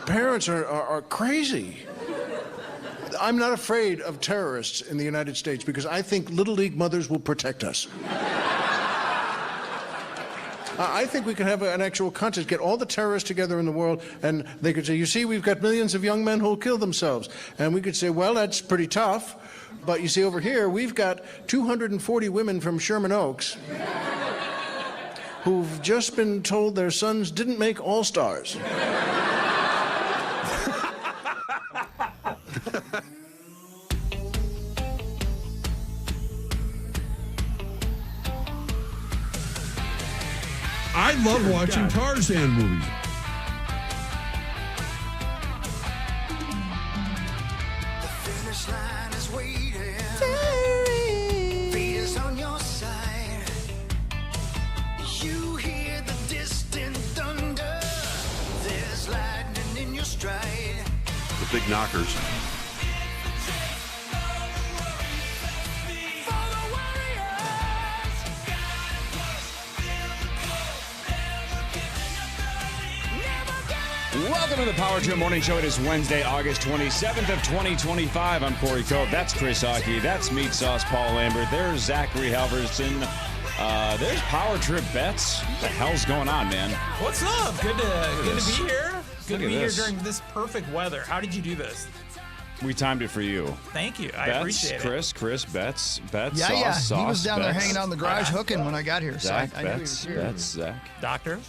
parents are crazy. I'm not afraid of terrorists in the United States because I think Little League mothers will protect us. I think we could have an actual contest, get all the terrorists together in the world, and they could say, you see, we've got millions of young men who'll kill themselves. And we could say, well, that's pretty tough. But you see, over here, we've got 240 women from Sherman Oaks who've just been told their sons didn't make All-Stars. I love watching Tarzan movies. The finish line is waiting. Fate is on your side. You hear the distant thunder. There's lightning in your stride. The big knockers. Welcome to the Power Trip Morning Show. It is Wednesday, August 27th of 2025. I'm Corey Cope. That's Chris Hockey. That's Meat Sauce Paul Lambert. There's Zachary Halverson. There's Power Trip Bets. What the hell's going on, man? What's up? Good to be here. Good to be here this. during this perfect weather. How did you do this? We timed it for you. Thank you. I Bets, appreciate it. Chris, Bets, Yeah. Sauce, He was down there Bets. hanging out in the garage hooking when I got here. Zach, so I knew he was Bets, here. Bets, Zach. Doctor?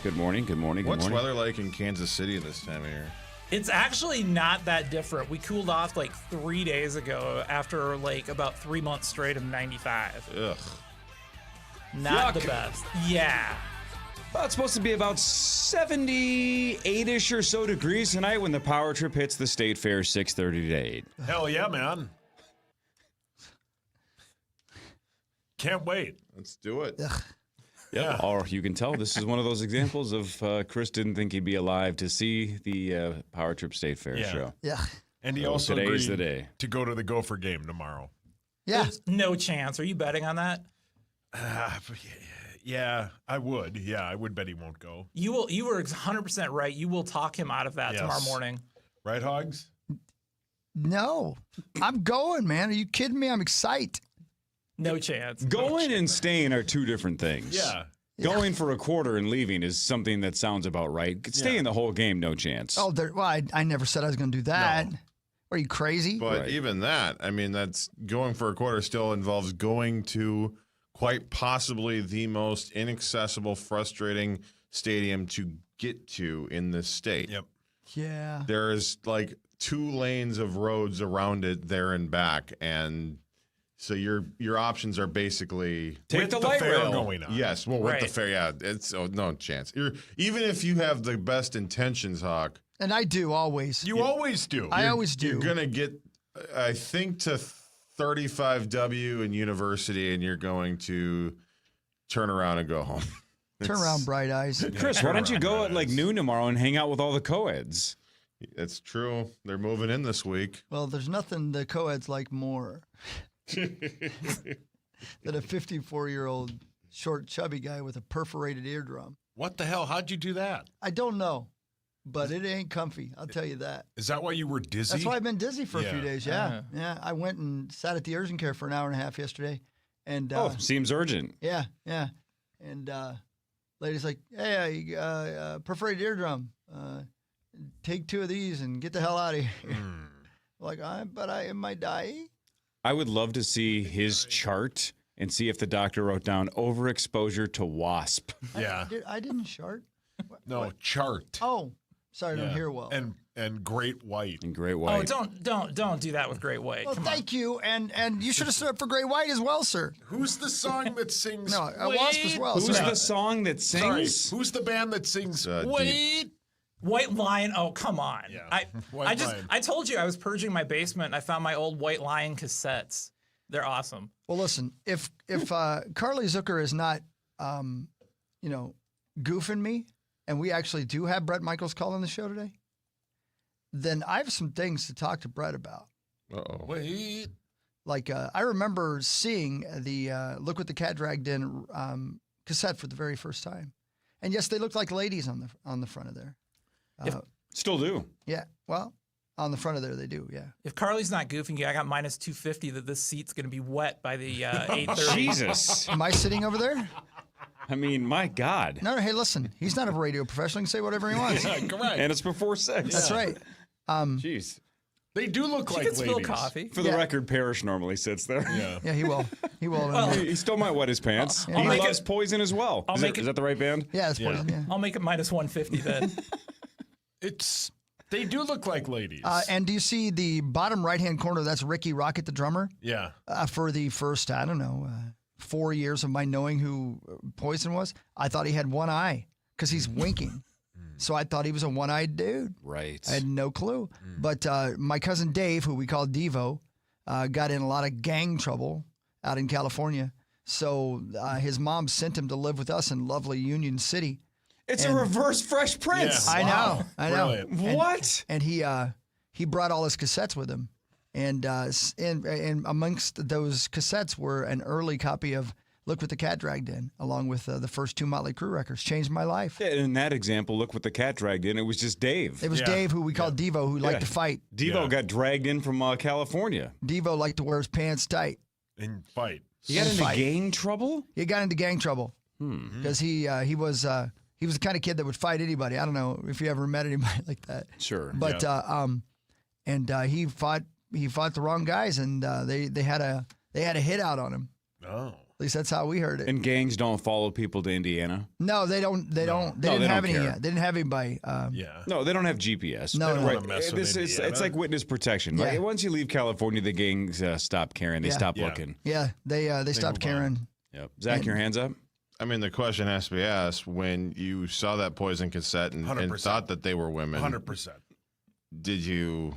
Good morning. What's weather like in Kansas City this time of year? It's actually not that different. We cooled off like 3 days ago after like about 3 months straight of 95. Ugh. Not Yuck. the best. Yeah. Well, it's supposed to be about 78-ish or so degrees tonight when the Power Trip hits the State Fair 6:30 to 8. Hell yeah, man. Can't wait. Let's do it. Ugh. Yeah. Or you can tell this is one of those examples of Chris didn't think he'd be alive to see the Power Trip State Fair show. Yeah. And he So also today's agreed the day. to go to the Gopher game tomorrow. Yeah. There's no chance. Are you betting on that? Yeah, I would. Yeah, I would bet he won't go. You were 100% right. You will talk him out of that Yes. tomorrow morning. Right, Hogs? No. I'm going, man. Are you kidding me? I'm excited. No chance. Going and staying are two different things. Yeah. Going for a quarter and leaving is something that sounds about right. Staying the whole game, no chance. Oh, I never said I was going to do that. No. Are you crazy? But Right. even that, I mean, that's going for a quarter still involves going to quite possibly the most inaccessible, frustrating stadium to get to in this state. Yep. Yeah. There's like 2 lanes of roads around it there and back, and so your options are basically Take With the the light fair rail. going on. yes. Well, with the Right. fair, yeah, it's no chance. Even if you have the best intentions, Hawk, And I do always. You always do. I always do. you're gonna get, I think, to 35W in University, and you're going to turn around and go home. Turn around, bright eyes. Chris, why don't you go at like noon tomorrow and hang out with all the co-eds? It's true. They're moving in this week. Well, there's nothing the co-eds like more than a 54-year-old short, chubby guy with a perforated eardrum. What the hell? How'd you do that? I don't know, but it ain't comfy. I'll tell you that. Is that why you were dizzy? That's why I've been dizzy for a Yeah. few days. Yeah. Yeah. I went and sat at the urgent care for an hour and a half yesterday. And Seems urgent. yeah. And lady's like, hey, perforated eardrum. Take 2 of these and get the hell out of here. Like, but I am I dying? I would love to see his chart and see if the doctor wrote down overexposure to wasp. Yeah. I didn't shart. No, chart. Oh, sorry, I Yeah. don't hear well. And great white. And great Oh, white. don't do that with Great White. Well, Come on. thank you, and you should have stood up for Great White as well, sir. Who's the song that sings? No, a wasp as well. Who's sir. the song that Sorry, sings? who's the band that sings? Deep. White Lion. Oh, come on. Yeah. White Lion. I told you I was purging my basement and I found my old White Lion cassettes. They're awesome. Well, listen, if Carly Zucker is not, goofing me, and we actually do have Brett Michaels calling the show today, then I have some things to talk to Brett about. Uh-oh. Wait. Like, I remember seeing the Look What the Cat Dragged In cassette for the very first time. And yes, they look like ladies on the front of there. Still do. Yeah, well, on the front of there they do. Yeah. If Carly's not goofing you, I got minus 250 that this seat's going to be wet by the 8:30. Jesus. Am I sitting over there? I mean, my God. No. Hey, listen. He's not a radio professional. He can say whatever he wants. Correct. And it's before 6. That's right. Jeez. They do look She like can spill ladies. coffee. For the record, Parrish normally sits there. Yeah. Yeah, he will. He will. He still might wet his pants. I'll He make loves it- Poison as well. I'll Is make it- that the right band? Yeah, it's Yeah. poison. Yeah. I'll make it minus 150 then. They do look like ladies. And do you see the bottom right-hand corner? That's Ricky Rocket, the drummer. yeah. For the first, 4 years of my knowing who Poison was, I thought he had one eye because he's winking. So I thought he was a one-eyed dude. Right. I had no clue. But my cousin Dave, who we call Devo, got in a lot of gang trouble out in California. So his mom sent him to live with us in lovely Union City. It's a reverse Fresh Prince. Yeah. I Wow. know. I know. Brilliant. What? And he brought all his cassettes with him. And amongst those cassettes were an early copy of Look What the Cat Dragged In, along with the first 2 Motley Crue records. Changed my life. Yeah, in that example, look what the cat dragged in. It was just Dave. It was Yeah. Dave, who we called Devo, who liked to fight. Devo Yeah. got dragged in from California. Devo liked to wear his pants tight. And fight. He got into Fight. gang trouble? He got into gang trouble because he was the kind of kid that would fight anybody. I don't know if you ever met anybody like that. Sure. But he fought the wrong guys, and they had a hit out on him. Oh. At least that's how we heard it. And gangs don't follow people to Indiana? No, they don't. They didn't they have don't any. care. They didn't have anybody. Yeah. No, they don't have GPS. No, They don't no. wanna mess with It's Indiana. like witness protection. Yeah. Like, once you leave California, the gangs stop caring. They Yeah. stop Yeah. looking. Yeah, they stopped move on. caring. Yep. Zach, your hands up? I mean, the question has to be asked when you saw that Poison cassette and 100%. thought that they were women. 100%. Did you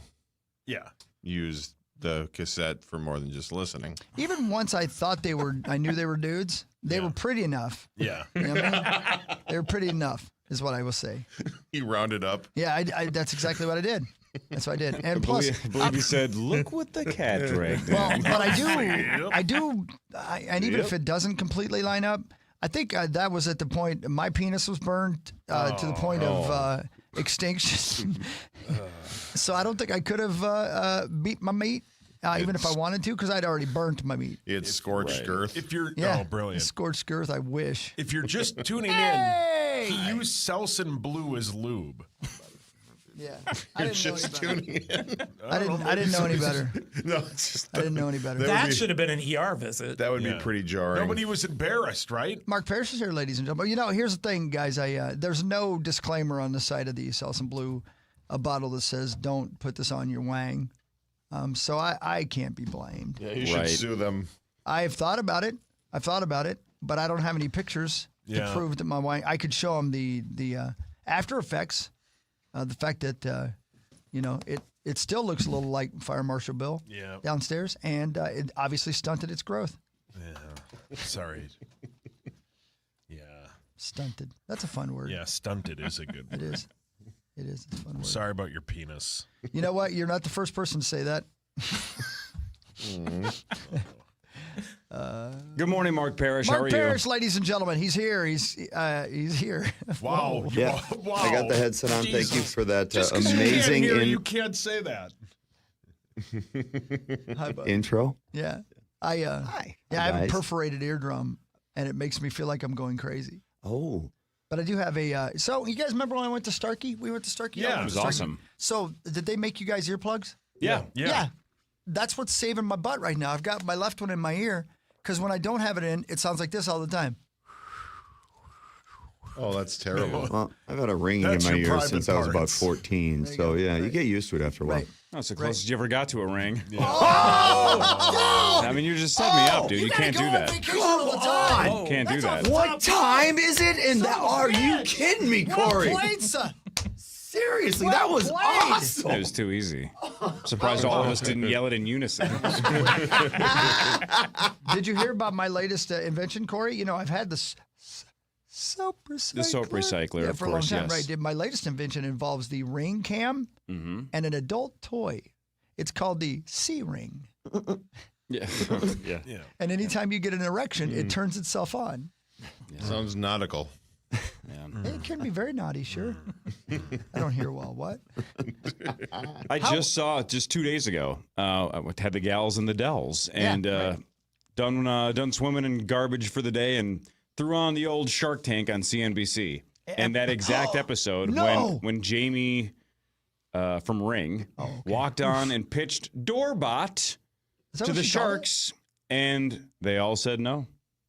Yeah. use the cassette for more than just listening? Even once I thought I knew they were dudes. They were pretty enough. Yeah. You know what I mean? They were pretty enough, is what I will say. You rounded up. Yeah, I that's exactly what I did. That's what I did. And plus, I believe you said, look what the cat dragged in. well, but I do, and even if it doesn't completely line up, I think that was at the point my penis was burned to the point of extinction. So I don't think I could have beat my meat, even if I wanted to, because I'd already burnt my meat. You had scorched girth. If you're Yeah, oh, brilliant. Scorched girth. I wish. If you're just tuning Hey! in, he used Selsun Blue as lube. Yeah, I didn't know any better. Tuning in. I didn't know any better. No, it's just, I didn't know any better. That should have been an ER visit. that would Yeah. be pretty jarring. Nobody was embarrassed, right? Mark Parrish is here, ladies and gentlemen. You know, here's the thing, guys. There's no disclaimer on the side of the Selsun Blue, a bottle that says "Don't put this on your wang." So I can't be blamed. Yeah, you should Right. sue them. I've thought about it, but I don't have any pictures to Yeah. prove that my wang. I could show them the after effects, the fact that it still looks a little like Fire Marshal Bill Yeah. downstairs, and it obviously stunted its growth. Yeah. Sorry. Yeah. Stunted. That's a fun word. Yeah. Stunted is a good It word. is. It is. It's a fun word. Sorry about your penis. You know what? You're not the first person to say that. Good morning, Mark Parrish. How are Mark you? Parrish, ladies and gentlemen, he's here. He's here. Wow. Yeah. Wow. I got the headset on. Thank you Jesus. for that Just 'cause you can't amazing hear, you can't say that. Hi, bud. intro. Yeah. I have a guys. perforated eardrum, and it makes me feel like I'm going crazy. Oh, But I do have a. So you guys remember when I went to Starkey? We went to Starkey. Yeah. I It went was to Starkey. awesome. So did they make you guys earplugs? Yeah. Yeah. That's what's saving my butt right now. I've got my left one in my ear because when I don't have it in, it sounds like this all the time. Oh, that's terrible. well, I've had a ringing That's in my your ear private since I was about parts. 14. There you So go. yeah, you Right. get used to it after a while. Right. That's the closest you ever got to a ring. Oh! I mean, you just set me up, dude. You can't do that. Come You can't do that. What time is it? And that, are you kidding me, Corey? Seriously, Well that was played. awesome. It was too easy. Surprised all of us didn't yell it in unison. Did you hear about my latest invention, Corey? You know, I've had this soap recycler. The soap recycler, yeah, of for course, a long time, yes. right? My latest invention involves the ring cam and an adult toy. It's called the C-ring. Yeah. Yeah. Yeah. And anytime you get an erection, it turns itself on. Sounds nautical. It can be very naughty, sure. I don't hear well. What? I just saw just 2 days ago. I had the gals in the Dells and done swimming in garbage for the day and threw on the old Shark Tank on CNBC. And that exact episode when Jamie from Ring walked on and pitched Doorbot to the Sharks, and they all said no.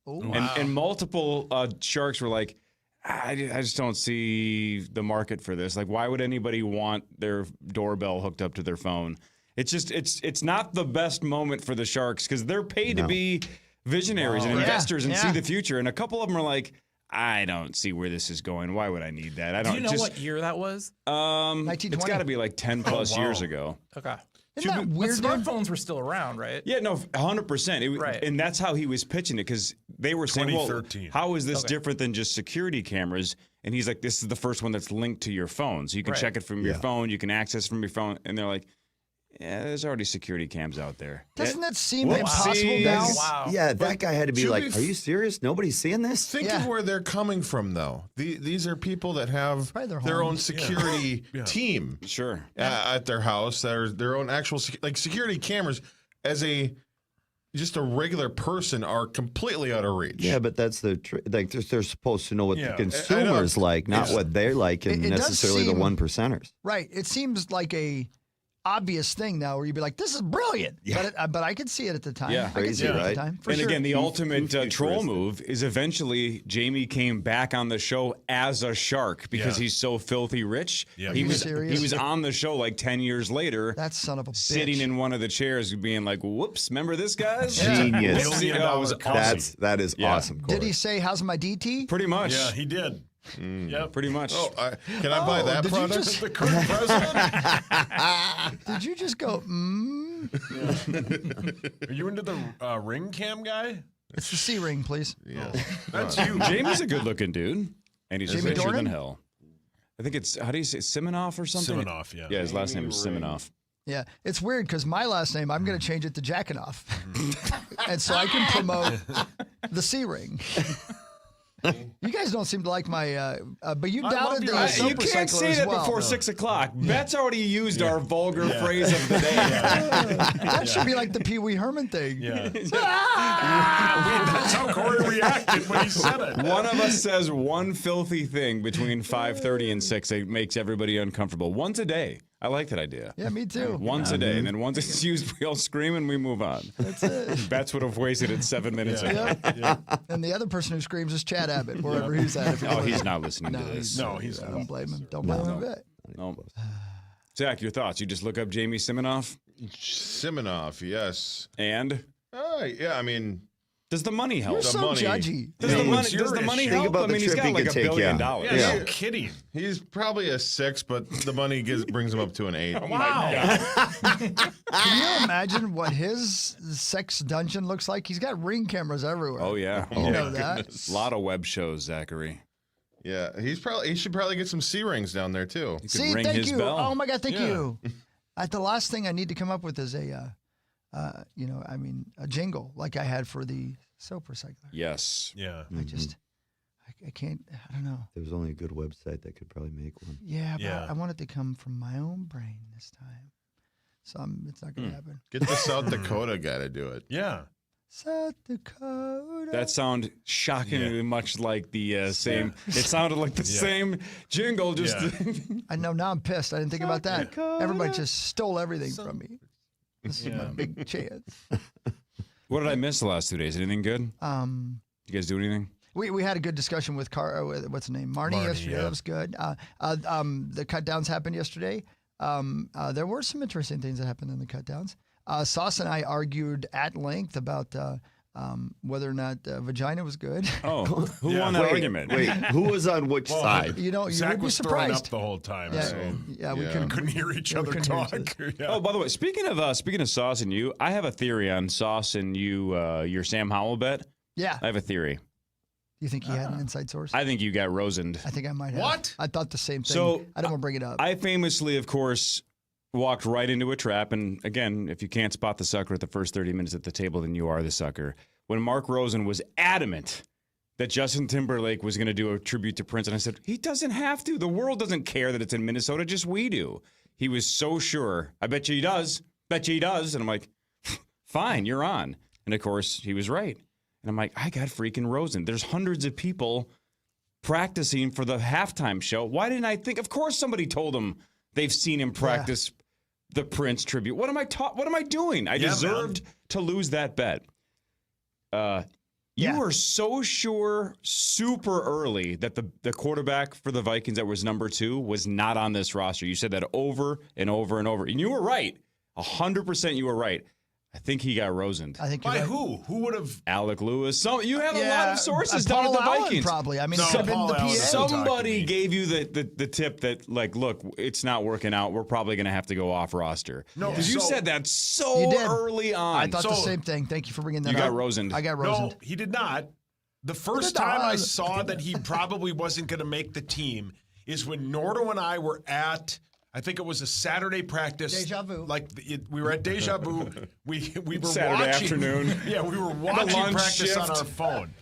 And multiple sharks were like, I just don't see the market for this. Like, why would anybody want their doorbell hooked up to their phone? It's just, it's not the best moment for the Sharks because they're paid to be visionaries and investors and see the future. And a couple of them are like, I don't see where this is going. Why would I need that? I don't. Do you know what year that was? 1920. It's got to be like 10 plus years ago. Okay. Isn't that weird? But smartphones were still around, right? Yeah, no, 100%. Right. And that's how he was pitching it because they were saying, well, 2013. how is this different than just security cameras? And he's like, this is the first one that's linked to your phone. So you can check it from your phone. You can access from your phone. And they're like, yeah, there's already security cams out there. Doesn't that seem impossible now? Wow. Yeah, that guy had to be to like, be are you serious? Nobody's seeing this? Think of where they're coming from, though. These are people that have Probably their own homes. security team Sure. at their house. That are their own actual security cameras. As just a regular person, are completely out of reach. Yeah, but that's like they're supposed to know what the I consumer's know. like, not what they're like, and It does necessarily the seem- 1%ers. Right. It seems like a obvious thing now where you'd be like, this is brilliant. But I could see it at the time. Yeah. I could see it at the Crazy, time. For And sure. again, the ultimate troll futuristic. move is eventually Jamie came back on the show as a shark because he's so filthy rich. Yeah. He Are you was serious? he was on the show like 10 years later. That son of a bitch. Sitting in one of the chairs being like, whoops, remember this, guys? Genius. Whoopsie. Oh, it was awesome. That is awesome. Did he Corey. say, how's my DT? Pretty much. Yeah, he did. Yep. Pretty much. Oh, can I buy that did you product? just- The current president. Did you just go, Are you into the ring cam guy? It's the C ring, please. Yeah. That's you. Jamie's a good-looking dude, and he's Jamie richer than Dornan? hell. I think it's, how do you say, Siminoff or something? Siminoff, yeah. Yeah, his last name is Siminoff. Yeah, it's weird because my last name, I'm going to change it to Jackanoff. And so I can promote the C ring. You guys don't seem to like my, but you doubted the your- soap You can't recycler say as that well. before 6 o'clock. Bet's already used our vulgar phrase of the day. That should be like the Pee Wee Herman thing. Yeah. That's how Corey reacted when he said it. One of us says one filthy thing between 5:30 and 6. It makes everybody uncomfortable. Once a day. I like that idea. Yeah, me too. Once a day. And then once it's used, we all scream and we move on. That's it. Betts would have wasted it 7 minutes ago. Yep. And the other person who screams is Chad Abbott, wherever he's at. If Oh, he's not listening to this. No, he's Don't not. blame him. Don't blame him a bit. No. Zach, your thoughts? You just look up Jamie Siminoff Siminoff, yes. and Yeah, I mean, does the money help? You're The so money. judgy. Does the money, it's your does the money issue. help? Think about I the mean, he's trip got he like could $1 take, billion. yeah. Yeah, no kidding. he's probably a 6, but the money brings him up to an 8. Wow. Can you imagine what his sex dungeon looks like? He's got ring cameras everywhere. Oh, yeah. You know that? A lot of web shows, Zachary. Yeah, he should probably get some C rings down there too. He could See, ring thank his you. bell. Oh my God, thank Yeah. you. The last thing I need to come up with is a jingle like I had for the soap recycler. Yes. Yeah. I can't. I don't know. There was only a good website that could probably make one. Yeah, but Yeah. I want it to come from my own brain this time. So it's not going to happen. Get the South Dakota guy to do it. Yeah. South Dakota. That sound shockingly much like the same. It sounded like the same jingle. Just I know. Now I'm pissed. I didn't think about that. Everybody just stole everything from me. This is my big chance. What did I miss the last 2 days? Anything good? You guys do anything? We had a good discussion with what's her name, Marnie yesterday. yeah. That was good. The cut downs happened yesterday. There were some interesting things that happened in the cut downs. Sauce and I argued at length about whether or not vagina was good. Oh, who won that argument? Wait, who was on which side? You know, you Zach would be was throwing up surprised. the whole time. Yeah, So yeah, we Yeah. couldn't hear each Yeah, we other couldn't hear talk. each Yeah. Oh, by the way, speaking of Sauce and you, I have a theory on Sauce and you. Your Sam Howell bet. Yeah. I have a theory. You think he had an inside source? I think you got Rosened. I think I might have. What? I thought the same thing. So, I don't want to bring it up. I famously, of course, walked right into a trap. And again, if you can't spot the sucker at the first 30 minutes at the table, then you are the sucker. When Mark Rosen was adamant that Justin Timberlake was going to do a tribute to Prince. And I said, he doesn't have to. The world doesn't care that it's in Minnesota. Just we do. He was so sure. I bet you he does. Bet you he does. And I'm like, fine, you're on. And of course, he was right. And I'm like, I got freaking Rosen. There's hundreds of people practicing for the halftime show. Why didn't I think? Of course, somebody told him they've seen him practice the Prince tribute. What am I doing? I deserved to lose that bet. You were so sure super early that the quarterback for the Vikings that was number 2 was not on this roster. You said that over and over and over. And you were right. 100% you were right. I think he got Rosened. I think by who? Who would have? Alec Lewis. You have a lot of sources down at the Allen, Vikings. probably. I mean, somebody gave you the tip that, like, look, it's not working out. We're probably going to have to go off roster. No, because you said that so early on. I thought the same thing. Thank you for bringing that up. You got Rosened. I got Rosened. No, he did not. The first time I saw that he probably wasn't going to make the team is when Nordo and I were at. I think it was a Saturday practice. Deja vu. We were at Deja Vu. We were Saturday watching, afternoon. Yeah, we were watching practice shift. on our phone.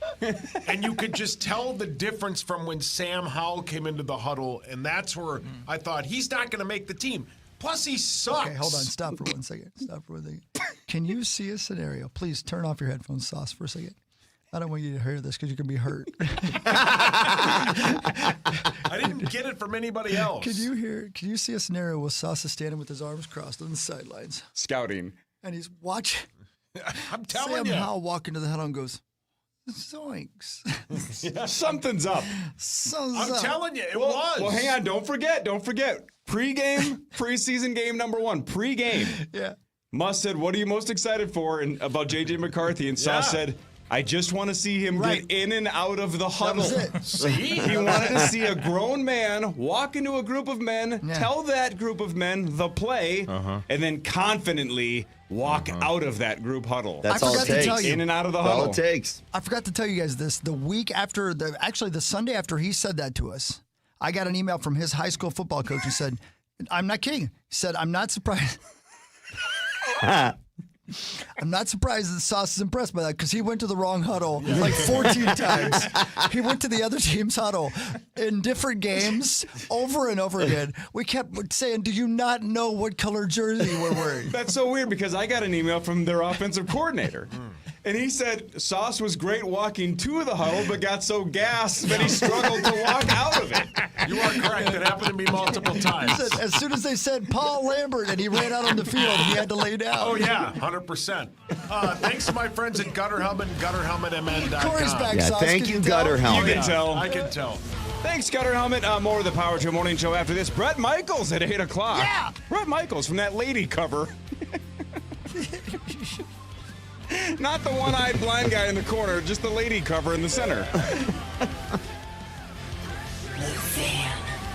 And you could just tell the difference from when Sam Howell came into the huddle, and that's where I thought, he's not going to make the team. Plus, he sucks. Okay, hold on. Stop for 1 second. Can you see a scenario? Please turn off your headphones, Sauce, for a second. I don't want you to hear this because you're going to be hurt. I didn't get it from anybody else. Can you see a scenario where Sauce is standing with his arms crossed on the sidelines? Scouting. And he's watching. I'm telling Sam you. Howell walk into the huddle and goes, zoinks. Something's up. I'm telling you, it was. Well, hang on. Don't forget. Pre-game, preseason game number 1. Pre-game. Yeah. Musk said, what are you most excited for about J.J. McCarthy? And Sauce said, I just want to see him get in and out of the huddle. That was it. See? He wanted to see a grown man walk into a group of men, tell that group of men the play, and then confidently walk out of that group huddle. That's all it takes. In and out of the That's huddle. all it takes. I forgot to tell you guys this. The week after, the Sunday after he said that to us, I got an email from his high school football coach who said, I'm not kidding. He said, I'm not surprised. I'm not surprised that Sauce is impressed by that because he went to the wrong huddle like 14 times. He went to the other team's huddle in different games over and over again. We kept saying, do you not know what color jersey we're wearing? That's so weird because I got an email from their offensive coordinator. And he said Sauce was great walking to the huddle, but got so gassed that he struggled to walk out of it. You are correct. It happened to me multiple times. He said, as soon as they said Paul Lambert and he ran out on the field, he had to lay down. Oh, yeah, 100%. Thanks to my friends at Gutter Helmet and GutterHelmetMN.com. Corey's back, Yeah, Sauce. thank Can you, tell? Gutter Helmet. You can tell. I can tell. Thanks, Gutter Helmet. More of the Power Trip Morning Show after this. Brett Michaels at 8 o'clock. Yeah. Brett Michaels from that lady cover. Not the one-eyed blind guy in the corner, just the lady cover in the center.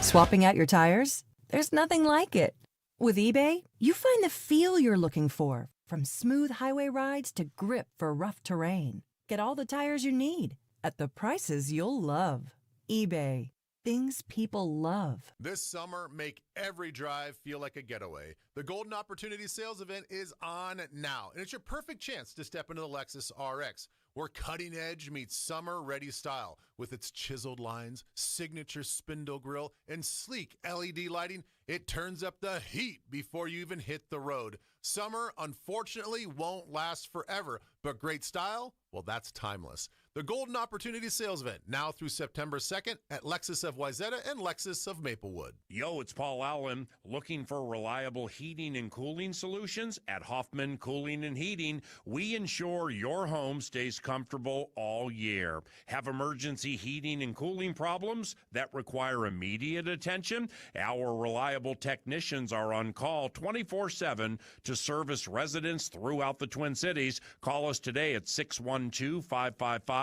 Swapping out your tires? There's nothing like it. With eBay, you find the feel you're looking for, from smooth highway rides to grip for rough terrain. Get all the tires you need at the prices you'll love. eBay. Things people love. This summer, make every drive feel like a getaway. The Golden Opportunity Sales Event is on now, and it's your perfect chance to step into the Lexus RX, where cutting edge meets summer-ready style. With its chiseled lines, signature spindle grille, and sleek LED lighting, it turns up the heat before you even hit the road. Summer, unfortunately, won't last forever, but great style, well, that's timeless. The Golden Opportunity Sales Event, now through September 2nd at Lexus of Wayzata and Lexus of Maplewood. Yo, it's Paul Allen. Looking for reliable heating and cooling solutions? At Hoffman Cooling and Heating, we ensure your home stays comfortable all year. Have emergency heating and cooling problems that require immediate attention? Our reliable technicians are on call 24/7 to service residents throughout the Twin Cities. Call us today at 612-555-1234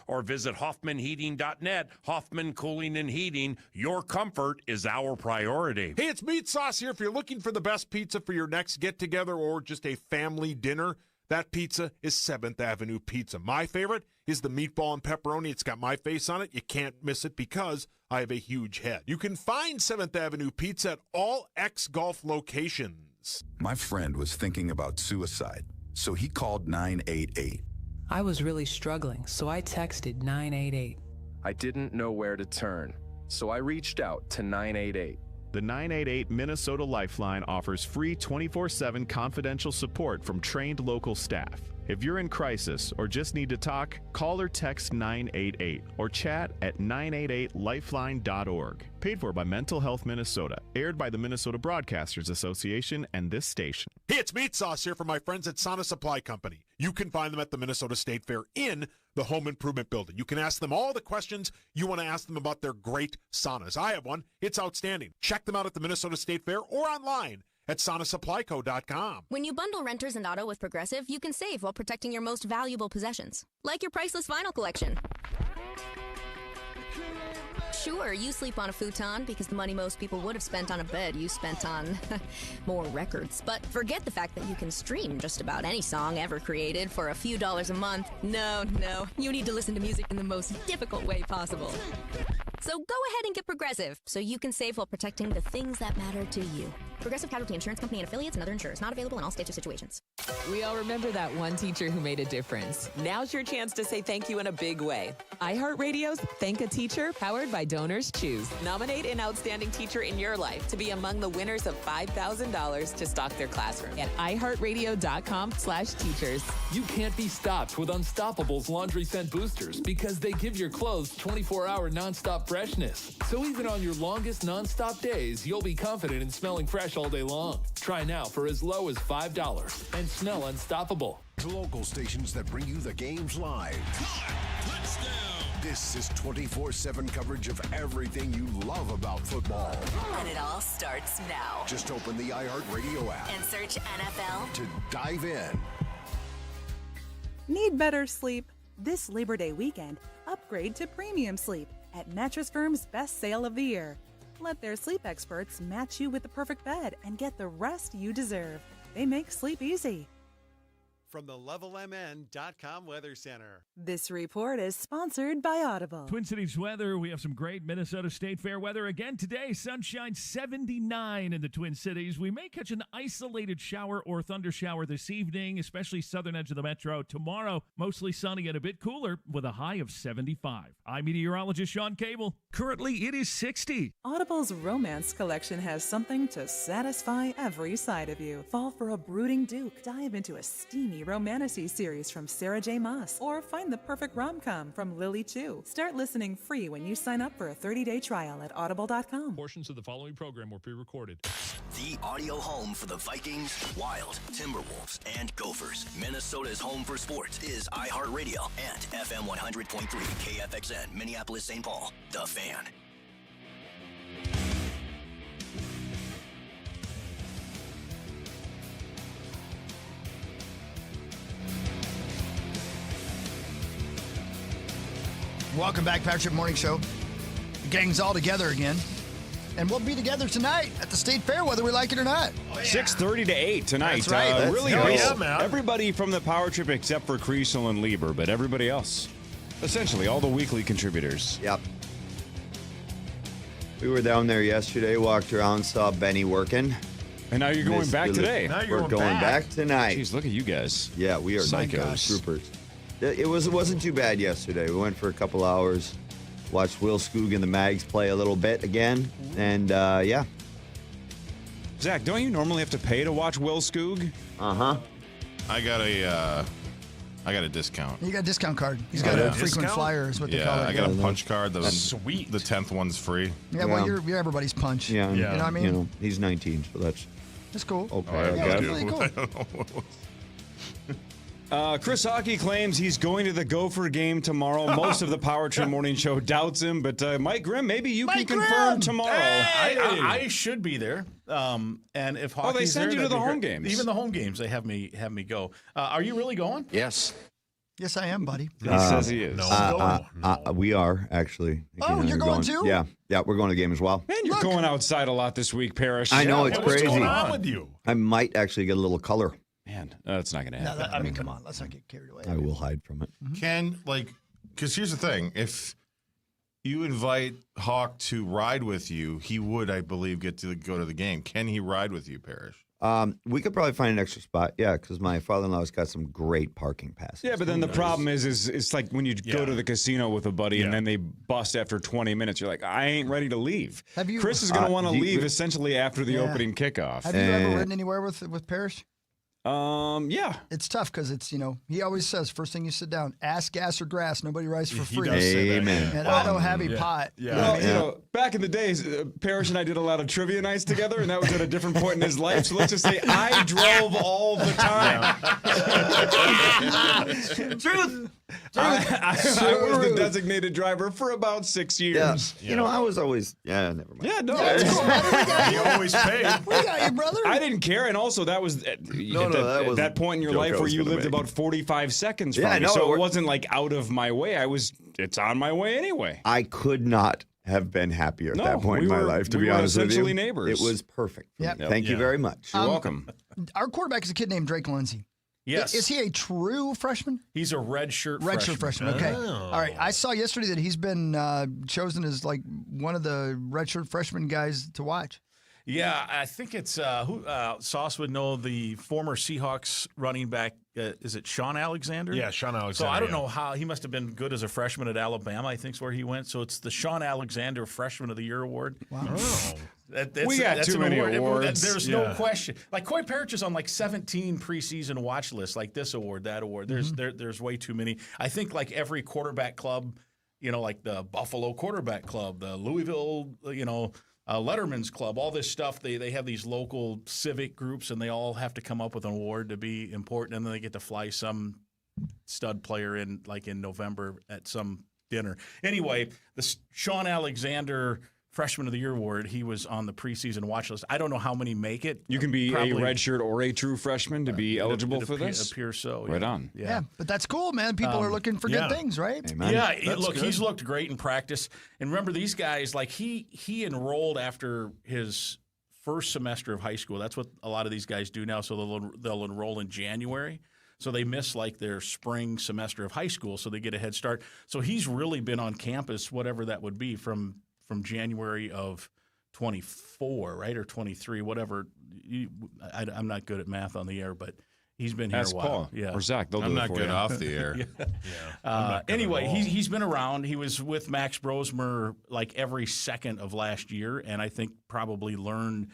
or visit hoffmanheating.net. Hoffman Cooling and Heating, your comfort is our priority. Hey, it's Meat Sauce here. If you're looking for the best pizza for your next get-together or just a family dinner, that pizza is 7th Avenue Pizza. My favorite is the meatball and pepperoni. It's got my face on it. You can't miss it because I have a huge head. You can find 7th Avenue Pizza at all ex-golf locations. My friend was thinking about suicide, so he called 988. I was really struggling, so I texted 988. I didn't know where to turn, so I reached out to 988. The 988 Minnesota Lifeline offers free 24/7 confidential support from trained local staff. If you're in crisis or just need to talk, call or text 988 or chat at 988lifeline.org. Paid for by Mental Health Minnesota. Aired by the Minnesota Broadcasters Association and this station. Hey, it's Meat Sauce here from my friends at Sauna Supply Company. You can find them at the Minnesota State Fair in the Home Improvement Building. You can ask them all the questions you want to ask them about their great saunas. I have one. It's outstanding. Check them out at the Minnesota State Fair or online at SaunaSupplyCo.com. When you bundle renters and auto with Progressive, you can save while protecting your most valuable possessions, like your priceless vinyl collection. Sure, you sleep on a futon because the money most people would have spent on a bed you spent on more records. But forget the fact that you can stream just about any song ever created for a few dollars a month. No, you need to listen to music in the most difficult way possible. So go ahead and get Progressive so you can save while protecting the things that matter to you. Progressive Casualty Insurance Company and affiliates and other insurers. Not available in all states or situations. We all remember that one teacher who made a difference. Now's your chance to say thank you in a big way. iHeartRadio's Thank a Teacher, powered by Donors Choose. Nominate an outstanding teacher in your life to be among the winners of $5,000 to stock their classroom at iHeartRadio.com/teachers. You can't be stopped with Unstoppable's laundry scent boosters because they give your clothes 24-hour nonstop freshness. So even on your longest nonstop days, you'll be confident in smelling fresh all day long. Try now for as low as $5 and smell unstoppable. Local stations that bring you the games live. This is 24/7 coverage of everything you love about football. And it all starts now. Just open the iHeartRadio app And search NFL to dive in. Need better sleep? This Labor Day weekend, upgrade to premium sleep at Mattress Firm's best sale of the year. Let their sleep experts match you with the perfect bed and get the rest you deserve. They make sleep easy. From the LevelMN.com Weather Center. This report is sponsored by Audible. Twin Cities weather. We have some great Minnesota State Fair weather again today. Sunshine 79 in the Twin Cities. We may catch an isolated shower or thunder shower this evening, especially southern edge of the metro. Tomorrow, mostly sunny and a bit cooler with a high of 75. I'm meteorologist Sean Cable. Currently, it is 60. Audible's romance collection has something to satisfy every side of you. Fall for a brooding duke. Dive into a steamy romantasy series from Sarah J. Maas, or find the perfect rom-com from Lily Chu. Start listening free when you sign up for a 30-day trial at audible.com. Portions of the following program were pre-recorded. The audio home for the Vikings, Wild, Timberwolves, and Gophers. Minnesota's home for sports is iHeartRadio and FM 100.3 KFXN, Minneapolis, St. Paul, The Fan. Welcome back, Patrick Morning Show. The gang's all together again. And we'll be together tonight at the State Fair, whether we like it or not. 6:30 to 8 tonight. That's right. Really Hell nice. yeah, man. Everybody from the Power Trip except for Kriesel and Lieber, but everybody else. Essentially, all the weekly contributors. Yep. We were down there yesterday, walked around, saw Benny working. And now you're going back today. Now you're going back tonight. Jeez, look at you guys. Yeah, we are Psychos. troopers. It wasn't too bad yesterday. We went for a couple hours, watched Will Skoog and the Mags play a little bit again, and yeah. Zach, don't you normally have to pay to watch Will Skoog? Uh-huh. I got a discount. You got a discount card. He's got a frequent flyer, is what they call it. I got a punch card. That's sweet. The 10th one's free. Yeah, well, you're everybody's punch. Yeah, You know what I mean? he's 19, so that's cool. Okay, I guess. Really cool. Chris Hockey claims he's going to the Gopher game tomorrow. Most of the Power Trip Morning Show doubts him, but Mike Grimm, maybe you can confirm tomorrow. I should be there. And if hockey's they send there, you to that'd the be home great. games. Even the home games, they have me go. Are you really going? Yes. Yes, I am, buddy. He says he is. We are, actually. Oh, you're going too? Yeah, we're going to the game as well. Man, you're going outside a lot this week, Parrish. I know, it's crazy. What's going on with you? I might actually get a little color. Man, that's not going to happen. I mean, come on. Let's not get carried away. I will hide from it. Because here's the thing. If you invite Hawk to ride with you, he would, I believe, get to go to the game. Can he ride with you, Parrish? We could probably find an extra spot, because my father-in-law's got some great parking passes. Yeah, but then the problem is it's like when you go to the casino with a buddy and then they bust after 20 minutes. You're like, I ain't ready to leave. Chris is going to want to leave essentially after the opening kickoff. Have you ever ridden anywhere with Parrish? Yeah. It's tough because it's, he always says, first thing you sit down, ass, gas, or grass. Nobody rides for free. Amen. And I don't have a pot. Yeah. Well, back in the days, Parrish and I did a lot of trivia nights together, and that was at a different point in his life. So let's just say I drove all the time. Truth. I was the designated driver for about 6 years. Yeah. I was always, never mind. Yeah, no. You always paid. We got you, brother. I didn't care, and also that was at that point in your life where you lived about 45 seconds from me, so it wasn't like out of my way. It's on my way anyway. I could not have been happier at that point in my life, to be honest with you. Essentially neighbors. It was perfect. Yep. Thank you very much. You're welcome. Our quarterback is a kid named Drake Lindsey. Yes. Is he a true freshman? He's a redshirt freshman. Okay. All right. I saw yesterday that he's been chosen as like one of the redshirt freshman guys to watch. Yeah, I think it's Sauce would know the former Seahawks running back. Is it Sean Alexander? Yeah, Sean Alexander. So I don't know how he must have been good as a freshman at Alabama. I think is where he went. So it's the Sean Alexander Freshman of the Year award. Wow. Oh. We got too many awards. There's no question. Like Coy Parrish is on like 17 preseason watch lists, like this award, that award. There's way too many. I think like every quarterback club, like the Buffalo Quarterback Club, the Louisville, Letterman's Club, all this stuff. They have these local civic groups, and they all have to come up with an award to be important, and then they get to fly some stud player in November at some dinner. Anyway, the Sean Alexander Freshman of the Year award, he was on the preseason watch list. I don't know how many make it. You can be a redshirt or a true freshman to be eligible for this? It appears so. Right on. Yeah, but that's cool, man. People are looking for good things, right? Amen. Yeah, he's looked great in practice. And remember, these guys, like he enrolled after his first semester of high school. That's what a lot of these guys do now. So they'll enroll in January. So they miss like their spring semester of high school, so they get a head start. So he's really been on campus, whatever that would be, from January of 24, right, or 23, whatever. I'm not good at math on the air, but he's been here a while. Paul or Zach. I'm not good off the air. Anyway, he's been around. He was with Max Brosmer like every second of last year, and I think probably learned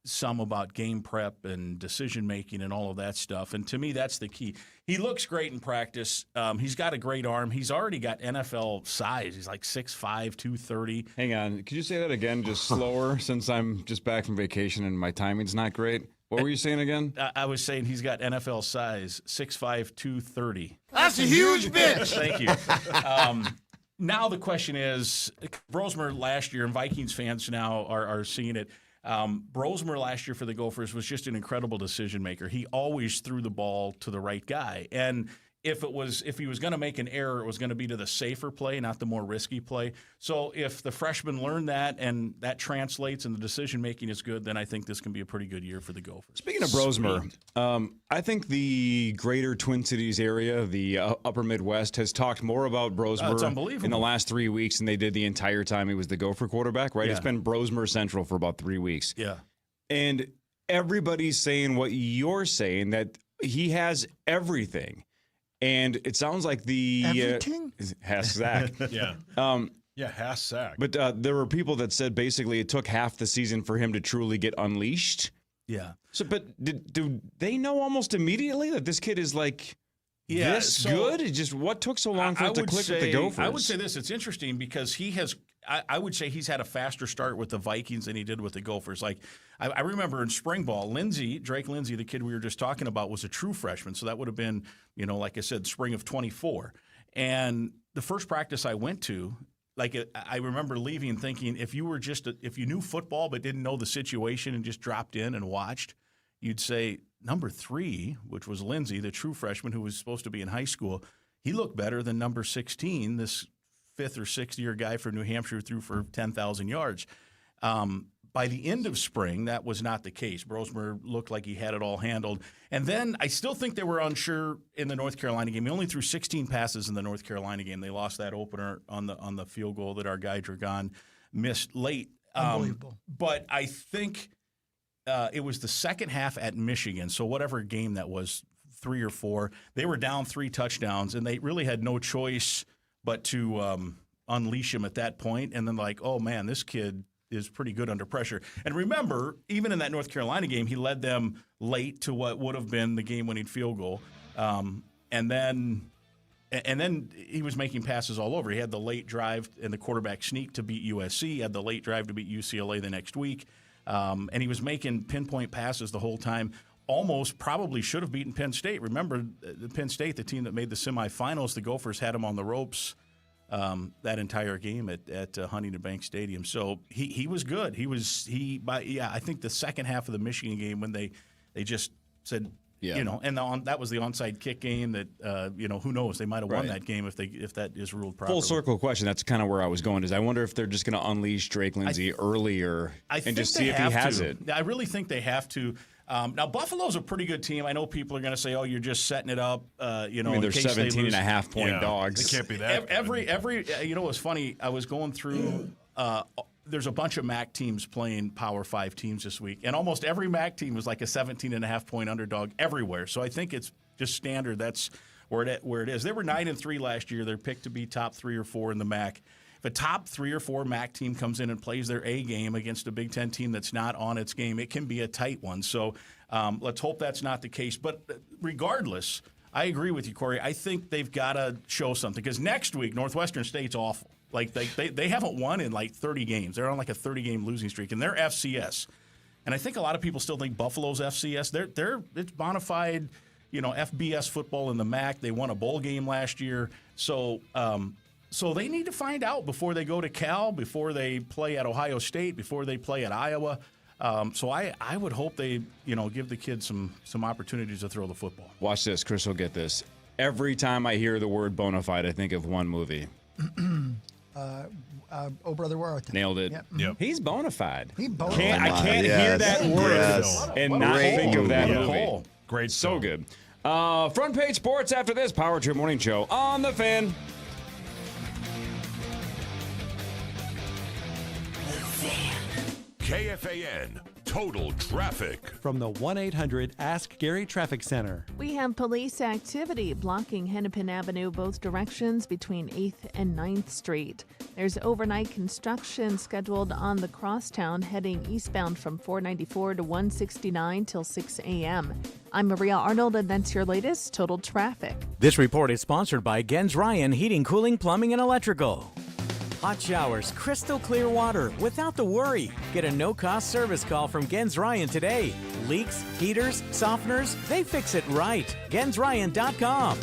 some about game prep and decision making and all of that stuff. And to me, that's the key. He looks great in practice. He's got a great arm. He's already got NFL size. He's like 6'5", 230. Hang on. Could you say that again, just slower, since I'm just back from vacation and my timing's not great? What were you saying again? I was saying he's got NFL size, 6'5", 230. That's a huge bitch. Thank you. Now the question is, Brosmer last year, and Vikings fans now are seeing it, Brosmer last year for the Gophers was just an incredible decision maker. He always threw the ball to the right guy. And if he was going to make an error, it was going to be to the safer play, not the more risky play. So if the freshmen learn that and that translates and the decision making is good, then I think this can be a pretty good year for the Gophers. Speaking of Brosmer, I think the greater Twin Cities area, the upper Midwest, has talked more about Brosmer in the last 3 weeks than they did the entire time he was the Gopher quarterback, right? Yeah. It's been Brosmer Central for about 3 weeks. Yeah. And everybody's saying what you're saying, that he has everything. And it sounds like the Hass Zach. Yeah. Hass Zach. But there were people that said basically it took half the season for him to truly get unleashed. Yeah. So, but do they know almost immediately that this kid is like this good? It just what took so long for it to click with the Gophers? I would say this. It's interesting because he has. I would say he's had a faster start with the Vikings than he did with the Gophers. Like I remember in spring ball, Drake Lindsey, the kid we were just talking about, was a true freshman. So that would have been, like I said, spring of 24. And the first practice I went to, I remember leaving thinking, if you knew football but didn't know the situation and just dropped in and watched, you'd say number 3, which was Lindsey, the true freshman who was supposed to be in high school, he looked better than number 16, this 5th or 6th year guy from New Hampshire, threw for 10,000 yards. By the end of spring, that was not the case. Brosmer looked like he had it all handled. And then I still think they were unsure in the North Carolina game. He only threw 16 passes in the North Carolina game. They lost that opener on the field goal that our guy Dragon missed late. Unbelievable. But I think it was the second half at Michigan. So whatever game that was, 3 or 4, they were down 3 touchdowns, and they really had no choice but to unleash him at that point. And then oh man, this kid is pretty good under pressure. And remember, even in that North Carolina game, he led them late to what would have been the game-winning field goal. And then he was making passes all over. He had the late drive and the quarterback sneak to beat USC. He had the late drive to beat UCLA the next week. And he was making pinpoint passes the whole time. Almost probably should have beaten Penn State. Remember, Penn State, the team that made the semifinals, the Gophers had him on the ropes that entire game at Huntington Bank Stadium. So he was good. I think the second half of the Michigan game when they just said, and that was the onside kick game that who knows, they might have won that game if that is ruled properly. Full circle question. That's kind of where I was going. I wonder if they're just going to unleash Drake Lindsay earlier and just see if he has it. I really think they have to. Now, Buffalo's a pretty good team. I know people are going to say, "Oh, you're just setting it up." They're 17.5-point dogs. They can't be that. Every it was funny. I was going through. There's a bunch of MAC teams playing Power 5 teams this week, and almost every MAC team was like a 17.5-point underdog everywhere. So I think it's just standard. That's where it is. They were 9-3 last year. They're picked to be top 3 or 4 in the MAC. If a top 3 or 4 MAC team comes in and plays their A game against a Big Ten team that's not on its game, it can be a tight one. So let's hope that's not the case. But regardless, I agree with you, Corey. I think they've got to show something because next week, Northwestern State's awful. They haven't won in 30 games. They're on a 30-game losing streak, and they're FCS. And I think a lot of people still think Buffalo's FCS. It's bona fide, FBS football in the MAC. They won a bowl game last year. So they need to find out before they go to Cal, before they play at Ohio State, before they play at Iowa. So I would hope they, give the kids some opportunities to throw the football. Watch this. Chris will get this. Every time I hear the word bona fide, I think of one movie. Oh, Brother, Where Art Thou? Nailed it. Yep. He's bona fide. He bona fide. I can't hear that word and not think of that movie. Great. So good. Front page sports after this Power Trip Morning Show on the Fan. KFAN Total Traffic. From the 1-800-ASK-GARY Traffic Center. We have police activity blocking Hennepin Avenue both directions between 8th and 9th Street. There's overnight construction scheduled on the crosstown heading eastbound from 494 to 169 till 6 a.m. I'm Maria Arnold, and that's your latest Total Traffic. This report is sponsored by Gens Ryan Heating, Cooling, Plumbing, and Electrical. Hot showers, crystal clear water without the worry. Get a no-cost service call from Gens Ryan today. Leaks, heaters, softeners, they fix it right. GensRyan.com.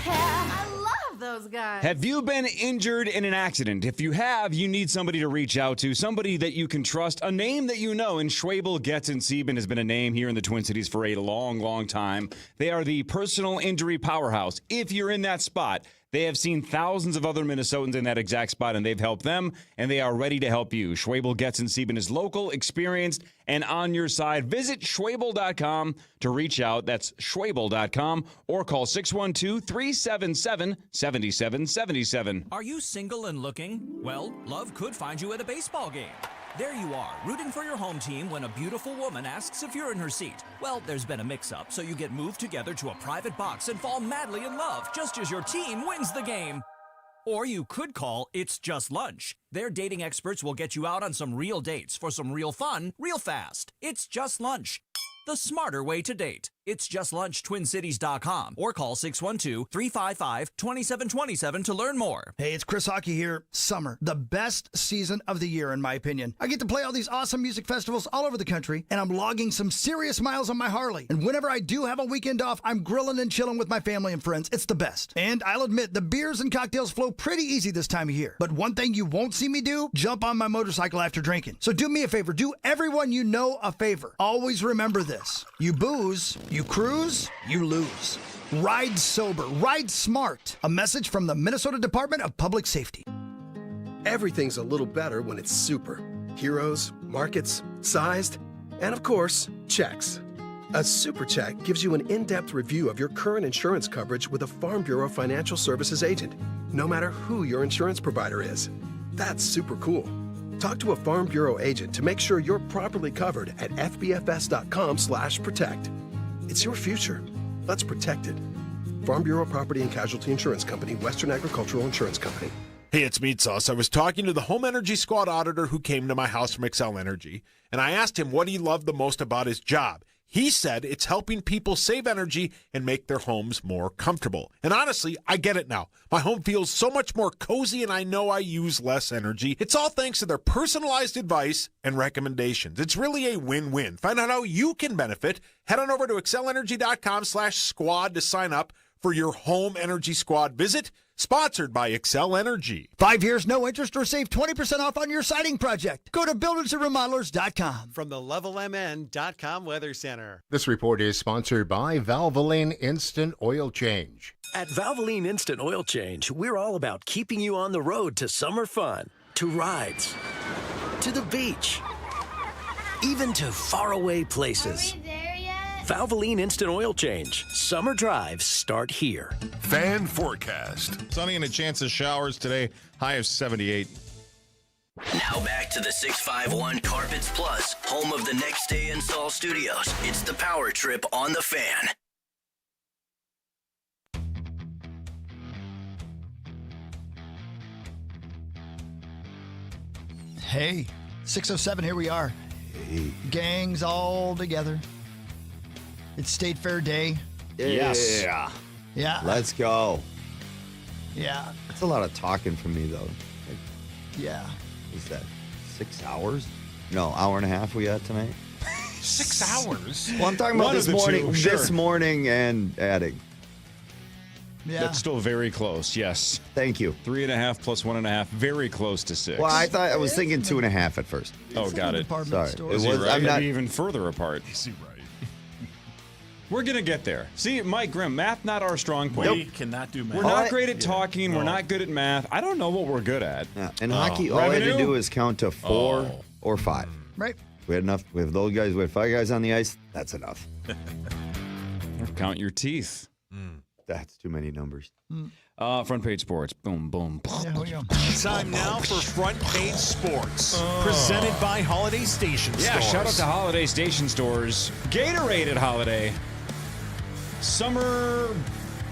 I love those guys. Have you been injured in an accident? If you have, you need somebody to reach out to, somebody that you can trust, a name that you know. And Schwabel, Getz, and Sieben has been a name here in the Twin Cities for a long, long time. They are the personal injury powerhouse. If you're in that spot, they have seen thousands of other Minnesotans in that exact spot, and they've helped them, and they are ready to help you. Schwabel, Getz, and Sieben is local, experienced, and on your side. Visit Schwabel.com to reach out. That's Schwabel.com, or call 612-377-7777. Are you single and looking? Well, love could find you at a baseball game. There you are, rooting for your home team when a beautiful woman asks if you're in her seat. Well, there's been a mix-up, so you get moved together to a private box and fall madly in love just as your team wins the game. Or you could call It's Just Lunch. Their dating experts will get you out on some real dates for some real fun, real fast. It's Just Lunch. The smarter way to date. It's JustLunchTwinCities.com or call 612-355-2727 to learn more. Hey, it's Chris Hockey here. Summer, the best season of the year, in my opinion. I get to play all these awesome music festivals all over the country, and I'm logging some serious miles on my Harley. And whenever I do have a weekend off, I'm grilling and chilling with my family and friends. It's the best. And I'll admit, the beers and cocktails flow pretty easy this time of year. But one thing you won't see me do, jump on my motorcycle after drinking. So do me a favor. Do everyone you know a favor. Always remember this. You booze, you cruise, you lose. Ride sober, ride smart. A message from the Minnesota Department of Public Safety. Everything's a little better when it's super. Heroes, markets, sized, and of course, checks. A super check gives you an in-depth review of your current insurance coverage with a Farm Bureau Financial Services agent, no matter who your insurance provider is. That's super cool. Talk to a Farm Bureau agent to make sure you're properly covered at fbfs.com/protect. It's your future. Let's protect it. Farm Bureau Property and Casualty Insurance Company, Western Agricultural Insurance Company. Hey, it's Meat Sauce. I was talking to the Home Energy Squad auditor who came to my house from Excel Energy, and I asked him what he loved the most about his job. He said it's helping people save energy and make their homes more comfortable. And honestly, I get it now. My home feels so much more cozy, and I know I use less energy. It's all thanks to their personalized advice and recommendations. It's really a win-win. Find out how you can benefit. Head on over to excelenergy.com/squad to sign up for your Home Energy Squad visit, sponsored by Excel Energy. 5 years, no interest, or save 20% off on your siding project. Go to buildersandremodelers.com. From the levelmn.com Weather Center. This report is sponsored by Valvoline Instant Oil Change. At Valvoline Instant Oil Change, we're all about keeping you on the road to summer fun, to rides, to the beach, even to faraway places. Valvoline Instant Oil Change. Summer drives start here. Fan forecast. Sunny and a chance of showers today. High of 78. Now back to the 651 Carpets Plus, home of the Next Day Install Studios. It's the Power Trip on the Fan. Hey, 6:07, here we are. Hey. Gangs all together. It's State Fair Day. Yes. Yeah. Let's go. Yeah. That's a lot of talking for me, though. Yeah. Is that 6 hours? No, hour and a half we got tonight. 6 hours? Well, I'm talking about One this of the morning. two, sure. This morning and adding. Yeah. That's still very close, yes. Thank you. 3.5 plus 1.5, very close to 6. Well, I was thinking 2.5 at first. Oh, got it. Sorry. It was right? I'm not even further apart. Is he right? We're going to get there. See, Mike Grimm, math not our strong point. We cannot do math. We're not great at talking. We're not good at math. I don't know what we're good at. Yeah. In hockey, all I had to do is count to 4 or 5. Right. We had enough. We have those guys. We had 5 guys on the ice. That's enough. Count your teeth. That's too many numbers. Front page sports. Boom, boom. Yeah, we go. Time now for Front Page Sports, presented by Holiday Station Stores. Yeah, shout out to Holiday Station Stores. Gatorade at Holiday. Summer,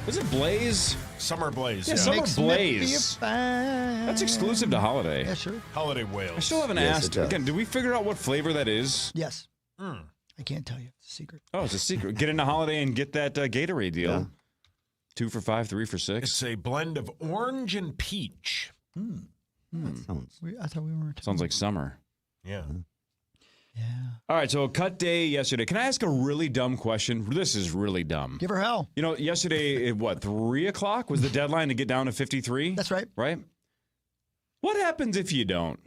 was it Blaze? Summer Blaze. Yeah, Summer Blaze. That's exclusive to Holiday. Yeah, sure. Holiday Whales. I still haven't asked. Again, did we figure out what flavor that is? Yes. I can't tell you. It's a secret. Oh, it's a secret. Get into Holiday and get that Gatorade deal. Yeah. 2 for $5, 3 for $6. It's a blend of orange and peach. That sounds. I thought we were. Sounds like summer. Yeah. Yeah. All right, so cut day yesterday. Can I ask a really dumb question? This is really dumb. Give her hell. You know, yesterday, 3 o'clock was the deadline to get down to 53? That's right. Right? What happens if you don't?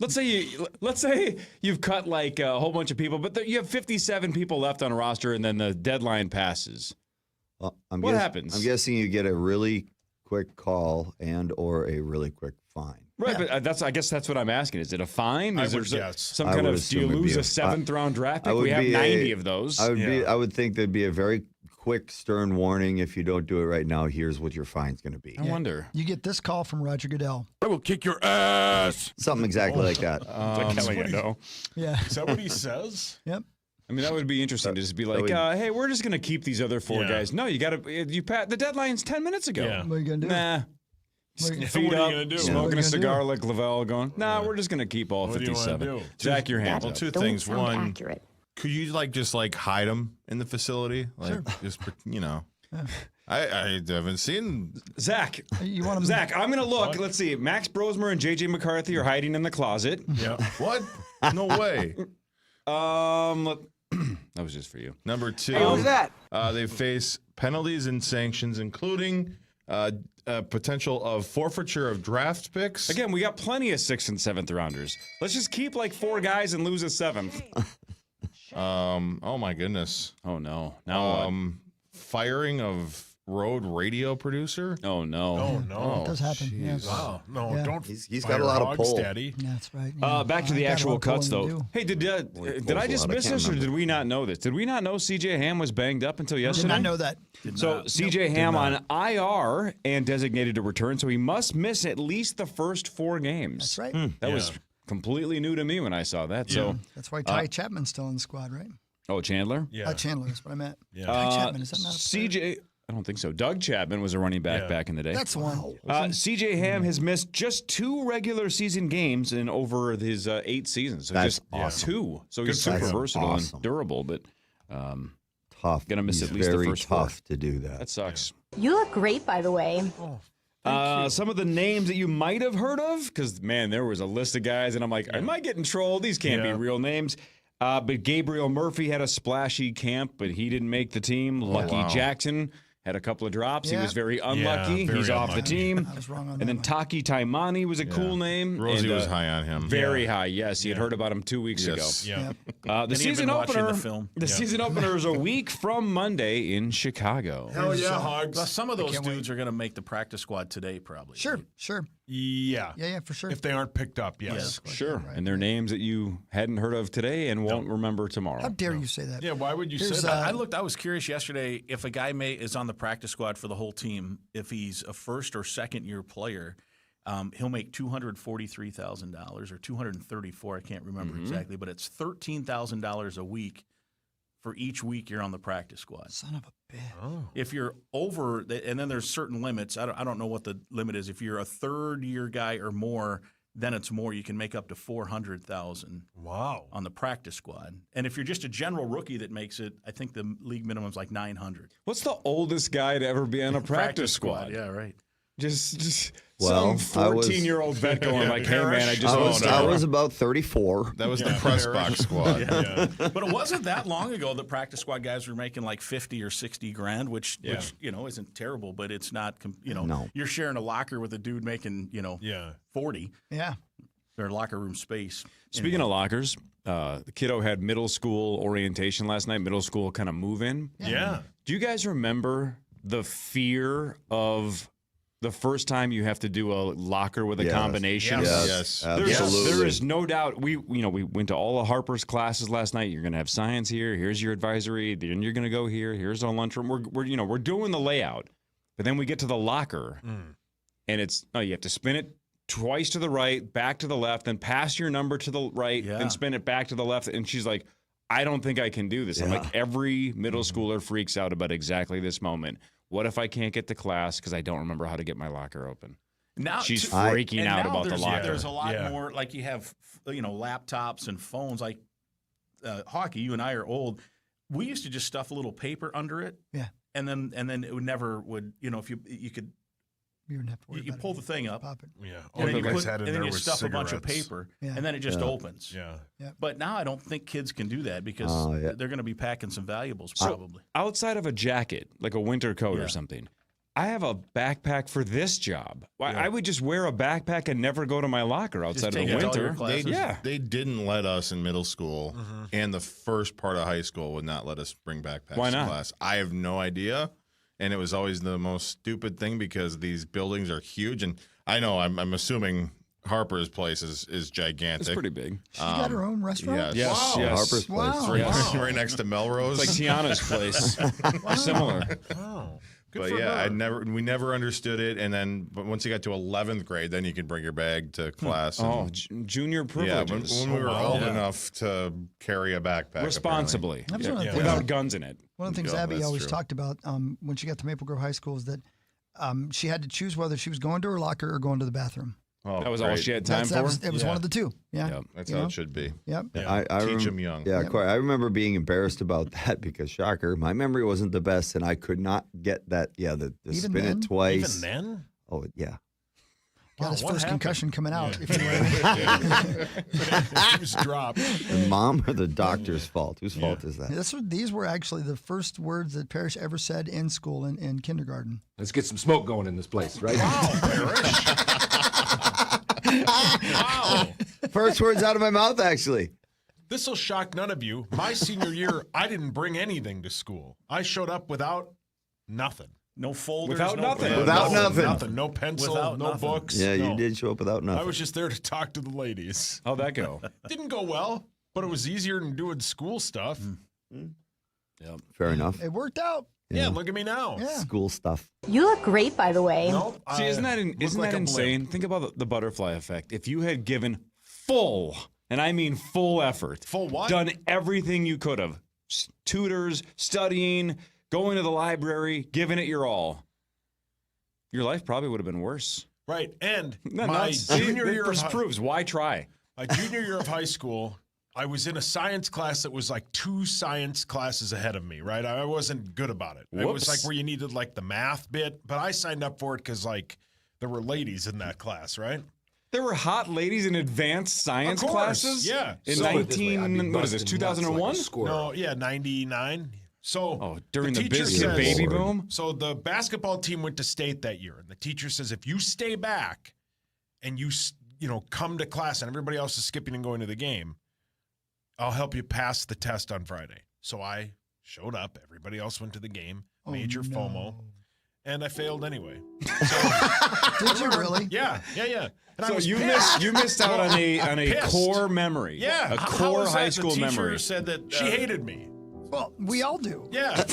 Let's say you've cut like a whole bunch of people, but you have 57 people left on a roster, and then the deadline passes. Well, What happens? I'm guessing you get a really quick call and or a really quick fine. Right, but I guess that's what I'm asking. Is it a fine? Is I would there guess. some I kind would of? Do you assume it'd lose be a 7th round draft pick? I would We have be 90 of those. I would think there'd be a very quick, stern warning. If you don't do it right now, here's what your fine's going to be. I wonder. You get this call from Roger Goodell. I will kick your ass. Something exactly like that. Yeah. Is that what he says? Yep. I mean, that would be interesting to just be like, hey, we're just going to keep these other 4 guys. No, you got to. The deadline's 10 minutes ago. Yeah. What are you going to do? Nah. What are you Feet what are up, you gonna do? smoking a cigar like Lavelle, going, we're just going to keep all What do you wanna 57. do? Jack, your hands Well, up. 2 things. One, could you just hide them in the facility? Like, just, I haven't seen. Zach, You want him? Zach, I'm going to look. Let's see. Max Brosmer and J.J. McCarthy are hiding in the closet. Yeah. What? No way. That was just for you. Number 2. Hey, what was that? They face penalties and sanctions, including potential of forfeiture of draft picks. Again, we got plenty of 6th and 7th rounders. Let's just keep like 4 guys and lose a 7th. Oh my goodness. Oh no. Now what? Firing of road radio producer. Oh no. Oh no. It does happen. Yeah. Wow. No, Yeah. don't. He's got a lot of pull. Daddy. That's right. Back to the I got a actual lot of cuts, pulling though. to do. Hey, did I pulls just a lot. I miss can't this, or remember. did we not know this? Did we not know C.J. Ham was banged up until Did yesterday? not know that. So C.J. Ham on IR and designated to return, so he must miss at least the first 4 games. That's right. That was completely new to me when I saw that. So That's why Ty Chapman's still in the squad, right? Oh, Chandler? Yeah. Chandler, that's what I meant. Yeah. Ty Chapman, is that not a CJ? I don't think so. Doug Chapman was a running back back in the day. That's the one. CJ Ham has missed just 2 regular season games in over his 8 seasons. So That's just awesome. 2. So he's super versatile and durable, but tough. Gonna miss He's at least very the first tough 4. to do that. That sucks. You look great, by the way. Some of the names that you might have heard of, because, man, there was a list of guys, and I'm like, am I getting trolled? These can't be real names. But Gabriel Murphy had a splashy camp, but he didn't make the team. Lucky Jackson had a couple of drops. He was very unlucky. He's off the team. I was wrong on And then Taki Taimani was a cool name. Rosie and, was high on him. Very high, yes. He had heard about him 2 weeks ago. Yeah. The And he had season been watching opener. the film. Season opener is a week from Monday in Chicago. Hell yeah, Hogs. Well, some of those can't dudes are going to make the practice squad today, probably. Sure, sure. Yeah. Yeah, for sure. If they aren't picked up, yes. Sure. And they're names that you hadn't heard of today and won't remember tomorrow. How dare you say that? Yeah, why would you Here's, say that? I was curious yesterday if a guy is on the practice squad for the whole team, if he's a first or second year player, he'll make $243,000 or $234,000. I can't remember exactly, but it's $13,000 a week for each week you're on the practice squad. Son of a bitch. Oh. If you're over, and then there's certain limits. I don't know what the limit is. If you're a third year guy or more, then it's more. You can make up to $400,000. Wow. On the practice squad. And if you're just a general rookie that makes it, I think the league minimum is like $900. What's the oldest guy to ever be on a practice squad? Yeah, right. Just Well, some I was- 14-year-old vet going like, hey, man, I was about 34. That was the press box squad. But it wasn't that long ago that practice squad guys were making like 50 or 60 grand, which isn't terrible, but it's not, No. you're sharing a locker with a dude making, 40. Yeah. Their locker room space. Speaking of lockers, the kiddo had middle school orientation last night, middle school kind of move-in. Yeah. Do you guys remember the fear of the first time you have to do a locker with a combination? Yes. Absolutely. There is no doubt. We went to all of Harper's classes last night. You're going to have science here. Here's your advisory. Then you're going to go here. Here's our lunchroom. We're doing the layout, but then we get to the locker, and you have to spin it twice to the right, back to the left, then pass your number to the right, then spin it back to the left. And she's like, I don't think I can do this. I'm like, every middle schooler freaks out about exactly this moment. What if I can't get to class because I don't remember how to get my locker open? Now she's freaking out about the locker. There's a lot more, like you have, laptops and phones. Like hockey, you and I are old. We used to just stuff a little paper under it. Yeah. And then it would if you could. You wouldn't have to worry You about pull it. the thing up. Pop it. Yeah. And then All the guys had in and then there you was stuff a bunch of cigarettes. paper, Yeah. and then it just opens. Yeah. But now I don't think kids can do that because they're going to be packing some valuables probably. Outside of a jacket, like a winter coat or something, I have a backpack for this job. I would just wear a backpack and never go to my locker outside of the winter. They didn't let us in middle school, and the first part of high school would not let us bring backpacks Why not? to class. I have no idea, and it was always the most stupid thing because these buildings are huge, and I know I'm assuming Harper's place is gigantic. It's pretty big. She's got her own restaurant? Yes. Wow. Yes. Harper's place. Wow. Right next to Melrose. It's like Tiana's place. Similar. Wow. But yeah, we never understood it, and then but once you got to 11th grade, then you could bring your bag to class. Oh, junior privileges. when we were old enough to carry a backpack responsibly, That was one of the things without that- guns in it. One of the things Abby always talked about when she got to Maple Grove High School is that she had to choose whether she was going to her locker or going to the bathroom. Oh, that was all she had time for? It was one of the two. Yeah. Yep. That's how it should be. Yep. Teach them young. Yeah, quite. I remember being embarrassed about that because, shocker, my memory wasn't the best, and I could not get that. Yeah, the spin then? it twice. Even then? Oh, yeah. Got his what first happened? concussion coming out. If you know what I mean. He was dropped. The mom or the doctor's fault? Whose fault is that? These were actually the first words that Parrish ever said in school in kindergarten. Let's get some smoke going in this place, right? Wow, Parrish. Wow. First words out of my mouth, actually. This will shock none of you. My senior year, I didn't bring anything to school. I showed up without nothing. No folders. Without nothing. Without nothing. Nothing. No pencil, Without no nothing. books. Yeah, no. you did show up without nothing. I was just there to talk to the ladies. How'd that go? Didn't go well, but it was easier than doing school stuff. Yep. Fair enough. It worked out. Yeah, look at me now. Yeah. School stuff. You look great, by the way. Nope, See, isn't I that look like a insane? blimp. Think about the butterfly effect. If you had given full, and I mean full effort. Full what? Done everything you could have. Tutors, studying, going to the library, giving it your all. Your life probably would have been worse. Right. And No, my junior year of proves why try. my junior year of high school, I was in a science class that was like 2 science classes ahead of me, right? I wasn't good about it. It was like where you needed like the math bit, but I signed up for it because like there were ladies in that class, right? There were hot ladies in advanced science Of course, classes? yeah. In So- 99? No, yeah, 99. So during the teacher biscuit says- baby boom? So the basketball team went to state that year, and the teacher says if you stay back and you come to class and everybody else is skipping and going to the game, I'll help you pass the test on Friday. So I showed up. Everybody else went to the game. Major FOMO. And I failed anyway. Did you really? Yeah. And I So was you pissed. missed out on a Pissed. core memory. Yeah. A How core is that? high The school teacher memory. said that She hated me. Well, we all do. Yeah.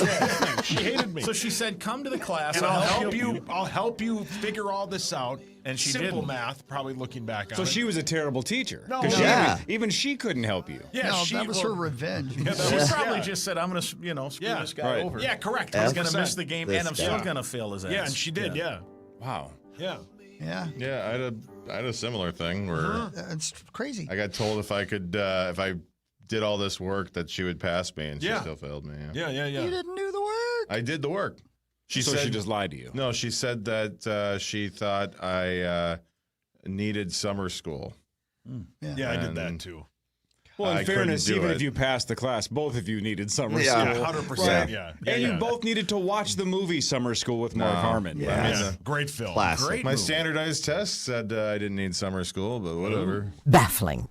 She hated me. So she said, "Come to the class, And and I'll help you. I'll help you figure all this out. And she Simple didn't. math, probably looking back on So it. she was a terrible teacher. No, 'Cause no. even she couldn't help you. Yeah, No, she that was her revenge. She probably just said, "I'm going to, screw this guy over." Yeah, correct. He's going to 100%. miss the game, and I'm still going to fail his ass. Yeah, and she did. Yeah. Wow. Yeah. Yeah. Yeah, I had a similar thing where It's crazy. I got told if I could, if I did all this work, that she would pass me, and she Yeah. still failed me. Yeah. You didn't do the work. I did the work. She So said she just lied to you. no. She said that she thought I needed summer school. Yeah, I did that And- too. Well, in I couldn't fairness, do even it. if you passed the class, both of you needed summer Yeah. school. 100%. Yeah. And you both needed to watch the movie Summer School with Mark Harmon. Yeah. I mean, Yeah. Great film. Classic. Great My movie. standardized test said I didn't need summer school, but whatever. Baffling.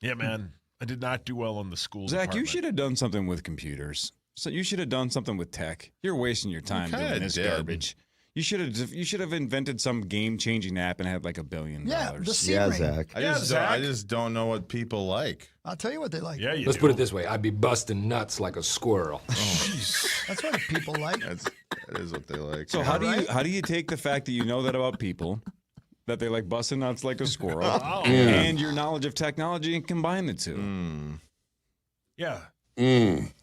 Yeah, man. I did not do well in the school Zach, you department. should have done something with computers. So you should have done something with tech. You're wasting your time kinda doing this did. garbage. You should have invented some game-changing app and had like $1 billion. Yeah, the C Yeah, ring. Zach. I Yeah, just Zach. I just don't know what people like. I'll tell you what they like. Yeah, you Let's do. put it this way. I'd be busting nuts like a squirrel. That's what people like. That is what they like. So how do you take the fact that you know that about people, that they like busting nuts like a squirrel, and your knowledge of technology and combine the two? Yeah.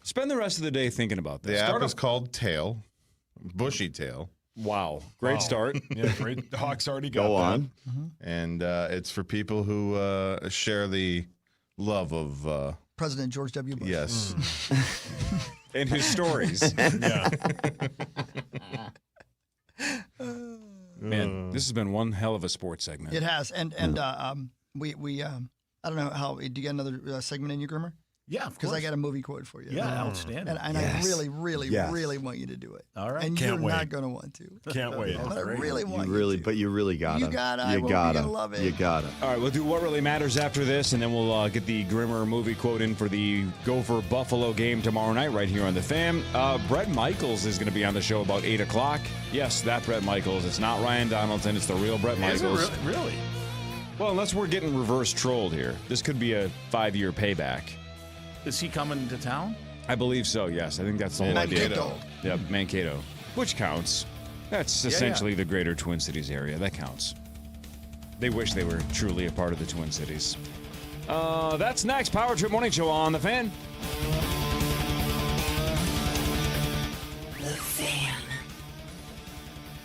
Spend the rest of the day thinking about The this. app is called Tail, Bushy Tail. Wow, great start. Yeah, great. The Hawks already got Go that. on. And it's for people who share the love of President George W. Bush. yes. And his stories. Yeah. Man, this has been one hell of a sports segment. It has. And we I don't know how, do you get another segment in you, Grimmer? Yeah, of Because course. I got a movie quote for you. Yeah, outstanding. And I really, really, Yes. really want you to do it. All right. And Can't you're wait. not going to want to. Can't wait. But I really want You you really, to. but you really gotta. You gotta. I You will. You're gotta. gonna love it. You gotta. All right, we'll do what really matters after this, and then we'll get the Grimmer movie quote in for the Gopher Buffalo game tomorrow night right here on the Fan. Brett Michaels is going to be on the show about 8 o'clock. Yes, that Brett Michaels. It's not Ryan Donaldson. It's the real Brett Is it Michaels. really? Well, unless we're getting reverse trolled here. This could be a 5-year payback. Is he coming to town? I believe so, yes. I think that's the whole idea. Mankato. Yeah, Mankato, which counts. That's essentially the greater Twin Cities area. That counts. They wish they were truly a part of the Twin Cities. That's next. Power Trip Morning Show on The Fan. The Fan.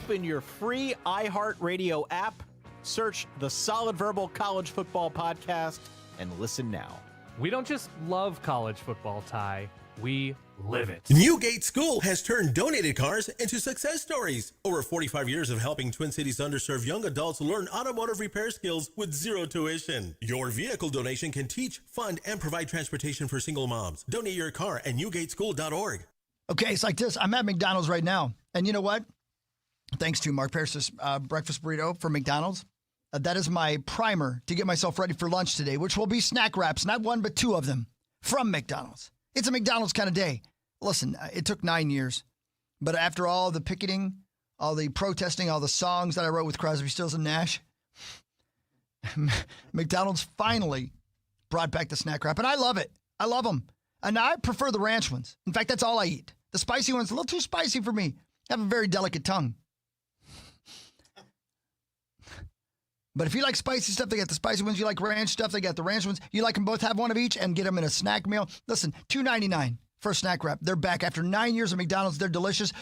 Open your free iHeartRadio app, search the Solid Verbal College Football Podcast, and listen now. We don't just love college football, Ty. We live it. Newgate School has turned donated cars into success stories. Over 45 years of helping Twin Cities underserved young adults learn automotive repair skills with zero tuition. Your vehicle donation can teach, fund, and provide transportation for single moms. Donate your car at newgateschool.org. Okay, it's like this. I'm at McDonald's right now. And you know what? Thanks to Mark Pierce's breakfast burrito from McDonald's. That is my primer to get myself ready for lunch today, which will be snack wraps, not one, but 2 of them from McDonald's. It's a McDonald's kind of day. Listen, it took 9 years, but after all the picketing, all the protesting, all the songs that I wrote with Crosby, Stills, and Nash, McDonald's finally brought back the snack wrap, and I love it. I love them. And I prefer the ranch ones. In fact, that's all I eat. The spicy one's a little too spicy for me. I have a very delicate tongue. But if you like spicy stuff, they got the spicy ones. You like ranch stuff, they got the ranch ones. You like them both, have one of each and get them in a snack meal. Listen, $2.99 for a snack wrap. They're back after 9 years of McDonald's. They're delicious.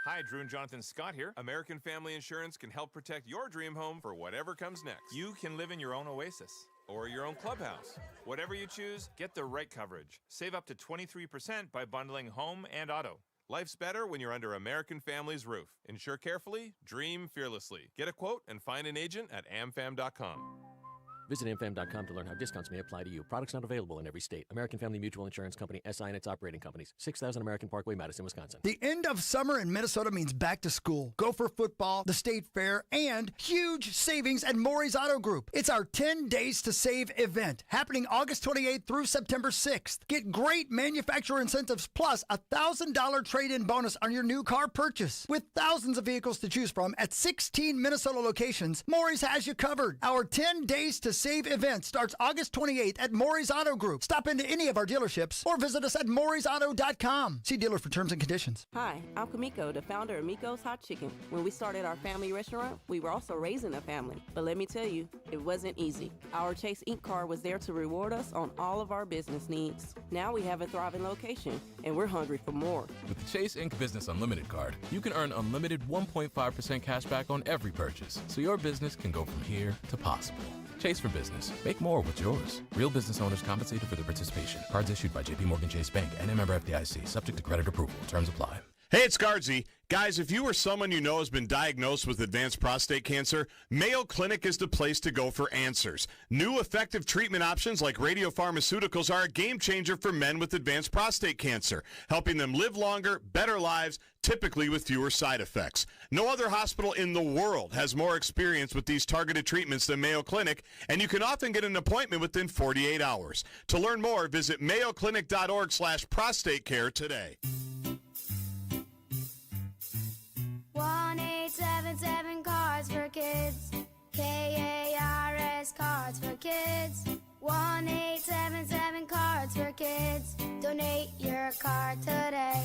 Hi, Drew and Jonathan Scott here. American Family Insurance can help protect your dream home for whatever comes next. You can live in your own oasis or your own clubhouse. Whatever you choose, get the right coverage. Save up to 23% by bundling home and auto. Life's better when you're under American Family's roof. Insure carefully, dream fearlessly. Get a quote and find an agent at amfam.com. Visit amfam.com to learn how discounts may apply to you. Products not available in every state. American Family Mutual Insurance Company, SI and its operating companies. 6000 American Parkway, Madison, Wisconsin. The end of summer in Minnesota means back to school, Gopher football, the state fair, and huge savings at Maury's Auto Group. It's our 10 Days to Save event happening August 28th through September 6th. Get great manufacturer incentives plus a $1,000 trade-in bonus on your new car purchase. With thousands of vehicles to choose from at 16 Minnesota locations, Maury's has you covered. Our 10 Days to Save event starts August 28th at Maury's Auto Group. Stop into any of our dealerships or visit us at Maury'sAuto.com. See dealer for terms and conditions. Hi, I'm Kamiko, the founder of Miko's Hot Chicken. When we started our family restaurant, we were also raising a family. But let me tell you, it wasn't easy. Our Chase Ink card was there to reward us on all of our business needs. Now we have a thriving location, and we're hungry for more. With the Chase Ink Business Unlimited card, you can earn unlimited 1.5% cash back on every purchase, so your business can go from here to possible. Chase for Business. Make more with yours. Real business owners compensated for their participation. Cards issued by JPMorgan Chase Bank and a member FDIC. Subject to credit approval. Terms apply. Hey, it's Guardsy. Guys, if you or someone you know has been diagnosed with advanced prostate cancer, Mayo Clinic is the place to go for answers. New effective treatment options like radiopharmaceuticals are a game changer for men with advanced prostate cancer, helping them live longer, better lives, typically with fewer side effects. No other hospital in the world has more experience with these targeted treatments than Mayo Clinic, and you can often get an appointment within 48 hours. To learn more, visit mayoclinic.org/prostate care today. 1-877 Cards for Kids. KARS Cards for Kids. 1-877 Cards for Kids. Donate your card today.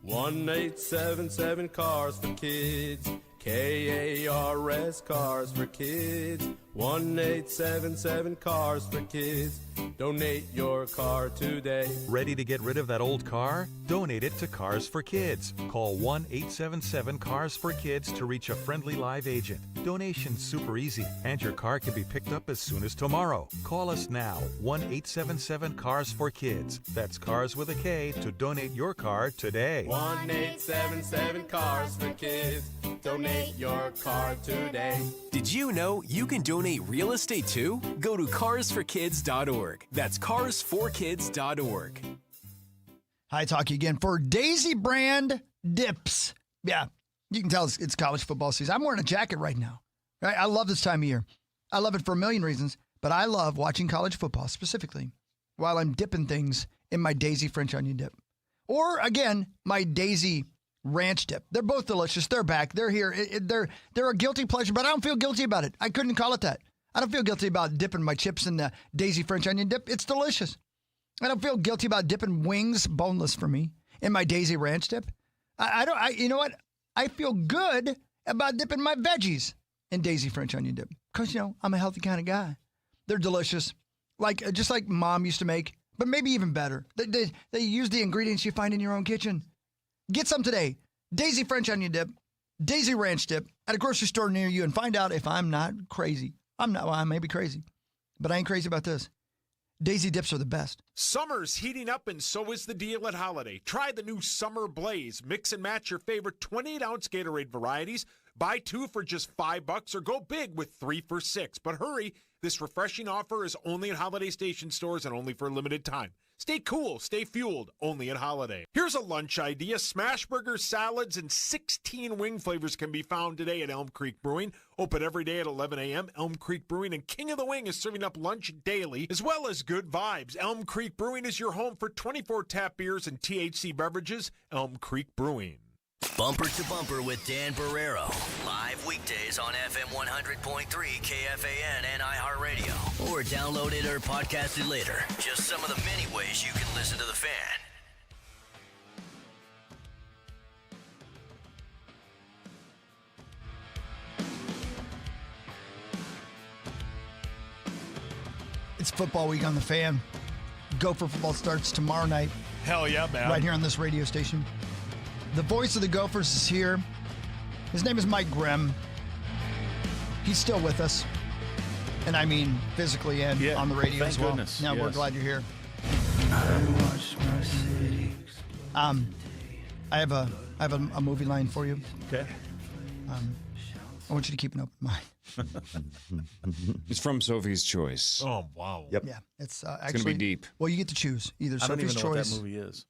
1-877 Cars for Kids. KARS Cars for Kids. 1-877 Cars for Kids. Donate your car today. Ready to get rid of that old car? Donate it to Cars for Kids. Call 1-877-CARS-FOR-KIDS to reach a friendly live agent. Donation's super easy, and your car can be picked up as soon as tomorrow. Call us now, 1-877-CARS-FOR-KIDS. That's Cars with a K to donate your car today. 1-877 Cars for Kids. Donate your car today. Did you know you can donate real estate too? Go to carsforkids.org. That's carsforkids.org. Hi, talking again for Daisy brand dips. Yeah, you can tell it's college football season. I'm wearing a jacket right now. Right? I love this time of year. I love it for a million reasons, but I love watching college football specifically while I'm dipping things in my Daisy French onion dip. Or, again, my Daisy ranch dip. They're both delicious. They're back. They're here. They're a guilty pleasure, but I don't feel guilty about it. I couldn't call it that. I don't feel guilty about dipping my chips in the Daisy French onion dip. It's delicious. I don't feel guilty about dipping wings, boneless for me, in my Daisy ranch dip. You know what? I feel good about dipping my veggies in Daisy French onion dip because, I'm a healthy kind of guy. They're delicious, just like Mom used to make, but maybe even better. They use the ingredients you find in your own kitchen. Get some today. Daisy French onion dip, Daisy ranch dip at a grocery store near you and find out if I'm not crazy. I may be crazy, but I ain't crazy about this. Daisy dips are the best. Summer's heating up, and so is the deal at Holiday. Try the new Summer Blaze. Mix and match your favorite 28-ounce Gatorade varieties. Buy 2 for just $5 or go big with 3 for $6. But hurry, this refreshing offer is only at Holiday Station stores and only for a limited time. Stay cool, stay fueled, only at Holiday. Here's a lunch idea. Smash burgers, salads, and 16 wing flavors can be found today at Elm Creek Brewing. Open every day at 11 a.m. Elm Creek Brewing and King of the Wing is serving up lunch daily, as well as good vibes. Elm Creek Brewing is your home for 24 tap beers and THC beverages. Elm Creek Brewing. Bumper to Bumper with Dan Barrero. Live weekdays on FM 100.3 KFAN and iHeartRadio. Or download it or podcast it later. Just some of the many ways you can listen to The Fan. It's football week on the Fan. Gopher football starts tomorrow night. Hell yeah, man. Right here on this radio station. The voice of the Gophers is here. His name is Mike Grimm. He's still with us. And I mean physically and on the radio as well. Goodness. Now, yes. we're glad you're here. I have a movie line for you. Okay. I want you to keep an open mind. It's from Sophie's Choice. Oh, wow. Yep. Yeah, it's It's actually going to be deep. Well, you get to choose either I don't Sophie's even know Choice what that movie is.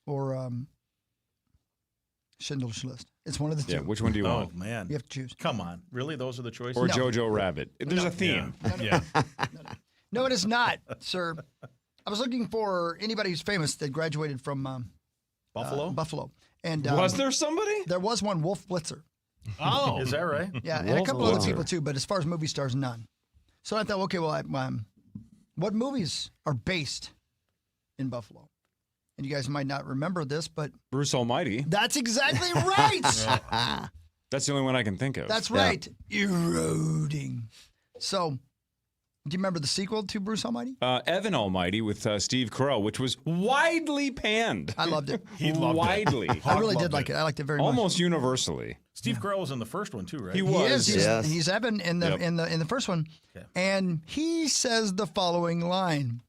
or Schindler's List. It's one of the two. Yeah, which one do you want? Oh, man. You have to choose. Come on. Really? Those are the choices? Or Jojo Rabbit. There's a theme. Yeah. No, it is not, sir. I was looking for anybody who's famous that graduated from Buffalo? Buffalo. And Was there somebody? There was one, Wolf Blitzer. Oh. Is that right? Yeah, and a couple other people too, but as far as movie stars, none. So I thought, okay, well, what movies are based in Buffalo? And you guys might not remember this, but Bruce Almighty. that's exactly right. That's the only one I can think of. That's right. Eroding. So, do you remember the sequel to Bruce Almighty? Evan Almighty with Steve Carell, which was widely panned. I loved it. He loved widely. it. I really did like it. I liked it very much. Almost universally. Steve Carell was in the first one, too, right? He He was. is. He's Evan in the in the first one, Okay. and he says the following line.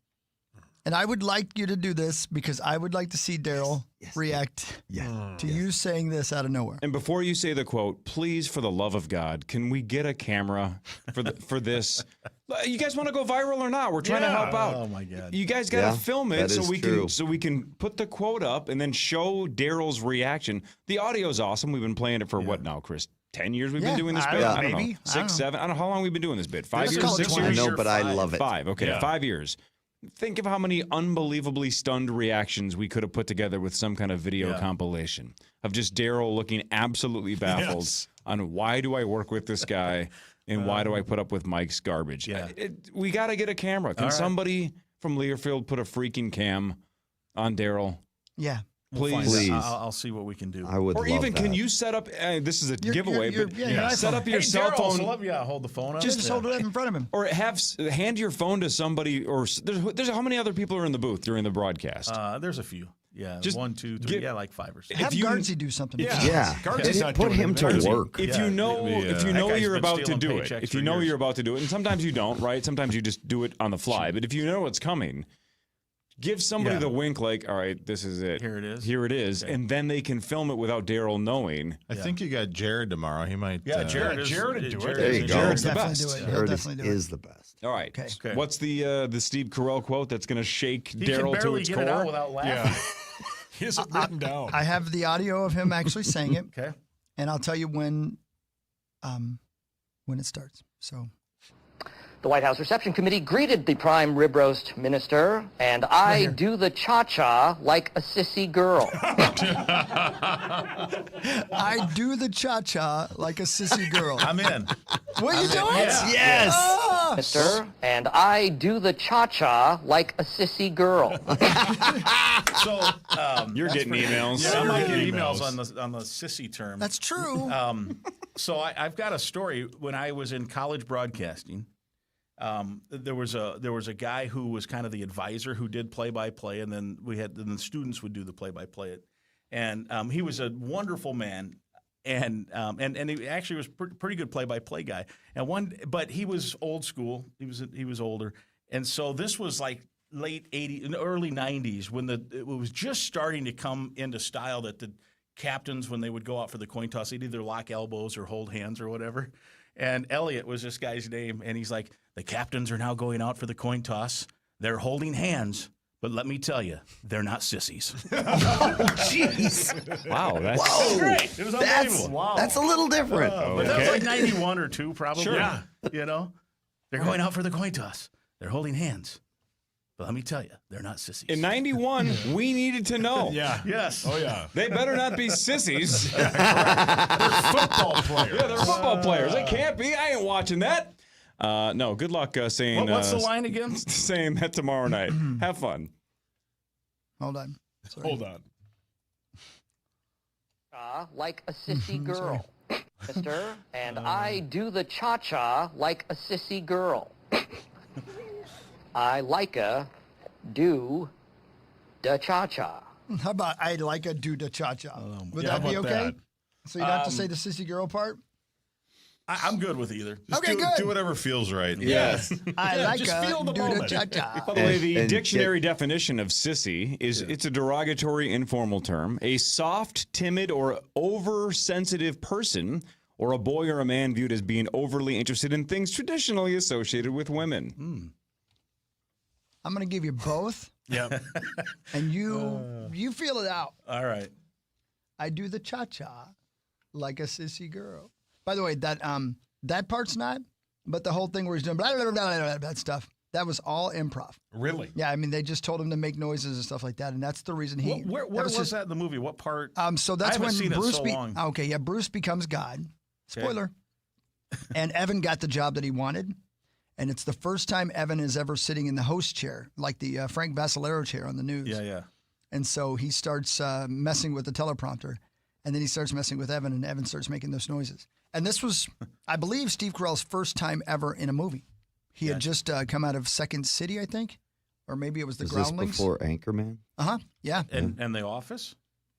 And I would like you to do this because I would like to see Daryl react to you saying this out of nowhere. And before you say the quote, please, for the love of God, can we get a camera for this? You guys want to go viral or not? We're trying to help out. Oh, my God. You guys got to film it that is so we can put the quote up and then show Daryl's reaction. The audio's awesome. We've been playing it for what now, Chris? 10 years we've been doing this bit? I don't know. maybe. 6, 7. I don't know how long we've been doing this bit. 5 Let's years, call it 6 20. years. I know, but I love it. 5. Okay, Yeah. 5 years. Think of how many unbelievably stunned reactions we could have put together with some kind of video compilation of just Daryl looking absolutely baffled on why do I work with this guy and why do I put up with Mike's garbage. Yeah. We got to get a camera. Can somebody from Learfield put a freaking cam on Daryl? Yeah. Please. I'll see what we can do. I would Or love even, that. can you set up, this is a giveaway, your but iPhone. set up your Hey, cell Daryl, phone. so hold the phone up. Just hold it up in front of him. Or hand your phone to somebody, or there's how many other people are in the booth during the broadcast? There's a few. Yeah, Just 1, 2, 3. get- Like 5 or 6. Have you- Guardsy do something. Yeah. Guardy's not Put doing him it. to Guardsy- work. If you know, that you're guy's about been to stealing do it, paychecks if for you know years. you're about to do it, and sometimes you don't, right? Sometimes you just do it on the fly. But if you know it's coming, give somebody Yeah. the wink, like, all right, this is it. Here it is. Here it is, Okay. and then they can film it without Daryl knowing. I think you got Jared tomorrow. He might. Yeah, Jared is. Jared would do it. There you go. Jared's the Definitely best. do it. He'll Jared definitely do it. is the best. All right. Okay. What's the Steve Carell quote that's going to shake He can Daryl to barely its get core? it out without laughing. Yeah. He has it written down. I have the audio of him actually saying it, Okay. and I'll tell you when it starts. So. The White House Reception Committee greeted the prime rib roast minister, and I do the cha-cha like a sissy girl. I do the cha-cha like a sissy girl. I'm in. Will you do it? Yeah. Yes. Ah! Mister, and I do the cha-cha like a sissy girl. So You're getting emails. Yeah, I might get Emails. emails on the sissy term. That's true. So I've got a story. When I was in college broadcasting, there was a guy who was kind of the advisor who did play-by-play, and then the students would do the play-by-play. And he was a wonderful man, and he actually was pretty good play-by-play guy. But he was old school. He was older, and so this was like late '80s, early '90s when it was just starting to come into style that the captains, when they would go out for the coin toss, they'd either lock elbows or hold hands or whatever. And Elliot was this guy's name, and he's like, the captains are now going out for the coin toss. They're holding hands, but let me tell you, they're not sissies. Jeez. Wow, that's Whoa. Great. It was unbelievable. That's a little different. But that was like 91 or 2 probably. Sure. Yeah. You know? They're going out for the coin toss. They're holding hands. But let me tell you, they're not sissies. In 91, we needed to know. Yeah. Yes. Oh, yeah. They better not be sissies. They're football players. Yeah, they're football players. They can't be. I ain't watching that. No, good luck saying. What's the line again? Saying that tomorrow night. Have fun. Hold on. Sorry. Hold on. Like a sissy girl. Mister, and I do the cha-cha like a sissy girl. I like a do the cha-cha. How about I like a do the cha-cha? Would that be okay? that? So you don't have to say the sissy girl part? I'm good with either. Just Okay, do, good. do whatever feels right. Yes. I like just a feel the do moment. the cha-cha. By the way, the And dictionary definition of sissy is it's a derogatory informal term, a soft, timid, or oversensitive person, or a boy or a man viewed as being overly interested in things traditionally associated with women. I'm going to give you both, Yep. and you feel it out. All right. I do the cha-cha like a sissy girl. By the way, that part's not, but the whole thing where he's doing blah, blah, blah, blah, blah, that stuff, that was all improv. Really? Yeah, I mean, they just told him to make noises and stuff like that, and that's the reason he... Where was that in the movie? What part? So I that's haven't when seen Bruce... it so long. Okay, yeah, Bruce becomes God. Spoiler. And Evan got the job that he wanted, and it's the first time Evan is ever sitting in the host chair, like the Frank Vassalero chair on the news. Yeah, yeah. And so he starts messing with the teleprompter, and then he starts messing with Evan, and Evan starts making those noises. And this was, I believe, Steve Carell's first time ever in a movie. He had just come out of Second City, I think, or maybe it was The Is Groundlings. this before Anchorman? Yeah. And The Office?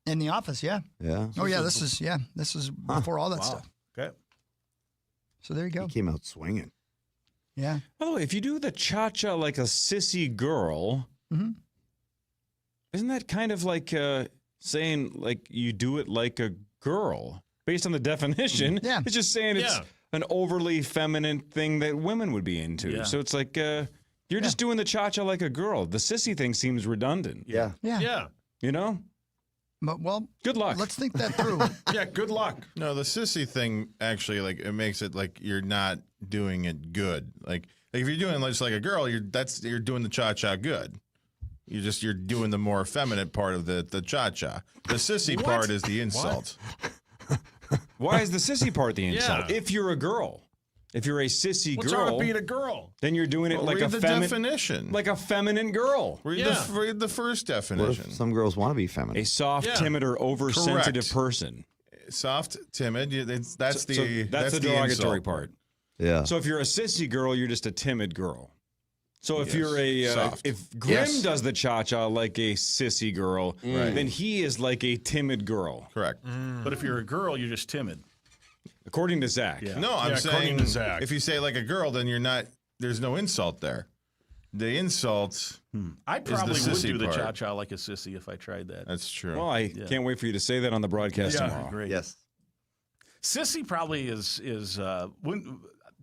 In The Office, yeah. Yeah. Oh, yeah, this is before all that stuff. Okay. So there you go. He came out swinging. Yeah. By the way, if you do the cha-cha like a sissy girl, isn't that kind of like saying like you do it like a girl? Based on the definition, it's just saying it's an overly feminine thing that women would be into. Yeah. So it's like you're just doing the cha-cha like a girl. The sissy thing seems redundant. Yeah. You know? But, well, good luck. Let's think that through. Yeah, good luck. No, the sissy thing actually, like, it makes it like you're not doing it good. Like if you're doing just like a girl, you're doing the cha-cha good. You're doing the more feminine part of the cha-cha. The sissy part is the insult. Why is the sissy part the insult? Yeah. If you're a girl. If you're a sissy What's wrong girl, with being a girl? then you're doing it Well, like read a the feminine definition. like a feminine girl. Read the first What definition. if some girls want to be feminine? A soft, Yeah. timid, or oversensitive Correct. person. Soft, timid. That's the derogatory insult part. Yeah. So if you're a sissy girl, you're just a timid girl. So if Yes, you're a soft. if Grim Yes. does the cha-cha like a sissy girl, Right. then he is like a timid girl. Correct. But if you're a girl, you're just timid. According to Zach. Yeah. No, I'm according saying to Zach. if you say like a girl, then you're not. There's no insult there. The insult. I is the probably would sissy do the part. cha-cha like a sissy if I tried that. That's true. Well, I can't wait for you to say that on the broadcast tomorrow. Great. Yes. Sissy probably is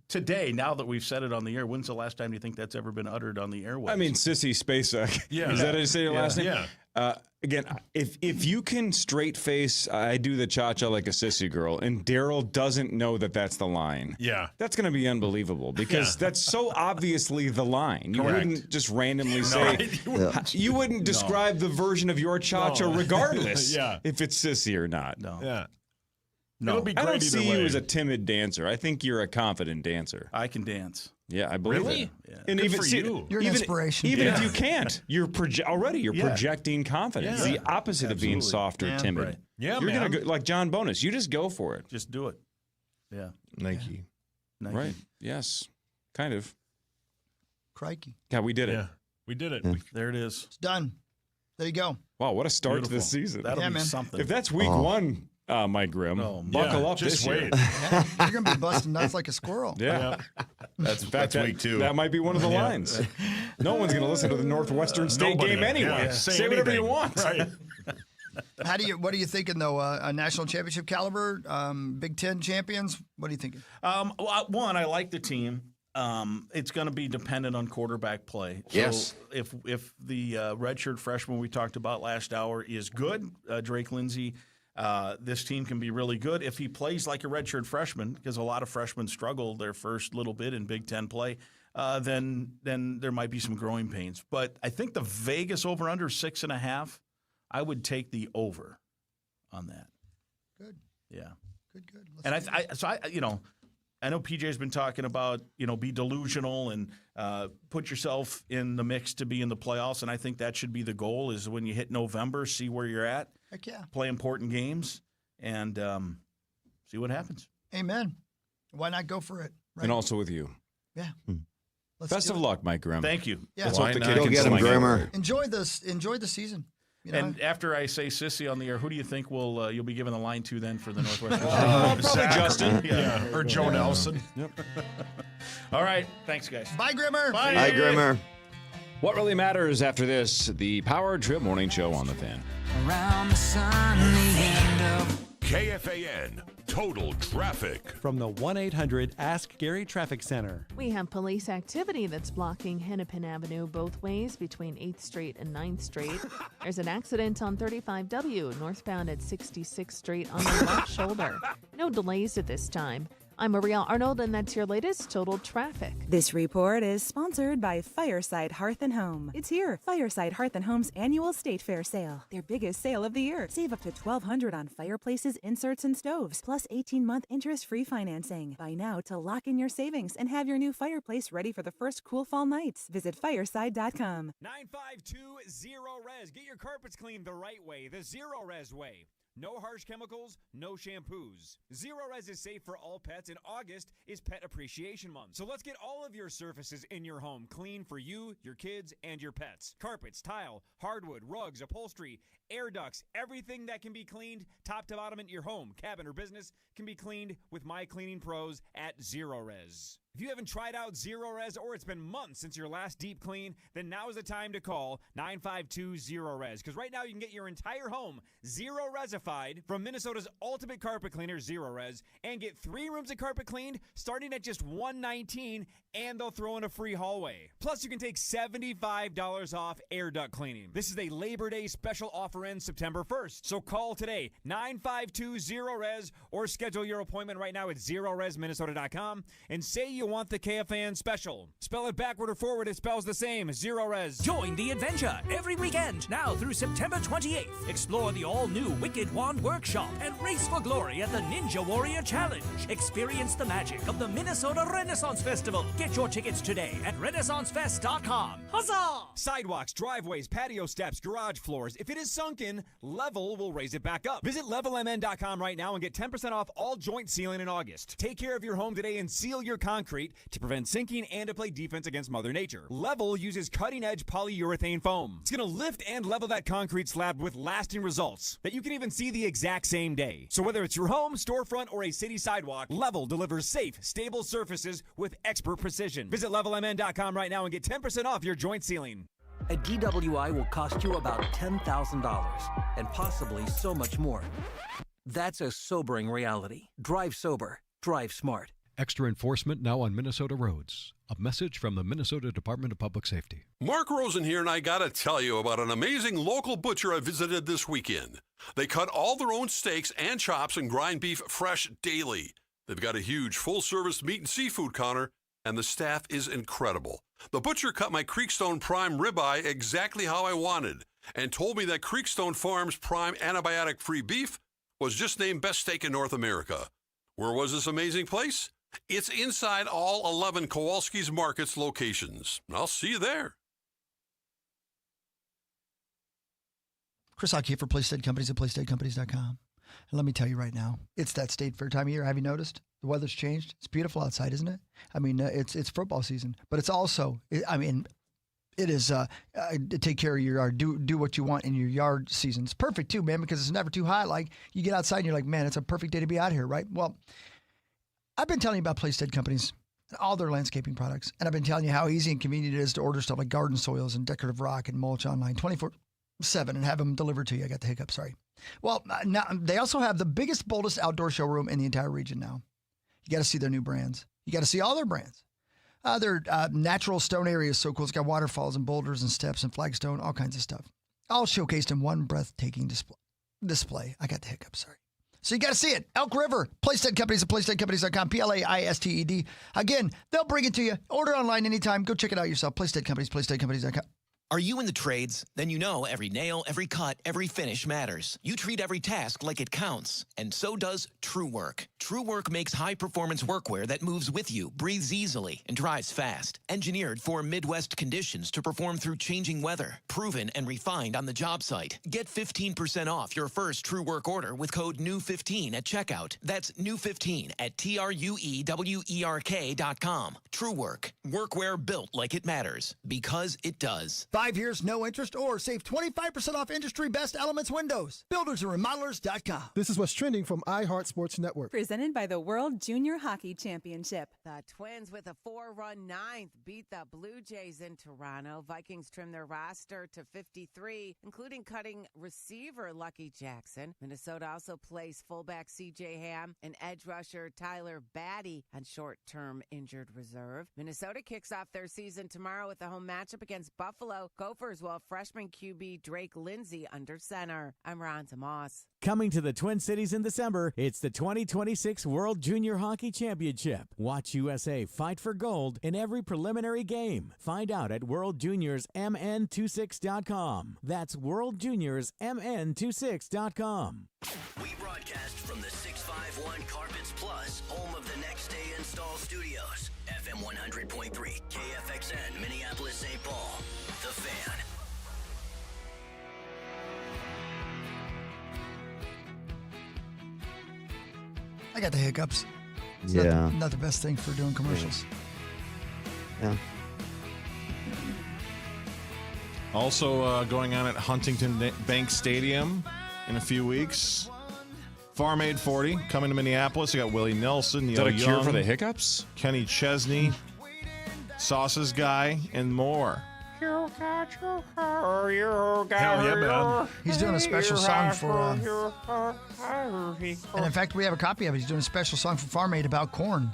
today, now that we've said it on the air, when's the last time you think that's ever been uttered on the airwaves? I mean, Sissy Spacek. Yeah. Is that how you say your Yeah. last name? Yeah. Again, if you can straight face, I do the cha-cha like a sissy girl, and Daryl doesn't know that that's the line. Yeah. That's going to be unbelievable because that's so obviously the line. You Correct. wouldn't just randomly say, you wouldn't describe the version of your cha-cha No. regardless Yeah. if it's sissy or not. No. Yeah. No. It'll be I great don't see either way. you as a timid dancer. I think you're a confident dancer. I can dance. Yeah, I believe Really? it. Yeah. And Good even for see, you. You're an inspiration. Even if Yeah. you can't, you're Yeah. projecting confidence. Yeah. The opposite of being Absolutely. soft or Yeah. timid. Right. Yeah, You're man. gonna go like John Bonus. You just go for it. Just do it. Yeah. Nike. Nike. Right. Yes. Kind of. Crikey. Yeah, we did it. Yeah. We did it. Yeah. There it is. It's done. There you go. Wow, what a start to Beautiful. this season. That'll Yeah, be man. something. If that's week one, Mike Grimm, Oh, buckle Yeah, up just this wait. year. Yeah, you're going to be busting nuts like a squirrel. Yeah. That's In fact, week 2. That might be one of the lines. No one's going to listen to the Northwestern State Nobody. game anyway. Yeah. Say whatever you anything. want. Right. What are you thinking, though? A national championship caliber, Big Ten champions? What are you thinking? Well, one, I like the team. It's going to be dependent on quarterback play. Yes. So if the redshirt freshman we talked about last hour is good, Drake Lindsey, this team can be really good. If he plays like a redshirt freshman, because a lot of freshmen struggle their first little bit in Big Ten play, then there might be some growing pains. But I think the Vegas over/under 6.5, I would take the over on that. Good. Yeah. Good. And I know PJ's been talking about, be delusional and put yourself in the mix to be in the playoffs. And I think that should be the goal is when you hit November, see where you're at, Heck yeah. play important games, and see what happens. Amen. Why not go for it? Right? And also with you. Yeah. Best of luck, Mike Grimm. Thank you. Yeah. Let's hope the kid Go can get him, sling it. Grimmer. Enjoy the season. You know? And after I say Sissy on the air, who do you think you'll be giving the line to then for the Northwest? Probably Justin. Yeah. Or Joe Nelson. Yep. All right. Thanks, guys. Bye, Grimmer. Bye, Grimmer. What really matters after this? The Power Trip Morning Show on the Fan. Around the sun, the end of KFAN Total Traffic. From the 1-800-ASK-GARY Traffic Center. We have police activity that's blocking Hennepin Avenue both ways between 8th Street and 9th Street. There's an accident on 35W northbound at 66th Street on the left shoulder. No delays at this time. I'm Maria Arnold, and that's your latest Total Traffic. This report is sponsored by Fireside Hearth & Home. It's here, Fireside Hearth & Home's annual State Fair sale. Their biggest sale of the year. Save up to $1,200 on fireplaces, inserts, and stoves, plus 18-month interest-free financing. Buy now to lock in your savings and have your new fireplace ready for the first cool fall nights. Visit fireside.com. 9520-RES. Get your carpets cleaned the right way, the Zero Res way. No harsh chemicals, no shampoos. Zero Res is safe for all pets, and August is Pet Appreciation Month. So let's get all of your surfaces in your home clean for you, your kids, and your pets. Carpets, tile, hardwood, rugs, upholstery, air ducts, everything that can be cleaned top to bottom in your home, cabin, or business can be cleaned with my cleaning pros at Zero Res. If you haven't tried out Zero Res or it's been months since your last deep clean, then now is the time to call 952-ZERO-RES. Because right now you can get your entire home Zero Resified from Minnesota's ultimate carpet cleaner, Zero Res, and get 3 rooms of carpet cleaned starting at just $119, and they'll throw in a free hallway. Plus, you can take $75 off air duct cleaning. This is a Labor Day special offer ends September 1st. So call today, 952-ZERO-RES, or schedule your appointment right now at ZeroResMinnesota.com and say you want the KFAN special. Spell it backward or forward, it spells the same. Zero Res. Join the adventure every weekend now through September 28th. Explore the all-new Wicked Wand Workshop and race for glory at the Ninja Warrior Challenge. Experience the magic of the Minnesota Renaissance Festival. Get your tickets today at RenaissanceFest.com. Huzzah! Sidewalks, driveways, patio steps, garage floors. If it is sunken, Level will raise it back up. Visit LevelMN.com right now and get 10% off all joint sealing in August. Take care of your home today and seal your concrete to prevent sinking and to play defense against Mother Nature. Level uses cutting-edge polyurethane foam. It's going to lift and level that concrete slab with lasting results that you can even see the exact same day. So whether it's your home, storefront, or a city sidewalk, Level delivers safe, stable surfaces with expert precision. Visit LevelMN.com right now and get 10% off your joint sealing. A DWI will cost you about $10,000 and possibly so much more. That's a sobering reality. Drive sober. Drive smart. Extra enforcement now on Minnesota roads. A message from the Minnesota Department of Public Safety. Mark Rosen here, and I gotta tell you about an amazing local butcher I visited this weekend. They cut all their own steaks and chops and grind beef fresh daily. They've got a huge full-service meat and seafood counter, and the staff is incredible. The butcher cut my Creekstone Prime ribeye exactly how I wanted and told me that Creekstone Farms Prime antibiotic-free beef was just named best steak in North America. Where was this amazing place? It's inside all 11 Kowalski's Markets locations. I'll see you there. Chris Hockey for PlayState Companies at PlayStateCompanies.com. And let me tell you right now, it's that State Fair time of year. Have you noticed? The weather's changed. It's beautiful outside, isn't it? I mean, it's football season, but it's also, it is take care of your yard, do what you want in your yard season. It's perfect too, man, because it's never too hot. Like you get outside and you're like, man, it's a perfect day to be out here, right? Well, I've been telling you about PlayState Companies and all their landscaping products, and I've been telling you how easy and convenient it is to order stuff like garden soils and decorative rock and mulch online 24/7 and have them delivered to you. I got the hiccup, sorry. Well, now they also have the biggest, boldest outdoor showroom in the entire region now. You got to see their new brands. You got to see all their brands. Their natural stone area is so cool. It's got waterfalls and boulders and steps and flagstone, all kinds of stuff. All showcased in one breathtaking display. I got the hiccup, sorry. So you got to see it. Elk River, PlayState Companies at PlayStateCompanies.com, PLAISTED. Again, they'll bring it to you. Order online anytime. Go check it out yourself. PlayState Companies, PlayStateCompanies.com. Are you in the trades? Then you know every nail, every cut, every finish matters. You treat every task like it counts, and so does True Work. True Work makes high-performance workwear that moves with you, breathes easily, and dries fast. Engineered for Midwest conditions to perform through changing weather. Proven and refined on the job site. Get 15% off your first True Work order with code NEW15 at checkout. That's NEW15 at TRUEWERK.com. True Work. Workwear built like it matters. Because it does. 5 years, no interest, or save 25% off industry best Elements windows. Buildersandremodelers.com. This is what's trending from iHeart Sports Network. Presented by the World Junior Hockey Championship. The Twins with a 4-run ninth beat the Blue Jays in Toronto. Vikings trimmed their roster to 53, including cutting receiver Lucky Jackson. Minnesota also placed fullback C.J. Ham and edge rusher Tyler Batty on short-term injured reserve. Minnesota kicks off their season tomorrow with a home matchup against Buffalo. Gophers will have freshman QB Drake Lindsey under center. I'm Ron Tomas. Coming to the Twin Cities in December, it's the 2026 World Junior Hockey Championship. Watch USA fight for gold in every preliminary game. Find out at WorldJuniorsMN26.com. That's WorldJuniorsMN26.com. We broadcast from the 651 Carpets Plus, home of the Next Day Install Studios. FM 100.3, KFXN, Minneapolis, St. Paul. The Fan. I got the hiccups. It's Yeah. not the best thing for doing commercials. Yeah. Also going on at Huntington Bank Stadium in a few weeks. Farm Aid 40 coming to Minneapolis. We got Willie Nelson, Is Neil that a cure Young, for the hiccups? Kenny Chesney, Sauce's Guy, and more. Hell yeah, man. He's doing a special song for. And in fact, we have a copy of it. He's doing a special song for Farm Aid about corn.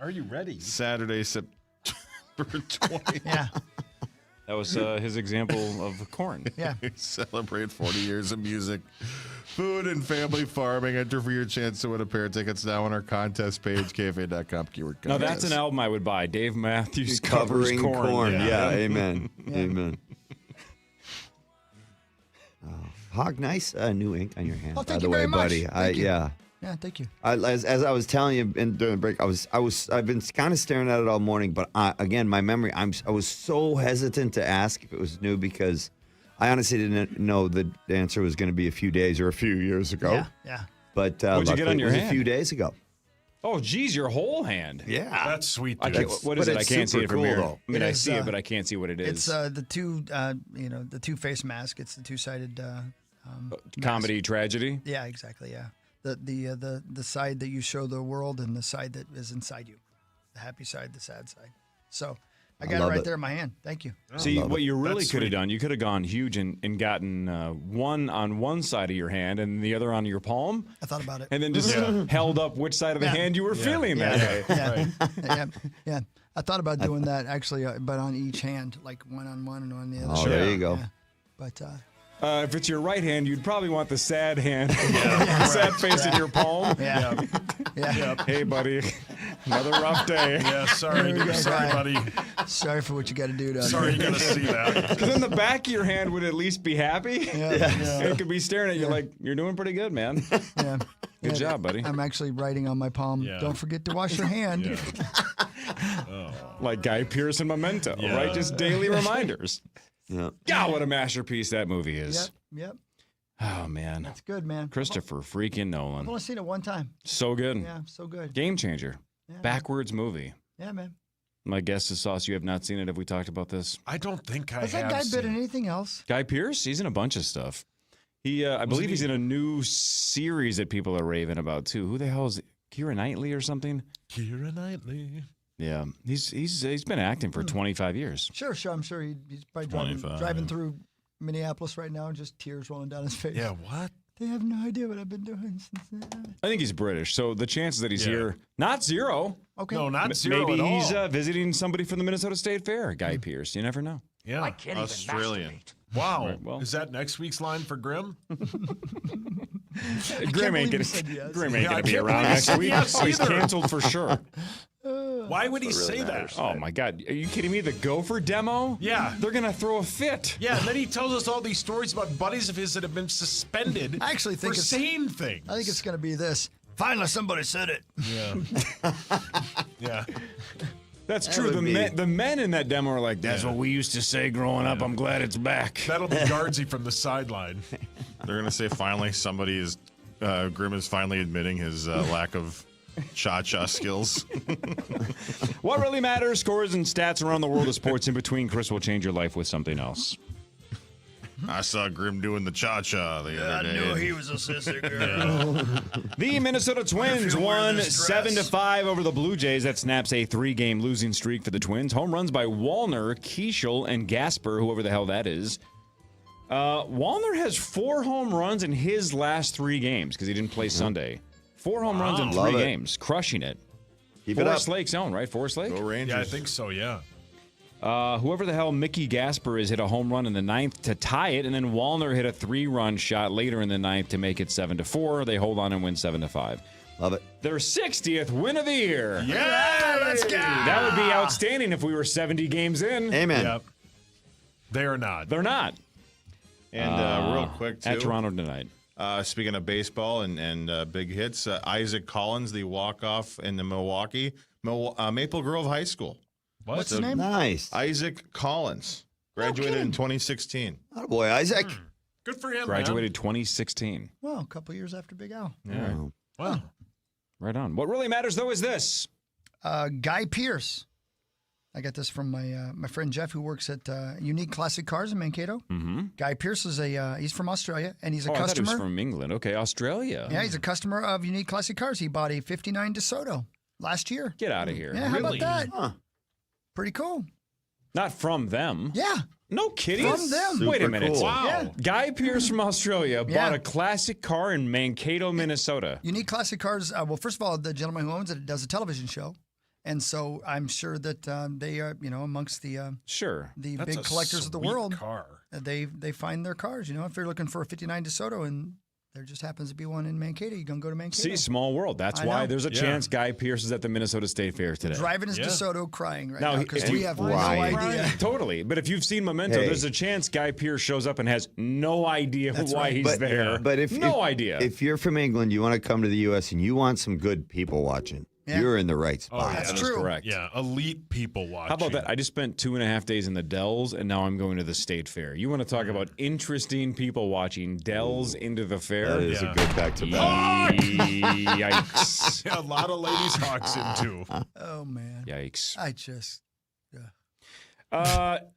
Are you ready? Saturday, September 20th. Yeah. That was his example of corn. Yeah. Celebrate 40 years of music, food, and family farming. Enter for your chance to win a pair of tickets now on our contest page, KFA.com, keyword Now, contest. that's an album I would buy. Dave Matthews Covering covers corn. Yeah, Yeah. amen. Yeah. Amen. Hog, nice new ink on your hand, Oh, by thank the you way, very much. buddy. Thank you. Yeah. Yeah, thank you. As I was telling you during the break, I've been kind of staring at it all morning. But again, my memory, I was so hesitant to ask if it was new because I honestly didn't know the answer was going to be a few days or a few years ago. Yeah, yeah. But What'd you get luckily on your it was hand? a few days ago. Oh, geez, your whole hand. Yeah, that's sweet. I Dude. can't, what is But it? I it's can't see super it from cool, here. though. I mean, It I is, see it, but I can't see what it is. It's the two-face mask. It's the two-sided Comedy, tragedy. Yeah, exactly. Yeah, the side that you show the world and the side that is inside you, the happy side, the sad side. So I got it love right it. there in my hand. Thank you. See, what you really That's could have sweet. done, you could have gone huge and gotten one on one side of your hand and the other on your palm, I thought about it. and then just held up which side of the Yeah. hand you were feeling that day. Yeah. I thought about doing that actually, but on each hand, like one on one and on the other. Oh, side. there you go. Yeah. But If it's your right hand, you'd probably want the sad hand, sad face in your palm. yeah. Hey, buddy, another rough day. Yeah, sorry, There we go, sorry, guy. buddy. Sorry for what you got to do. Sorry, you got to see that. Because then the back of your hand would at least be happy. And it could be staring at you like, you're doing pretty good, man. Yeah. Good job, buddy. I'm actually writing on my palm. Yeah. Don't forget to wash your hand. Oh. Like Guy Pearce and Memento, Yeah. right? Just daily reminders. Yeah. God, what a masterpiece that movie is. Yep. Oh, man. That's good, man. Christopher freaking I've Nolan. only seen it one time. So good. Yeah, so good. Game changer. Yeah, man. Backwards movie. Yeah, man. My guess is, Sauce, you have not seen it. Have we talked about this? I don't think I Has that have guy seen been in it. anything else? Guy Pearce, he's in a bunch of stuff. I believe he's in a new series that people are raving about, too. Who the hell is it? Keira Knightley or something? Keira Knightley. Yeah. He's been acting for 25 years. Sure. I'm sure he's probably driving through Minneapolis right now, just tears rolling down his face. Yeah, what? They have no idea what I've been doing since then. I think he's British, so the chances that he's here, not zero. Okay. No, not zero Maybe at all. he's visiting somebody from the Minnesota State Fair, Guy Pearce. You never know. Yeah. I can't Australian. even masturbate. Wow. Right, well. Is that next week's line for Grim? Grim ain't believe you gonna, said yes. Grim ain't Yeah, I gonna be can't around believe you next said week. yes Oh, he's either. canceled for sure. Why would he That's what say really that? matters. Oh my God! Are you kidding me? The Gopher demo? Yeah. They're gonna throw a fit. Yeah, and then he tells us all these stories about buddies of his that have been suspended I actually think for saying things. I think it's going to be this. Finally, somebody said it. Yeah. Yeah. That's That true. would The men in that demo are like, "That's what we used to say growing up. I'm glad it's back." That'll be Guardsy from the sideline. They're gonna say finally somebody is Grimm is finally admitting his lack of cha-cha skills. What really matters? Scores and stats around the world of sports. In between, Chris will change your life with something else. I saw Grimm doing the cha-cha the other day. was a sissy girl. The Minnesota Twins you're wearing won this dress. 7-5 over the Blue Jays. That snaps a 3-game losing streak for the Twins. Home runs by Wallner, Keishel, and Gasper, whoever the hell that is. Wallner has 4 home runs in his last 3 games because he didn't play Sunday. 4 home runs in 3 Love it. games. Crushing it. Keep it up. Forest Lake's own, right? Forest Lake? Go Rangers. Yeah, I think so, yeah. Whoever the hell Mickey Gasper is hit a home run in the 9th to tie it, and then Wallner hit a 3-run shot later in the 9th to make it 7-4. They hold on and win 7-5. Love it. Their 60th win of the year. Yeah, let's go. That would be outstanding if we were 70 games in. Amen. Yep. They are not. They're not. And real quick, too. At Toronto tonight. Speaking of baseball and big hits, Isaac Collins, the walk-off in the Milwaukee, Maple Grove High School. What's his name? Nice. Isaac Collins. Graduated in 2016. Oh, boy, Isaac. Good for him, Graduated 2016. Well, a couple years after Big Al. Yeah. Oh. Wow. Right on. What really matters, though, is this. Guy Pierce. I got this from my friend Jeff, who works at Unique Classic Cars in Mankato. Mm-hmm. Guy Pierce is he's from Australia, and he's a I thought he customer. was from England. Okay, Australia. Yeah, he's a customer of Unique Classic Cars. He bought a 59 DeSoto last year. Get out of here. Yeah, how about that? Huh. Pretty cool. Not from them. Yeah. No kidding. From them. Wait a Super minute. cool. Wow. Yeah. Guy Pierce from Australia Yeah. bought a classic car in Mankato, Minnesota. Unique Classic Cars. Well, first of all, the gentleman who owns it does a television show, and so I'm sure that they are, amongst the Sure. the That's big a collectors of the sweet world. car. They find their cars. If they're looking for a 59 DeSoto and there just happens to be one in Mankato, you gonna go to Mankato. See, small world. That's I why know. there's a Yeah. chance Guy Pierce is at the Minnesota State Fair today. Driving his Yeah. DeSoto, crying right Now, now because and we he- have no Right. idea. Totally. But if you've seen Memento, Hey. there's a chance Guy Pierce shows up and has no idea That's why right. he's But, there. but if no idea. If you're from England, you want to come to the U.S. and you want some good people watching, Yeah. you're in the right spot. yeah. That's That is true. correct. Yeah, elite people watching. How about that? I just spent 2.5 days in the Dells, and now I'm going to the State Fair. You want to talk about interesting people watching Dells into the fair? That is Yeah. a good back to back. Yikes. Yeah, a lot of ladies hawks in too. Oh man, Yikes. I just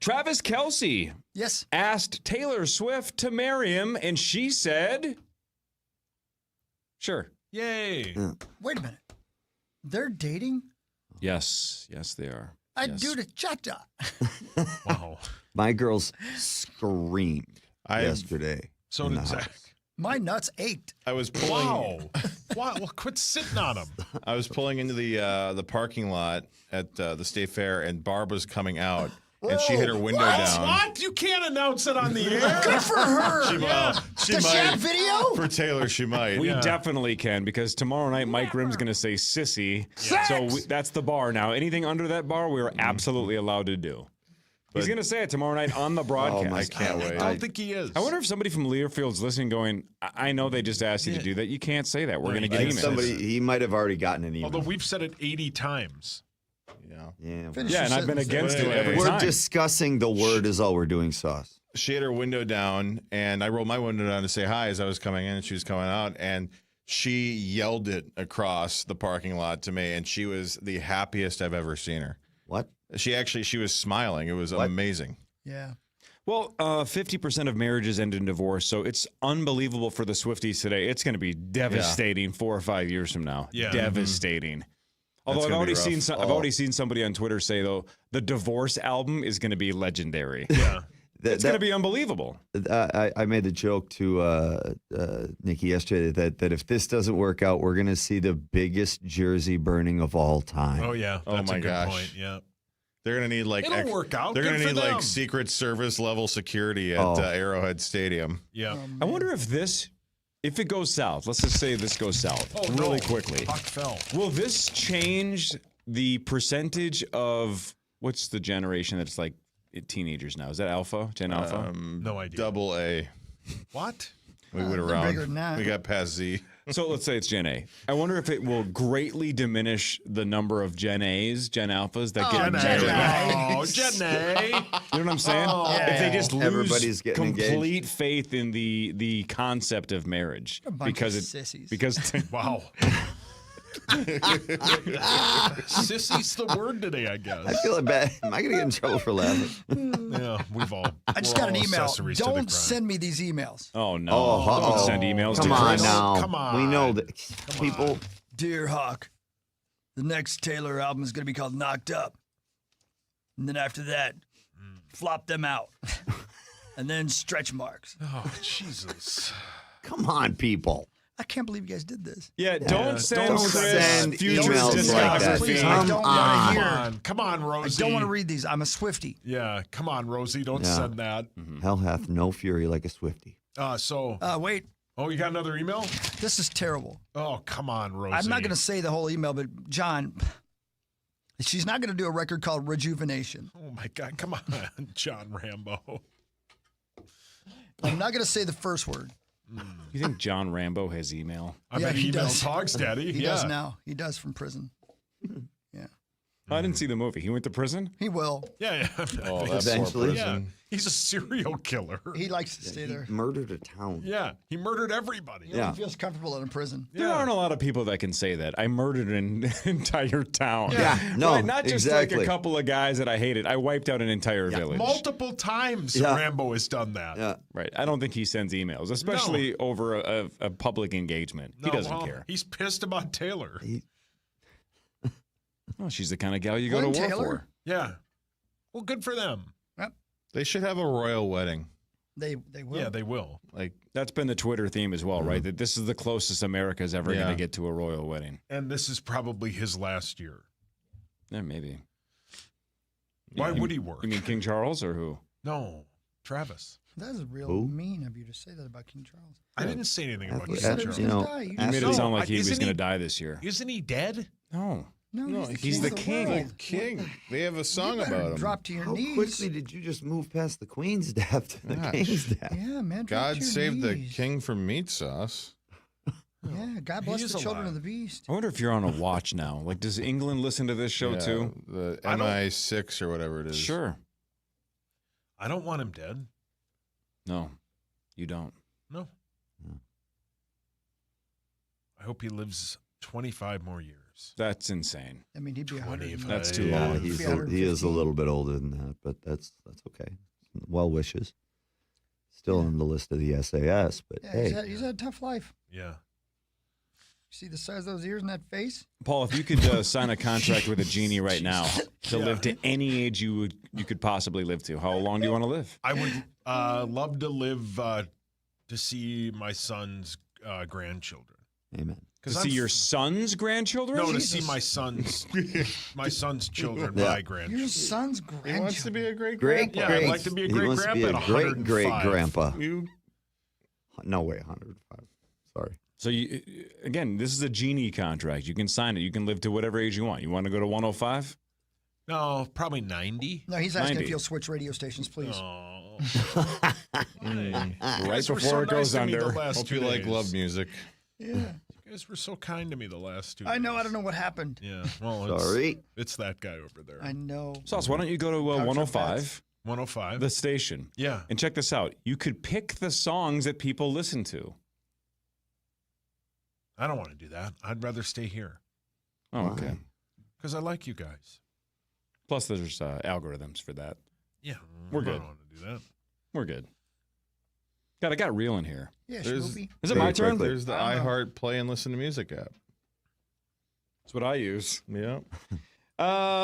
Travis Kelce yes. asked Taylor Swift to marry him, and she said, sure. Yay. Wait a minute, they're dating. Yes, they are. I Yes. do the cha-cha. Wow. My girls screamed I've- yesterday. So in did the Zach. house. My nuts ached. I was pulling. Wow. Wow. Well, quit sitting on them. I was pulling into the parking lot at the State Fair, and Barb was coming out, and she hit her window down. What? You can't announce it on the air. Good for her. She, she Does she might. have video? For Taylor, she might. We definitely can, because tomorrow night Mike Grimm's going to say sissy. Sex! So that's the bar now. Anything under that bar, we are absolutely allowed to do. He's going to say it tomorrow night on the broadcast. my I can't wait. I don't think he is. I wonder if somebody from Learfield's listening going, I know they just asked you to do that. You can't say that. We're going to get Like emails. somebody, he might have already gotten an email. Although we've said it 80 times. Yeah. Finish Yeah, your and I've been sentence against there. it every We're time. discussing the word is all we're doing, Sauce. She had her window down, and I rolled my window down to say hi as I was coming in, and she was coming out, and she yelled it across the parking lot to me, and she was the happiest I've ever seen her. What? She was smiling. It was amazing. Yeah. Well, 50% of marriages end in divorce, so it's unbelievable for the Swifties today. It's going to be devastating 4 or 5 years from now. Yeah. Devastating. Although That's I've gonna already be rough. seen I've already seen somebody on Twitter say though the divorce album is going to be legendary. Yeah. It's going to be unbelievable. I made the joke to Nikki yesterday that if this doesn't work out, we're going to see the biggest jersey burning of all time. Oh, yeah. Oh, That's my a good gosh. point. Yeah. They're gonna need like It'll work out. They're Good gonna for need them. like Secret Service level security at Arrowhead Stadium. Yeah. I wonder if it goes south. Let's just say this goes south really quickly. Puck fell. Will this change the percentage of what's the generation that's like teenagers now? Is that Alpha? Gen Alpha? No idea. Double A. What? We went they're around. bigger than that. We got past Z. So let's say it's Gen A. I wonder if it will greatly diminish the number of Gen A's, Gen Alphas that get married. Oh, Gen A. You know what I'm saying? If they just lose Everybody's getting complete engaged. faith in the concept of marriage A bunch because of it sissies. because Wow. Sissy's the word today, I guess. I feel bad. Am I going to get in trouble for laughing? Yeah, we've all. I just we're got an all email. accessories to the Don't crime. send me these emails. oh no, Oh, don't send emails Come to on Chris. now. Come on. We know that people. Dear Hawk, the next Taylor album is going to be called Knocked Up. And then after that, Flop Them Out. And then Stretch Marks. Oh, Jesus. Come on, people. I can't believe you guys did this. Yeah, don't send don't Chris send future emails like that. discography. Please, I don't want to hear. Come on, I Rosie. don't want to read these. I'm a Swiftie. Yeah, come on, Rosie. Don't Yeah. send that. Hell hath no fury like a Swiftie. Wait, Oh, you got another email? this is terrible. Oh, come on, Rosie. I'm not going to say the whole email, but John, she's not going to do a record called Rejuvenation. Oh, my God. Come on, John Rambo. I'm not going to say the first word. You think John Rambo has email? I bet he emails Hogs Daddy. He does now. He does from prison. I didn't see the movie. He went to prison? He will. Yeah. Oh, that's Eventually. poor Yeah. prison. He's a serial killer. He likes to stay there. He murdered a town. Yeah, he murdered everybody. He only feels comfortable in a prison. There aren't a lot of people that can say that. I murdered an entire town. Yeah, no, Right? Not just like exactly. a couple of guys that I hated. I wiped out an entire village. Multiple times Yeah. Rambo has done that. Yeah. Right. I don't think he sends emails, especially over a public engagement. No, he doesn't well, care. He's pissed about Taylor. Oh, she's the kind of gal you go Glenn to war Taylor? for. Yeah. Well, good for them. They should have a royal wedding. They will. Yeah, they will. Like That's been the Twitter theme as well, right? That this is the closest America's ever going Yeah. to get to a royal wedding. And this is probably his last year. Yeah, maybe. Why You- would he work? You mean King Charles or who? No, Travis. That is real Who? mean of you to say that about King Charles. I didn't say anything about You King said Charles. you know, die. You You just made No, it sound like he was isn't going to he- die this year. Isn't he dead? No. No, he's the king. Of the world. king. They have a song You better about him. drop to your How knees. quickly did you just move past the Queen's death to the Gosh. King's death? Yeah, man. Drop to God your save the knees. king from meat sauce. Yeah, God He bless is the children alive. of the beast. I wonder if you're on a watch now. Like, does England listen to this show Yeah, too? The I don't- MI6 or whatever it is. Sure. I don't want him dead. No, you don't. No. I hope he lives 25 more years. That's insane. I mean, he'd be 25. That's too Yeah, long. he is a 315. little bit older than that, but that's okay. Well wishes. Still on the list of the SAS, but Yeah, hey. he's had a tough life. Yeah. You see the size of those ears and that face? Paul, if you could sign a contract with a genie right now to Yeah. live to any age you could possibly live to, how long do you want to live? I would love to live to see my son's grandchildren. Amen. To see your son's grandchildren? No, to Jesus. see my son's children, Yeah. my Your grandchildren. son's He grandchild. wants to be a great Great, Yeah, great. I'd like to be a He great wants to be grandpa a at great, 105. great grandpa. You No way, 105. Sorry. So, again, this is a genie contract. You can sign it. You can live to whatever age you want. You want to go to 105? No, probably 90. No, he's asking 90. if you'll switch radio stations, please. Oh. Right guys were before so it goes nice to me under. the last hope 2 you like days. love music. Yeah. You guys were so kind to me the last 2 I know. days. I don't know what happened. Yeah, well, Sorry. it's that guy over there. I know. Sauce, why don't you go to Couch 105, 105. the station, Yeah. and check this out. You could pick the songs that people listen to. I don't want to do that. I'd rather stay here Oh, okay. because I like you guys. Plus, there's algorithms for that. Yeah. We're I good. don't want to do that. We're good. God, I got real in here. Yeah, There's- Schmoopy. Is it Very my turn? quickly. There's the I don't know. iHeart Play and Listen to Music app. That's what I use. Yeah.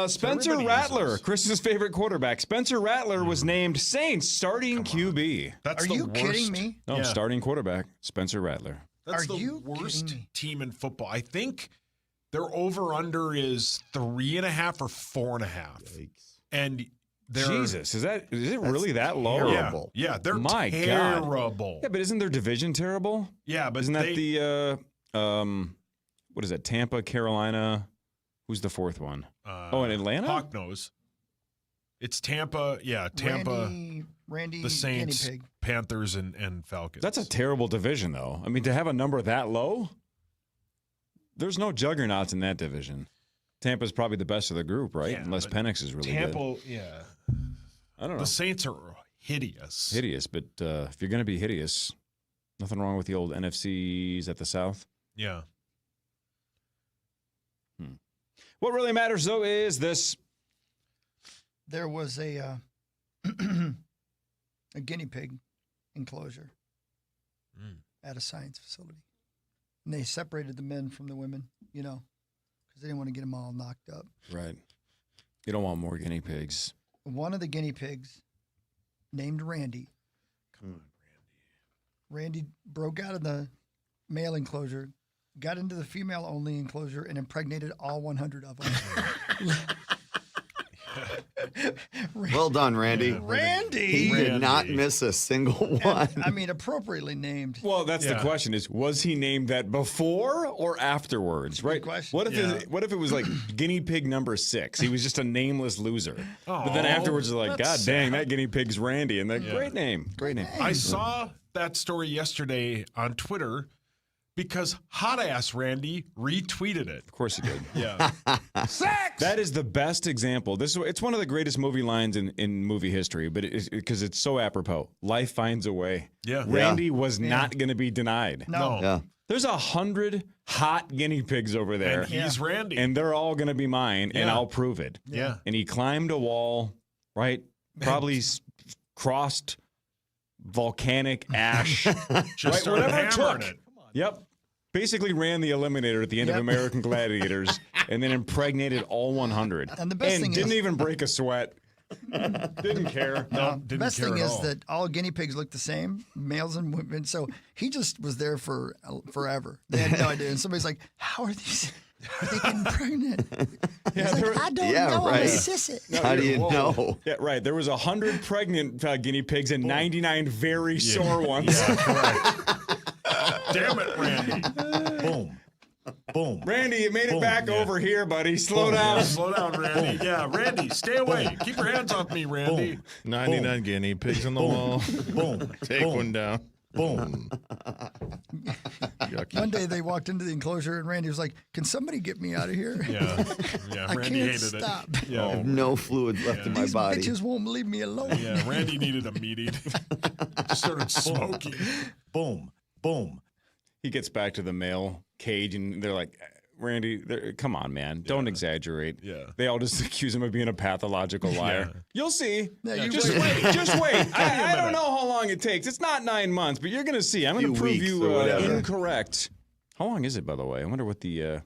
Spencer everybody Rattler, uses. Chris's favorite quarterback. Spencer Rattler was named Saints starting QB. That's Are the you worst. kidding me? No, Yeah. starting quarterback, Spencer Rattler. That's Are the you worst kidding me? team in football. I think their over/under is 3.5 or 4.5, and they're Jesus, is it really that low? terrible. Yeah, they're My God. terrible. Yeah, but isn't their division terrible? Yeah, but Isn't that the what is that? Tampa, Carolina, Who's the fourth one? In Atlanta? Hawknose. It's Tampa. Yeah, Tampa. Randy the Saints, Guinea Pig. Panthers, and Falcons. That's a terrible division, though. I mean, to have a number that low, there's no juggernauts in that division. Tampa's probably the best of the group, right? Yeah, Unless Penix is really good. Tampa, yeah. I don't know. The Saints are hideous. Hideous, but if you're going to be hideous, nothing wrong with the old NFCs at the South. Yeah. What really matters, though, is this. There was a guinea pig enclosure at a science facility. And they separated the men from the women, because they didn't want to get them all knocked up. Right. You don't want more guinea pigs. One of the guinea pigs, named Randy. Come on, Randy broke out of the male enclosure, got into the female-only enclosure, and impregnated all 100 of them. Well done, Randy. Randy! He did not miss a single one. And, appropriately named. Well, that's the question was he named that before or afterwards, right? Question. What if it was like guinea pig number 6? He was just a nameless loser. But then afterwards, like, God dang, that guinea pig's Randy. And great name. Great name. I saw that story yesterday on Twitter because Hot Ass Randy retweeted it. Of course he did. Yeah. Sex! That is the best example. It's one of the greatest movie lines in movie history, but because it's so apropos. Life finds a way. Yeah. Randy was not going to be denied. No. Yeah. There's 100 hot guinea pigs over there. And he's Randy. And they're all going to be mine, and I'll prove it. Yeah. And he climbed a wall, right? Probably crossed volcanic ash. Just started hammering it. Yep. Basically ran the eliminator at the end of American Gladiators and then impregnated all 100. And the best thing didn't is, even break a sweat. Didn't care. No, the best thing is that all guinea pigs look the same, males and women. So he just was there for forever. They had no idea. And somebody's like, how are these? Are they getting pregnant? He's like, I don't know. Right. I'm a sissy. No, how do you know? Yeah, right. There was 100 pregnant guinea pigs and 99 very sore ones. Yeah, correct. Damn it, Randy. Boom. Boom. Randy, you made it back over here, buddy. Slow down. Yeah, slow down, Randy. Yeah, Randy, stay away. Keep your hands off me, Randy. Boom. 99 guinea pigs on the wall. Boom. Take one down. Boom. One day they walked into the enclosure and Randy was like, can somebody get me out of here? Yeah. I Randy can't hated stop. it. Yeah. I have no fluid left in my These body. bitches won't leave me alone. Yeah, Randy needed a meeting. Just started smoking. Boom. Boom. He gets back to the male cage, and they're like, Randy, come on, man. Don't exaggerate. Yeah. They all just accuse him of being a pathological liar. Yeah. You'll see. Yeah, you just wait. wait. Just wait. I don't know how long it takes. It's not 9 months, but you're going to see. I'm going to Few prove weeks you or whatever. incorrect. How long is it, by the way? I wonder what the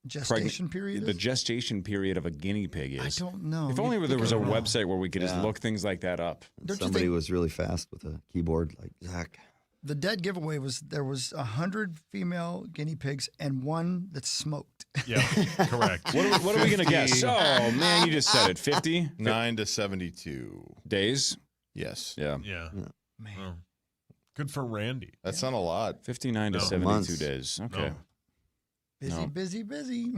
Gestation period the is? gestation period of a guinea pig is. I don't know. If only there was a website where we could just Yeah. look things like that up. Don't you Somebody think was really fast with a keyboard like Zach. the dead giveaway was there was 100 female guinea pigs and one that smoked. Yeah, correct. What are we going to guess? Oh, man, you just said it. 50? 9 to 72 days? Yes. Yeah. Yeah. Man. Well, good for Randy. That's not a lot. 59 to No. 72 Months. days. Okay. Busy, No. busy.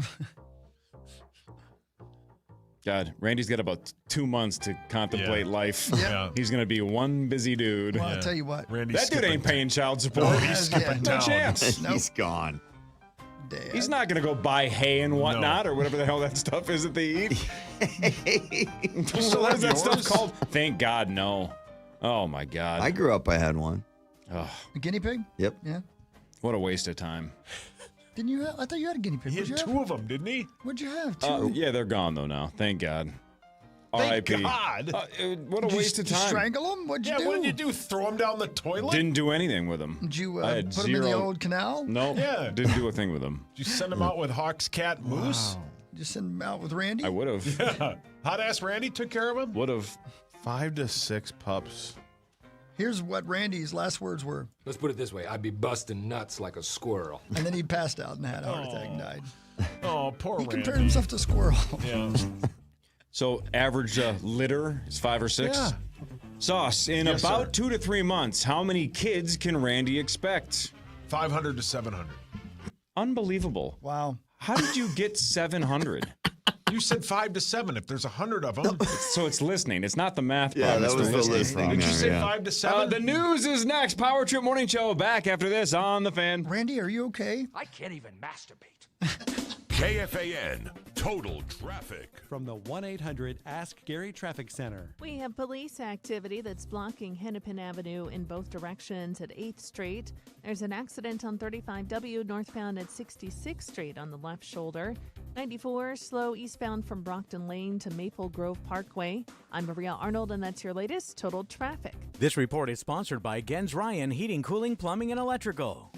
God, Randy's got about 2 months to contemplate life. Yeah. He's going to be one busy dude. Well, I'll tell you what. Randy's That dude ain't paying child support. No, he's skipping No town. chance. Nope. He's gone. Dad. He's not going to go buy hay and whatnot or whatever the hell that stuff is that they eat. What is that stuff called? Thank God, no. Oh, my God. I grew up, I had one. Oh, A guinea pig? Yep. Yeah. what a waste of time. Didn't you have? I thought you had a guinea pig. He What'd had you two have? of them, didn't he? What'd you have? Two. Yeah, they're gone, though, now. Thank God. Thank R.I.P. God. What a Did waste you of time. strangle them? What'd you Yeah, do? what did you do? Throw them down the toilet? Didn't do anything with them. Did you I had put them in the zero- old canal? No, Yeah. didn't do a thing with them. Did you send them out with Hawk's cat Moose? Just send them out with Randy? I would have. Yeah. Hot ass Randy took care of him? Would have. 5 to 6 pups. Here's what Randy's last words were. Let's put it this way. I'd be busting nuts like a squirrel. And then he passed out and had a heart attack and died. Oh, poor He Randy. compared himself to a squirrel. Yeah. So average litter is 5 or 6? Yeah. Sauce, in Yes, about sir. 2 to 3 months, how many kids can Randy expect? 500 to 700. Unbelievable. Wow. How did you get 700? You said 5 to 7. If there's 100 of them. So it's listening. It's not the math. Yeah, part, that it's was the listening. Did you say Yeah. 5 to 7? The news is next. Power Trip Morning Show back after this on The Fan. Randy, are you okay? I can't even masturbate. KFAN Total Traffic. From the 1-800-ASK-GARY Traffic Center. We have police activity that's blocking Hennepin Avenue in both directions at 8th Street. There's an accident on 35W northbound at 66th Street on the left shoulder. 94 slow eastbound from Brockton Lane to Maple Grove Parkway. I'm Maria Arnold, and that's your latest Total Traffic. This report is sponsored by Gens Ryan Heating, Cooling, Plumbing, and Electrical.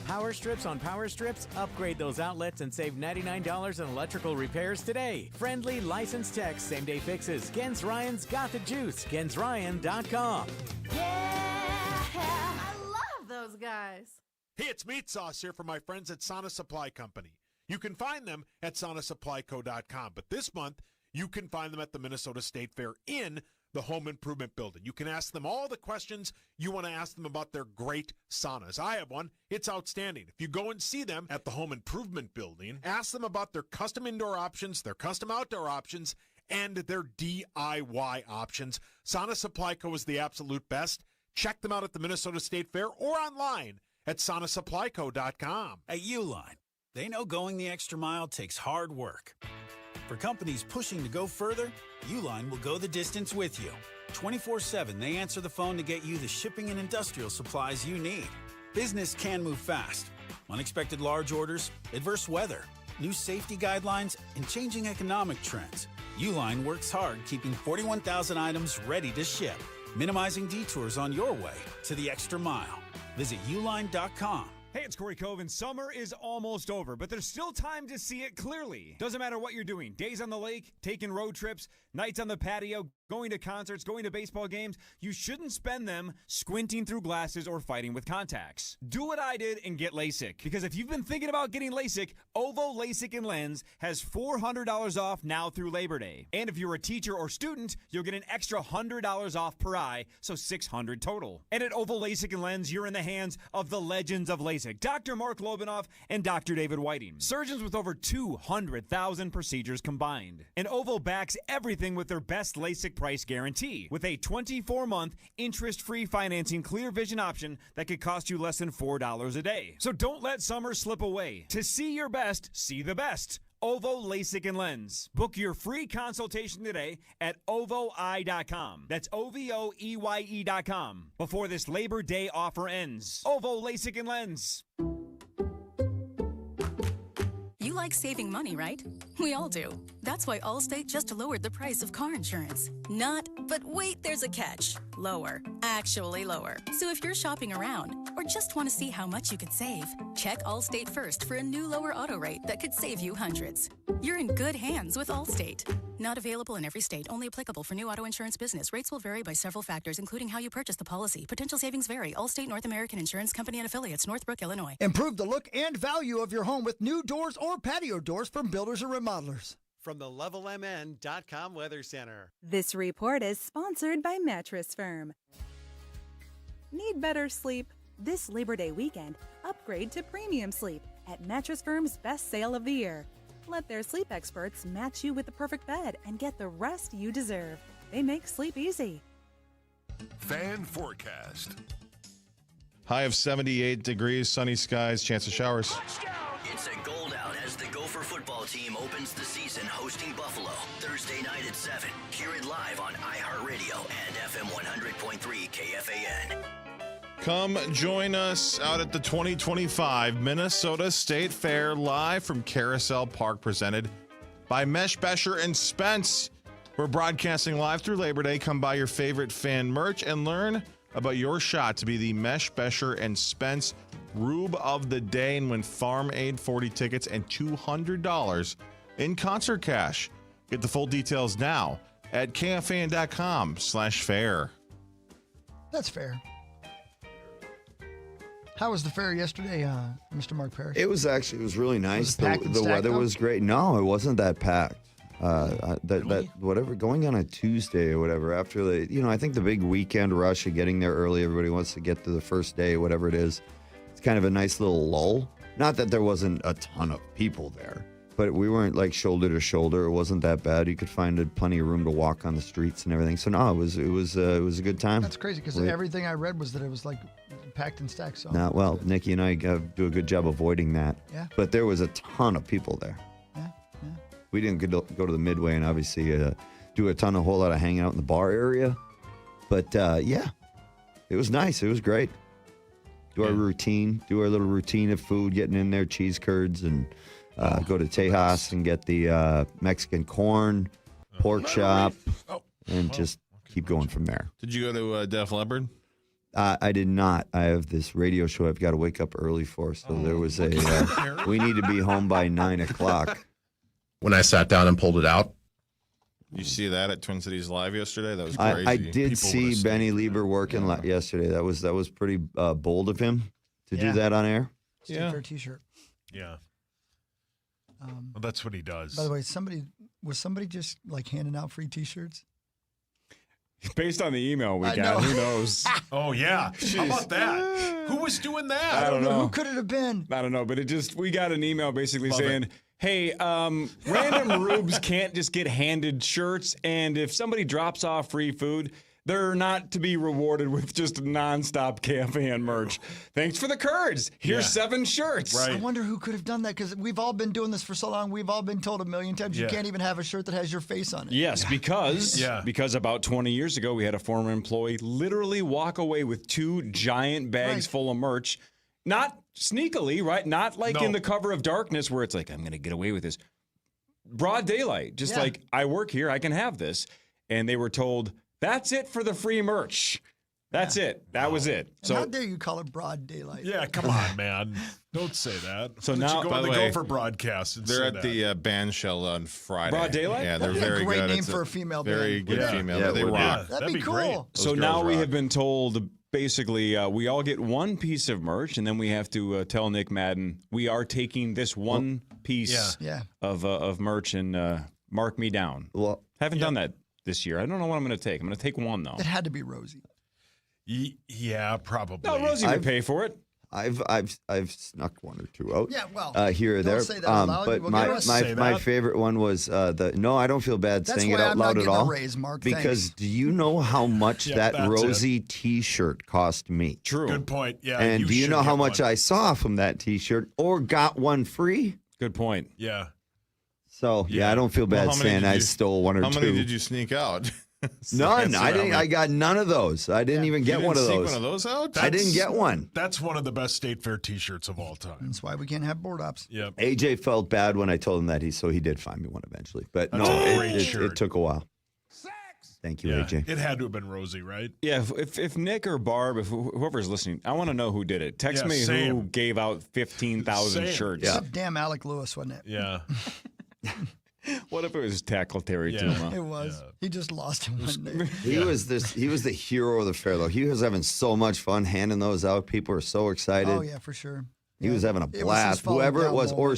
Power strips on Power Strips? Upgrade those outlets and save $99 on electrical repairs today. Friendly, licensed techs, same-day fixes. Gens Ryan's got the juice. GensRyan.com. I love those guys. Hey, it's Meat Sauce here from my friends at Sana Supply Company. You can find them at SanaSupplyCo.com, but this month you can find them at the Minnesota State Fair in the Home Improvement Building. You can ask them all the questions you want to ask them about their great saunas. I have one. It's outstanding. If you go and see them at the Home Improvement Building, ask them about their custom indoor options, their custom outdoor options, and their DIY options. Sana Supply Co. is the absolute best. Check them out at the Minnesota State Fair or online at SanaSupplyCo.com. At Uline, they know going the extra mile takes hard work. For companies pushing to go further, Uline will go the distance with you. 24/7, they answer the phone to get you the shipping and industrial supplies you need. Business can move fast. Unexpected large orders, adverse weather, new safety guidelines, and changing economic trends. Uline works hard keeping 41,000 items ready to ship, minimizing detours on your way to the extra mile. Visit uline.com. Hey, it's Corey Cove, and summer is almost over, but there's still time to see it clearly. Doesn't matter what you're doing. Days on the lake, taking road trips, nights on the patio, going to concerts, going to baseball games. You shouldn't spend them squinting through glasses or fighting with contacts. Do what I did and get LASIK, because if you've been thinking about getting LASIK, Ovo LASIK and Lens has $400 off now through Labor Day. And if you're a teacher or student, you'll get an extra $100 off per eye, so $600 total. And at Ovo LASIK and Lens, you're in the hands of the legends of LASIK. Dr. Mark Lobanoff and Dr. David Whiting. Surgeons with over 200,000 procedures combined. And Ovo backs everything with their best LASIK price guarantee with a 24-month interest-free financing clear vision option that could cost you less than $4 a day. So don't let summer slip away. To see your best, see the best. Ovo LASIK and Lens. Book your free consultation today at ovoi.com. That's OVOEYE.com before this Labor Day offer ends. Ovo LASIK and Lens. You like saving money, right? We all do. That's why Allstate just lowered the price of car insurance. Not, but wait, there's a catch. Lower. Actually lower. So if you're shopping around or just want to see how much you could save, check Allstate first for a new lower auto rate that could save you hundreds. You're in good hands with Allstate. Not available in every state. Only applicable for new auto insurance business. Rates will vary by several factors, including how you purchase the policy. Potential savings vary. Allstate North American Insurance Company and Affiliates, Northbrook, Illinois. Improve the look and value of your home with new doors or patio doors from builders or remodelers. From the LevelMN.com Weather Center. This report is sponsored by Mattress Firm. Need better sleep? This Labor Day weekend, upgrade to premium sleep at Mattress Firm's best sale of the year. Let their sleep experts match you with the perfect bed and get the rest you deserve. They make sleep easy. Fan forecast. High of 78 degrees, sunny skies, chance of showers. It's a gold out as the Gopher football team opens the season hosting Buffalo Thursday night at 7. Hear it live on iHeartRadio and FM 100.3 KFAN. Come join us out at the 2025 Minnesota State Fair live from Carousel Park, presented by Mesh, Besher, and Spence. We're broadcasting live through Labor Day. Come buy your favorite fan merch and learn about your shot to be the Mesh, Besher, and Spence Rube of the Day and win Farm Aid 40 tickets and $200 in concert cash. Get the full details now at KFAN.com/fair. That's fair. How was the fair yesterday, Mr. Mark Parrish? It was really nice. The weather was great. No, it wasn't that packed. That whatever, going on a Tuesday or whatever, after I think the big weekend rush of getting there early, everybody wants to get to the first day, whatever it is. It's kind of a nice little lull. Not that there wasn't a ton of people there, but we weren't like shoulder to shoulder. It wasn't that bad. You could find plenty of room to walk on the streets and everything. So no, it was a good time. That's crazy because everything I read was that it was like packed and stacked. So well, Nikki and I do a good job avoiding that. Yeah. But there was a ton of people there. Yeah. We didn't go to the Midway and obviously do a whole lot of hanging out in the bar area. But yeah, it was nice. It was great. Do our little routine of food, getting in there, cheese curds, and go to Tejas and get the Mexican corn, pork chop, and just keep going from there. Did you go to Def Leppard? I did not. I have this radio show I've got to wake up early for, so there was we need to be home by 9 o'clock. When I sat down and pulled it out. You see that at Twin Cities Live yesterday? That was crazy. I did see Benny Lieber working yesterday. That was pretty bold of him to do that on air. State Fair T-shirt. Yeah. Well, that's what he does. By the way, was somebody just like handing out free T-shirts? Based on the email we got, who knows? Oh yeah, how about that? Who was doing that? I don't know. Who could it have been? I don't know, but we got an email basically saying, hey, random rubes can't just get handed shirts, and if somebody drops off free food, they're not to be rewarded with just nonstop KFAN merch. Thanks for the curds. Here's 7 shirts. I wonder who could have done that, because we've all been doing this for so long. We've all been told a million times you can't even have a shirt that has your face on it. Yes, because about 20 years ago, we had a former employee literally walk away with 2 giant bags full of merch. Not sneakily, right? Not like in the cover of darkness where it's like, I'm going to get away with this. Broad daylight. Just like, I work here, I can have this. And they were told, that's it for the free merch. That's it. That was it. And how dare you call it broad daylight? Yeah, come on, man. Don't say that. So now, now, you go on the Gopher broadcast and they're say at the band shell on Friday. Broad Daylight? Yeah, they're That'd be very a great good. name It's for a female very band. good female. Yeah, They rock. That'd be cool. Great. So now we have been told, basically, we all get one piece of merch, and then we have to tell Nick Madden, we are taking this one piece of merch and mark me down. Well, haven't done that this year. I don't know what I'm going to take. I'm going to take one, though. It had to be Rosie. Yeah, probably. No, Rosie would pay for it. I've snuck 1 or 2 out. Yeah, well, here or there. don't say that out loud. But We'll my favorite one was no, I don't feel bad saying it out loud at all. That's why I'm not getting a raise, Mark. Because Thanks. do you know how much that Rosie T-shirt cost me? True. Good point. Yeah. And do you should know how get much one. I saw from that T-shirt or got one free? Good point. Yeah. So I don't feel bad saying I stole 1 or 2. How many did you sneak out? None. I didn't. I got none of those. I didn't even get one of those. One of those out? I didn't get one. That's one of the best State Fair T-shirts of all time. That's why we can't have board ops. Yep. AJ felt bad when I told him that, so he did find me one eventually. But That's a great shirt. it took a while. Thank you, AJ. It had to have been Rosie, right? Yeah, if Nick or Barb, if whoever's listening, I want to know who did it. Text me who gave out 15,000 shirts. Except damn Alec Lewis, wasn't it? Yeah. What if it was Tackle Terry Tuma? It was. He just lost him one day. He was the hero of the fair, though. He was having so much fun handing those out. People were so excited. Oh, yeah, for sure. He was having a blast. Whoever it was, or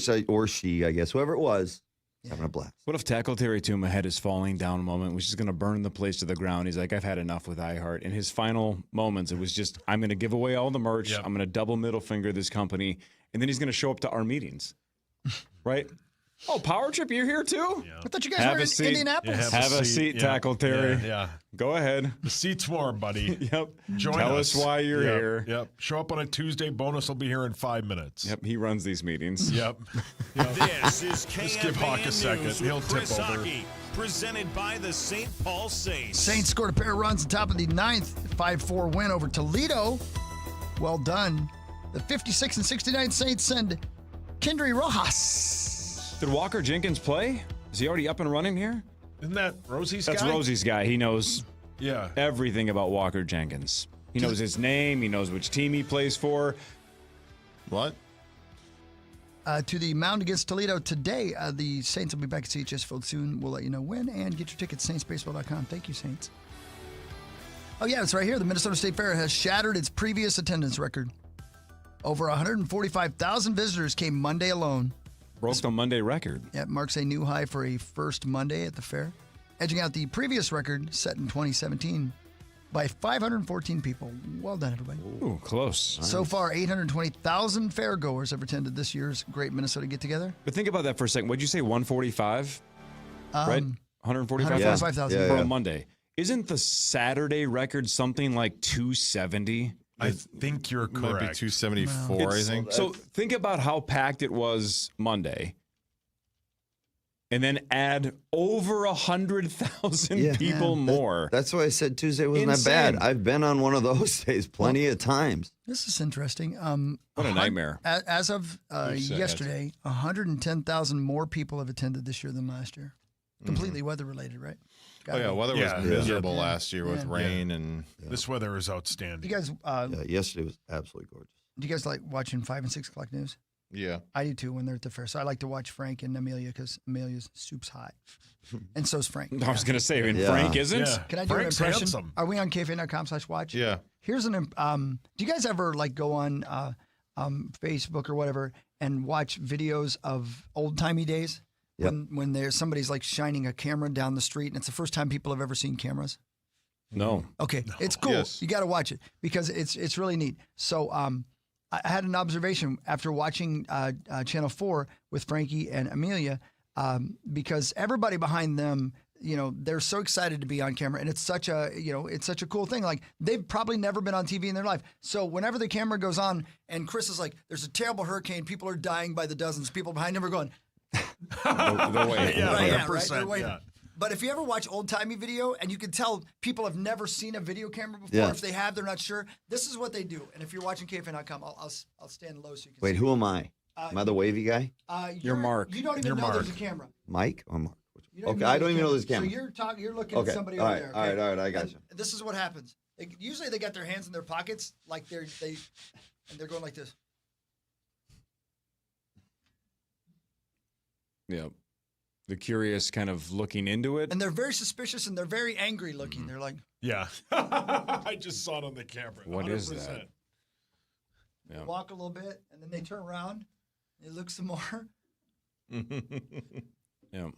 she, I guess, whoever it was, having a blast. What if Tackle Terry Tuma had his falling down moment, was just going to burn the place to the ground? He's like, I've had enough with iHeart. In his final moments, it was just, I'm going to give away all the merch. Yep. I'm going to double middle finger this company. And then he's going to show up to our meetings. Right? Oh, Power Trip, you're here too? I thought you guys were in Indianapolis. Have a seat, Tackle Terry. Yeah. Go ahead. The seat's warm, buddy. Yep. Join Tell us why you're here. Yep. Show up on a Tuesday. Bonus will be here in 5 minutes. Yep. He runs these meetings. Yep. This is Just give Hawk a KFAN second. News He'll with tip Chris over. Hockey, presented by the St. Paul Saints. Saints scored a pair of runs on top of the 9th 5-4 win over Toledo. Well done. The 56 and 69 Saints send Kendry Rojas. Did Walker Jenkins play? Is he already up and running here? Isn't that Rosie's That's guy? Rosie's guy. He knows everything about Walker Jenkins. He knows his name. He knows which team he plays for. What? To the mound against Toledo today. The Saints will be back at CHS Field soon. We'll let you know when. And get your tickets at saintsbaseball.com. Thank you, Saints. Oh, yeah, it's right here. The Minnesota State Fair has shattered its previous attendance record. Over 145,000 visitors came Monday alone. Broke the Monday record. That marks a new high for a first Monday at the fair, edging out the previous record set in 2017 by 514 people. Well done, everybody. Ooh, close. So far, 820,000 fairgoers have attended this year's Great Minnesota Get-Together. But think about that for a second. What'd you say, 145? Right? 145,000? 145,000. For a Monday. Isn't the Saturday record something like 270? I think you're correct. Might be 274, I think. So think about how packed it was Monday. And then add over 100,000 people more. That's why I said Tuesday wasn't that bad. I've been on one of those days plenty of times. This is interesting. What a nightmare. As of yesterday, 110,000 more people have attended this year than last year. Completely weather-related, right? Weather was miserable last year with rain and... This weather is outstanding. You guys... yesterday was absolutely gorgeous. Do you guys like watching 5 and 6 o'clock news? Yeah. I do too when they're at the fair. So I like to watch Frank and Amelia because Amelia's soup's hot. And so's Frank. I was going to say, Frank isn't? Yeah. Can I do Frank's an impression? handsome. Are we on KFAN.com/watch? Yeah. Here's an... do you guys ever like go on Facebook or whatever and watch videos of old-timey days? Yep. When there's somebody's like shining a camera down the street and it's the first time people have ever seen cameras? No. Okay. It's cool. Yes. You got to watch it because it's really neat. So I had an observation after watching Channel 4 with Frankie and Amelia because everybody behind them, they're so excited to be on camera, and it's such a cool thing. Like they've probably never been on TV in their life. So whenever the camera goes on and Chris is like, "There's a terrible hurricane, people are dying by the dozens," people behind him are going, The way. right? They're waiting. Yeah. But if you ever watch old-timey video and you can tell people have never seen a video camera before, if they have, they're not sure. This is what they do. And if you're watching KFAN.com, I'll stand low so you can Wait, see. who am I? Am I the wavy guy? You're Mark. You don't even know there's a camera. Mike or Mark? You don't Okay, I don't even know there's a camera. So you're looking at somebody over there. All right, I got you. This is what happens. Usually they got their hands in their pockets like they're going like this. Yeah. The curious kind of looking into it. And they're very suspicious and they're very angry looking. They're like, yeah. I just saw it on the camera. What 100%. is that? They walk a little bit and then they turn around. They look some more. Yeah. Yep.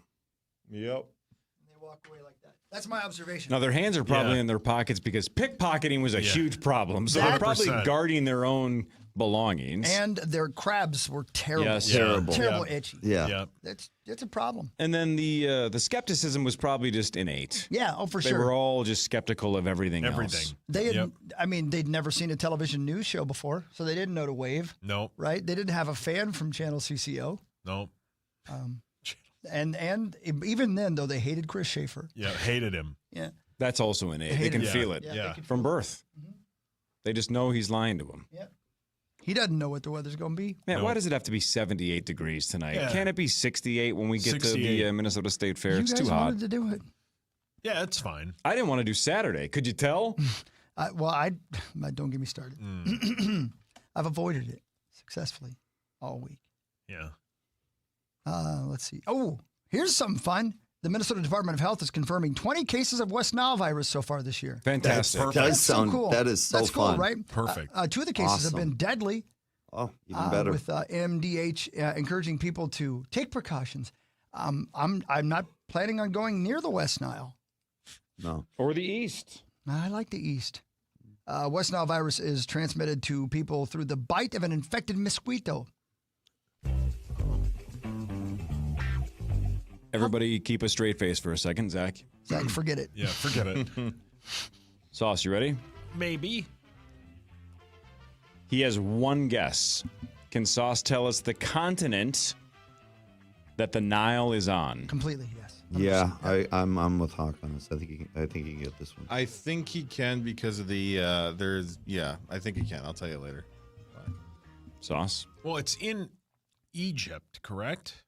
And they walk away like that. That's my observation. Now, their hands are probably in their pockets because pickpocketing was a huge problem. So they're probably guarding their own belongings. And their crabs were terrible. Yes. Terrible itchy. Yeah. It's a problem. And then the skepticism was probably just innate. Yeah, for They sure. were all just skeptical of everything else. They had, they'd never seen a television news show before, so they didn't know to wave. No. Right? They didn't have a fan from Channel CCO. No. And even then, though, they hated Chris Schaefer. Yeah, hated him. Yeah. That's also innate. They can feel it from birth. They just know he's lying to them. Yeah. He doesn't know what the weather's going to be. Man, why does it have to be 78 degrees tonight? Yeah. Can't it be 68 when we get to the Minnesota State Fair? You It's guys too hot. wanted to do it. Yeah, it's fine. I didn't want to do Saturday. Could you tell? Don't get me started. I've avoided it successfully all week. Yeah. Let's see. Oh, here's something fun. The Minnesota Department of Health is confirming 20 cases of West Nile virus so far this year. Fantastic. That's so cool. That is so That's fun. cool, right? Perfect. 2 of the cases have Awesome. been deadly. Oh, even better. With MDH encouraging people to take precautions. I'm not planning on going near the West Nile. No. Or the East. I like the East. West Nile virus is transmitted to people through the bite of an infected mosquito. Everybody keep a straight face for a second, Zach. Zach, forget it. Yeah, forget it. Sauce, you ready? Maybe. He has one guess. Can Sauce tell us the continent that the Nile is on? Completely, yes. Yeah, I'm with Hawk on this. I think he can get this one. I think he can because of the I think he can. I'll tell you later. Sauce? Well, it's in Egypt, correct?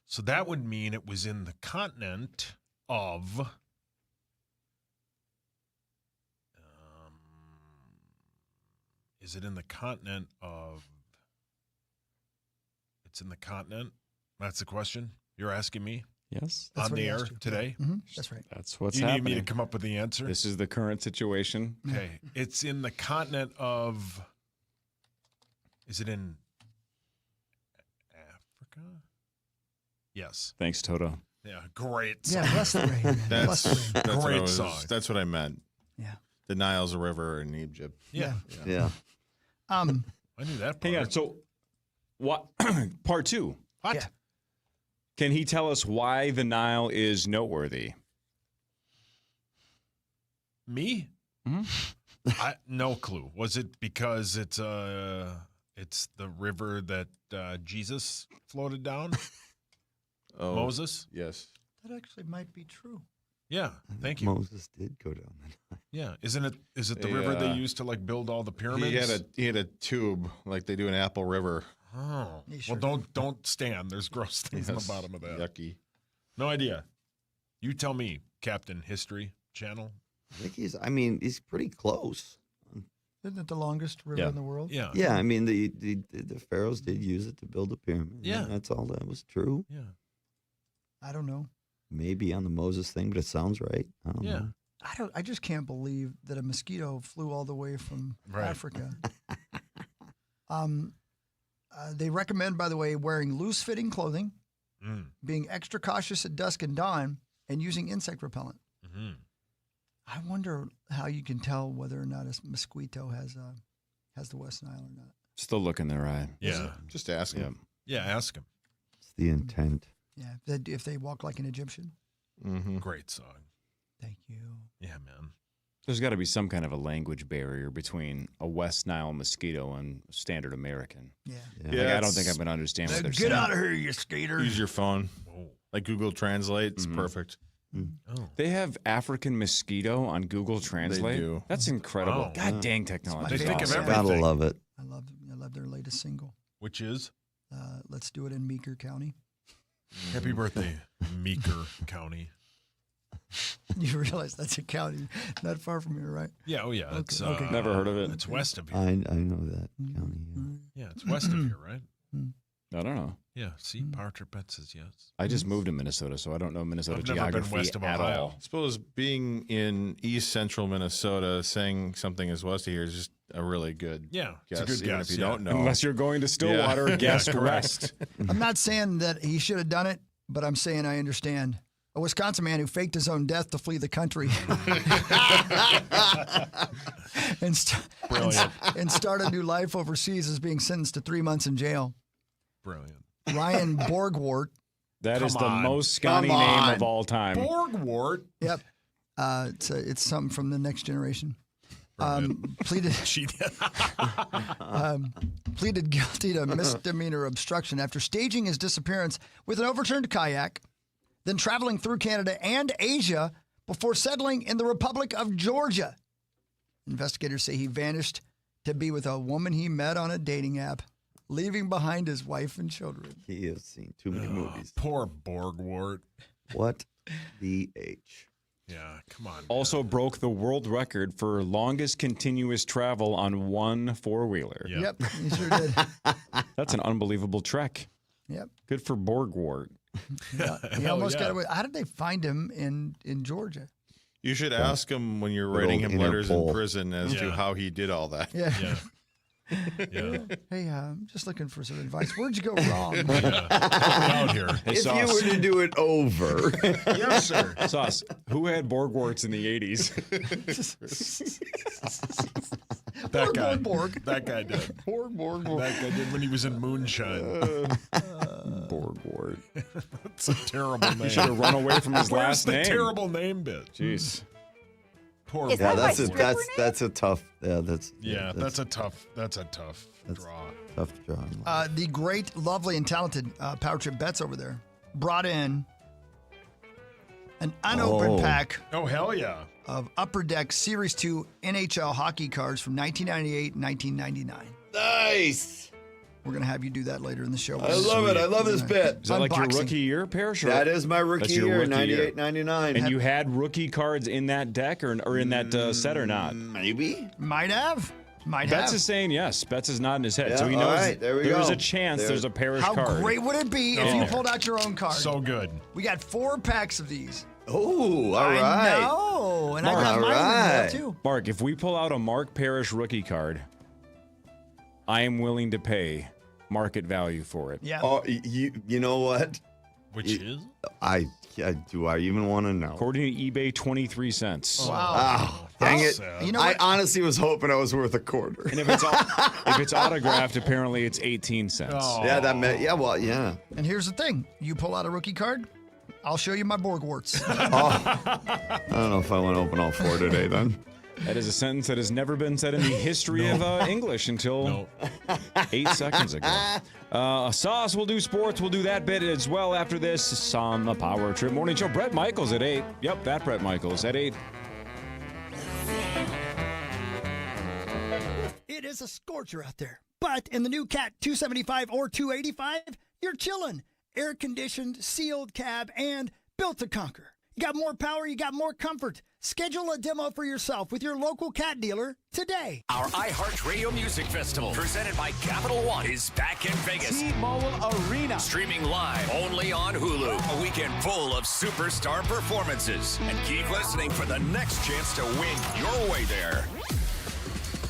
So that would mean it was in the continent of is it in the continent of it's in the continent? That's the question you're asking me? Yes. That's on what the he air asked you. today? Mm-hmm. That's right. That's what's you happening. need me to come up with the answer? This is the current situation. Okay. It's in the continent of is it in Africa? Yes. Thanks, Toto. Yeah, great Yeah, song. bless the rain. Man. Bless the rain. Great song. That's what I meant. Yeah. The Nile's a river in Egypt. Yeah. Yeah. I knew that part. Hang on. So, what? Part 2. What? Yeah. Can he tell us why the Nile is noteworthy? Me? No clue. Was it because it's the river that Jesus floated down? Oh, Moses? Yes. That actually might be true. Yeah. Thank you. Moses did go down the Nile. Yeah. Is it the river they used to like build all the pyramids? He had a tube like they do in Apple River. Oh. He sure Well, don't stand. There's gross things on the bottom of that. Yucky. No idea. You tell me, Captain History Channel. I think he's pretty close. Isn't it the longest river in the world? Yeah. Yeah, I mean, the pharaohs did use it to build a pyramid. Yeah. That's all that was true. Yeah. I don't know. Maybe on the Moses thing, but it sounds right. I don't know. I just can't believe that a mosquito flew all the way from Africa. They recommend, by the way, wearing loose-fitting clothing, being extra cautious at dusk and dawn, and using insect repellent. Mm-hmm. I wonder how you can tell whether or not a mosquito has the West Nile or not. Still look in their eye. Yeah. Just ask him. Yeah, ask him. It's the intent. Yeah, if they walk like an Egyptian. Mm-hmm. Great song. Thank you. Yeah, man. There's got to be some kind of a language barrier between a West Nile mosquito and a standard American. Yeah. Like, I don't think I'm going to understand what they're saying. Get out of here, you skater. Use your phone. Like Google Translate. It's perfect. Oh. They have African mosquito on Google Translate. They do. That's incredible. Oh. God dang technology. They think of Awesome. everything. Gotta love it. I love their latest single. Which is? Let's Do It in Meeker County. Happy birthday, Meeker County. You realize that's a county not far from here, right? Yeah, oh yeah. It's, okay. Never heard of it. It's west of here. I know that county. Yeah, it's west of here, right? I don't know. Yeah, see, Power Trip Bet says yes. I just moved to Minnesota, so I don't know Minnesota I've never been geography west of at Ohio. all. I suppose being in East Central Minnesota, saying something as west of here is just a really good Yeah, guess. it's a good even guess. if you don't know. Unless you're going to Stillwater, guess correct. west. I'm not saying that he should have done it, but I'm saying I understand. A Wisconsin man who faked his own death to flee the country and start a new life overseas is being sentenced to 3 months in jail. Brilliant. Ryan Borgwart. That is Come the on. most Scotty name of all time. Borgwart. Yep. It's something from the next generation. Pleaded guilty to misdemeanor obstruction after staging his disappearance with an overturned kayak, then traveling through Canada and Asia before settling in the Republic of Georgia. Investigators say he vanished to be with a woman he met on a dating app, leaving behind his wife and children. He has seen too many movies. Poor Borgwart. What the H? Yeah, come on. Also broke the world record for longest continuous travel on one four-wheeler. Yep. He sure did. That's an unbelievable trek. Yep. Good for Borgwart. He almost got away. How did they find him in Georgia? You should ask him when you're Good writing old him letters in Interpol. prison as to Yeah. how he did all that. Yeah. Yeah. Yeah. Hey, I'm just looking for some advice. Where'd you go wrong? Help me out here. Hey, If Sauce. you were to do it over, Yes, sir. Sauce, who had Borgwarts in the 80s? That guy. Borg. That guy did. That guy did when he was in Moonshine. Borgwart. That's a terrible name. He should have run away from his Where's last the name. terrible name bit? Jeez. Poor Is yeah, that Borgwart. that's a tough. That's a tough draw. tough drawing. The great, lovely, and talented Power Trip Bets over there brought in an unopened pack Oh, hell yeah. of Upper Deck Series 2 NHL hockey cards from 1998 and 1999. Nice. We're going to have you do that later in the show. I love it. I love this bit. Is that like your Unboxing. rookie year, Parrish? or- That is my rookie That's your year, rookie 98, 99. And you had rookie cards in that deck or in that set or not? Maybe. Might have. Betts is saying yes. Betts is nodding his head. So he Yeah, knows all right, there we there's go. a chance there's a Parrish How card. great would it be if in you there. pulled out your own card? So good. We got 4 packs of these. Oh, all I right. know. And Mark, I got mine in right. there too. Mark, if we pull out a Mark Parrish rookie card, I am willing to pay market value for it. Yeah. Oh, you know what? Which is? Do I even want to know? According to eBay, 23 cents. Wow. Dang it. You know I what? honestly was hoping I was worth a quarter. And if it's autographed, apparently it's 18 cents. Yeah, yeah. And here's the thing. You pull out a rookie card, I'll show you my Borgwarts. I don't know if I want to open all 4 today then. That is a sentence that has never been said in the history of English until 8 seconds ago. Sauce will do sports. We'll do that bit as well after this on the Power Trip Morning Show. Brett Michaels at 8. Yep, that Brett Michaels at 8. It is a scorcher out there. But in the new Cat 275 or 285, you're chilling. Air-conditioned, sealed cab, and built to conquer. You got more power, you got more comfort. Schedule a demo for yourself with your local Cat dealer today. Our iHeartRadio Music Festival, presented by Capital One, is back in Vegas. T-Mobile Arena. Streaming live only on Hulu. A weekend full of superstar performances. And keep listening for the next chance to win your way there.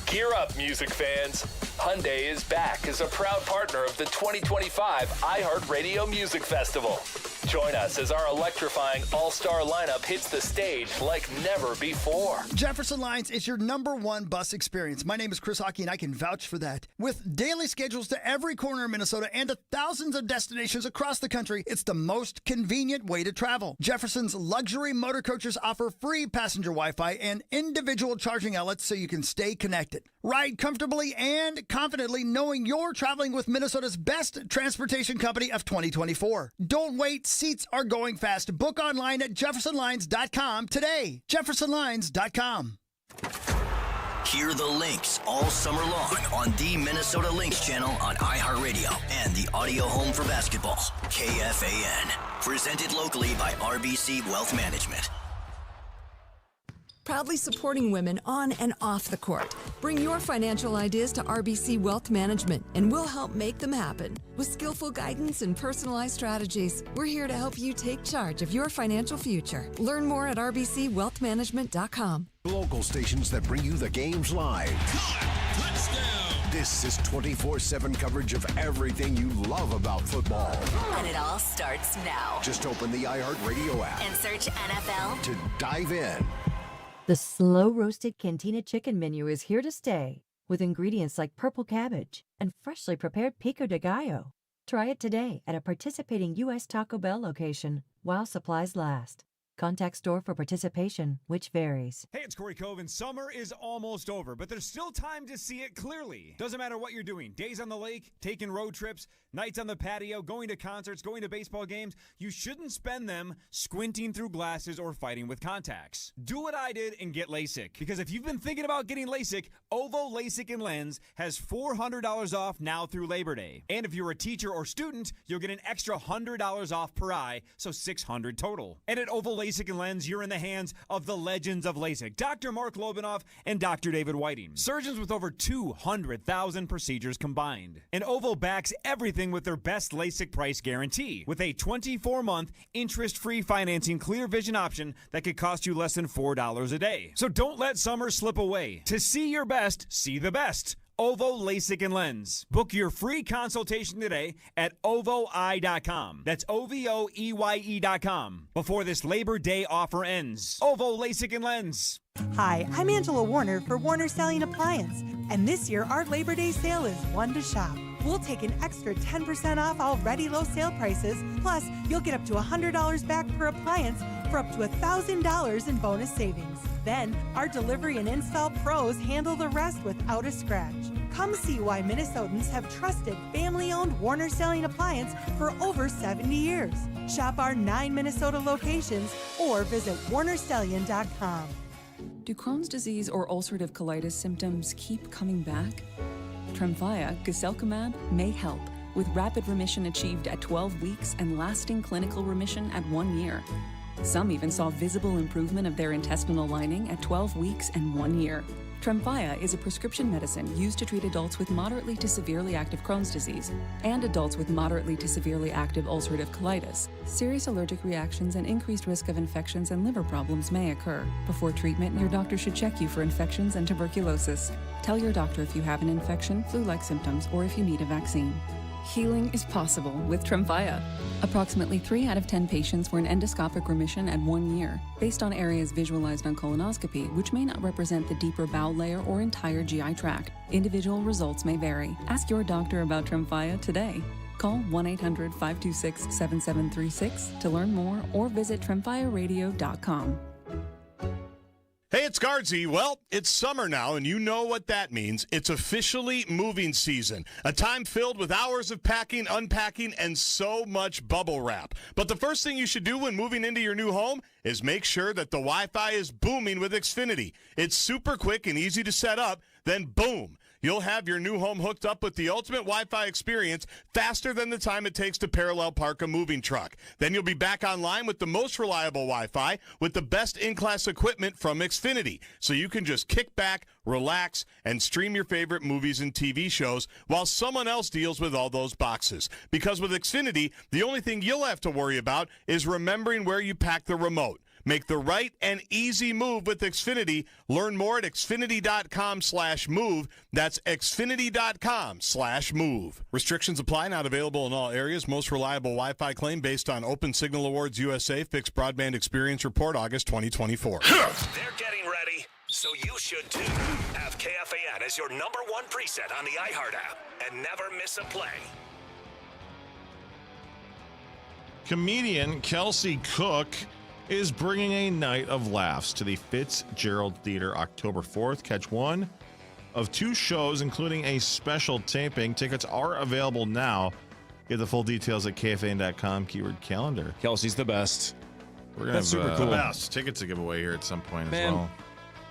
Gear up, music fans. Hyundai is back as a proud partner of the 2025 iHeartRadio Music Festival. Join us as our electrifying all-star lineup hits the stage like never before. Jefferson Lines is your #1 bus experience. My name is Chris Hockey, and I can vouch for that. With daily schedules to every corner of Minnesota and to thousands of destinations across the country, it's the most convenient way to travel. Jefferson's luxury motor coaches offer free passenger Wi-Fi and individual charging outlets so you can stay connected. Ride comfortably and confidently knowing you're traveling with Minnesota's best transportation company of 2024. Don't wait. Seats are going fast. Book online at jeffersonlines.com today. jeffersonlines.com. Hear the Lynx all summer long on the Minnesota Lynx channel on iHeartRadio and the audio home for basketball, KFAN. Presented locally by RBC Wealth Management. Proudly supporting women on and off the court. Bring your financial ideas to RBC Wealth Management, and we'll help make them happen. With skillful guidance and personalized strategies, we're here to help you take charge of your financial future. Learn more at rbcwealthmanagement.com. Local stations that bring you the games live. This is 24/7 coverage of everything you love about football. And it all starts now. Just open the iHeartRadio app And search NFL to dive in. The slow-roasted Cantina chicken menu is here to stay, with ingredients like purple cabbage and freshly prepared pico de gallo. Try it today at a participating U.S. Taco Bell location while supplies last. Contact store for participation, which varies. Hey, it's Corey Cove, and summer is almost over, but there's still time to see it clearly. Doesn't matter what you're doing. Days on the lake, taking road trips, nights on the patio, going to concerts, going to baseball games. You shouldn't spend them squinting through glasses or fighting with contacts. Do what I did and get LASIK. Because if you've been thinking about getting LASIK, Ovo LASIK and Lens has $400 off now through Labor Day. And if you're a teacher or student, you'll get an extra $100 off per eye, so $600 total. And at Ovo LASIK and Lens, you're in the hands of the legends of LASIK, Dr. Mark Lobanoff and Dr. David Whiting. Surgeons with over 200,000 procedures combined. And Ovo backs everything with their best LASIK price guarantee, with a 24-month interest-free financing clear vision option that could cost you less than $4 a day. So don't let summer slip away. To see your best, see the best. Ovo LASIK and Lens. Book your free consultation today at ovoi.com. That's OVOEYE.com. Before this Labor Day offer ends. Ovo LASIK and Lens. Hi, I'm Angela Warner for Warner Selling Appliance, and this year our Labor Day sale is one to shop. We'll take an extra 10% off already low sale prices, plus you'll get up to $100 back per appliance for up to $1,000 in bonus savings. Then, our delivery and install pros handle the rest without a scratch. Come see why Minnesotans have trusted family-owned Warner Selling Appliance for over 70 years. Shop our 9 Minnesota locations or visit warnersellion.com. Do Crohn's disease or ulcerative colitis symptoms keep coming back? Tremfya, guselkumab, may help, with rapid remission achieved at 12 weeks and lasting clinical remission at 1 year. Some even saw visible improvement of their intestinal lining at 12 weeks and 1 year. Tremfya is a prescription medicine used to treat adults with moderately to severely active Crohn's disease and adults with moderately to severely active ulcerative colitis. Serious allergic reactions and increased risk of infections and liver problems may occur. Before treatment, your doctor should check you for infections and tuberculosis. Tell your doctor if you have an infection, flu-like symptoms, or if you need a vaccine. Healing is possible with Tremfya. Approximately 3 out of 10 patients were in endoscopic remission at 1 year, based on areas visualized on colonoscopy, which may not represent the deeper bowel layer or entire GI tract. Individual results may vary. Ask your doctor about Tremfya today. Call 1-800-526-7736 to learn more or visit tremfyaradio.com. Hey, it's Guardsy. Well, it's summer now, and you know what that means. It's officially moving season, a time filled with hours of packing, unpacking, and so much bubble wrap. But the first thing you should do when moving into your new home is make sure that the Wi-Fi is booming with Xfinity. It's super quick and easy to set up, then boom. You'll have your new home hooked up with the ultimate Wi-Fi experience faster than the time it takes to parallel park a moving truck. Then you'll be back online with the most reliable Wi-Fi with the best in-class equipment from Xfinity. So you can just kick back, relax, and stream your favorite movies and TV shows while someone else deals with all those boxes. Because with Xfinity, the only thing you'll have to worry about is remembering where you pack the remote. Make the right and easy move with Xfinity. Learn more at xfinity.com/move. That's xfinity.com/move. Restrictions apply. Not available in all areas. Most reliable Wi-Fi claim based on Open Signal Awards USA Fixed Broadband Experience Report, August 2024. They're getting ready, so you should too. Have KFAN as your #1 preset on the iHeart app and never miss a play. Comedian Kelsey Cook is bringing a night of laughs to the Fitzgerald Theater October 4th. Catch one of 2 shows, including a special taping. Tickets are available now. Get the full details at KFAN.com, keyword calendar. Kelsey's the best. We're going That's to have super cool. tickets to give away here at some point Man, as well.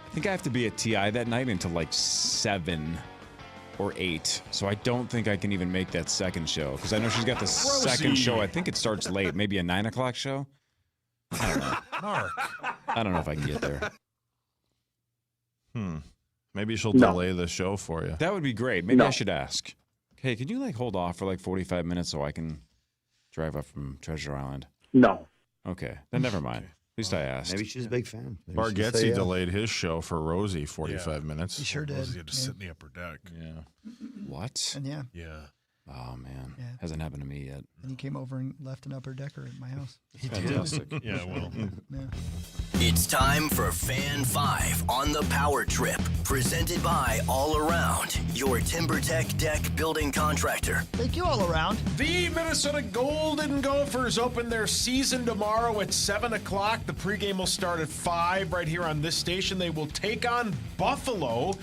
I think I have to be at TI that night until like 7 or 8. So I don't think I can even make that second show because I know she's got the second show. I think it starts late, maybe a 9 o'clock show. I don't know. Mark. I don't know if I can get there. Maybe she'll delay the show for you. That would be great. Maybe I should ask. Hey, can you like hold off for like 45 minutes so I can drive up from Treasure Island? No. Okay, then never mind. At least I asked. Maybe she's a big fan. Bargatze delayed his show for Rosie 45 minutes. He sure did. Rosie had to sit in the upper deck. Yeah. What? And yeah. Oh, man. Yeah. Hasn't happened to me yet. And he came over and left an upper decker at my house. He Fantastic. did. Yeah, well. Yeah. It's time for Fan 5 on the Power Trip, presented by All Around, your TimberTech deck building contractor. Thank you, All Around. The Minnesota Golden Gophers open their season tomorrow at 7 o'clock. The pregame will start at 5 right here on this station. They will take on Buffalo.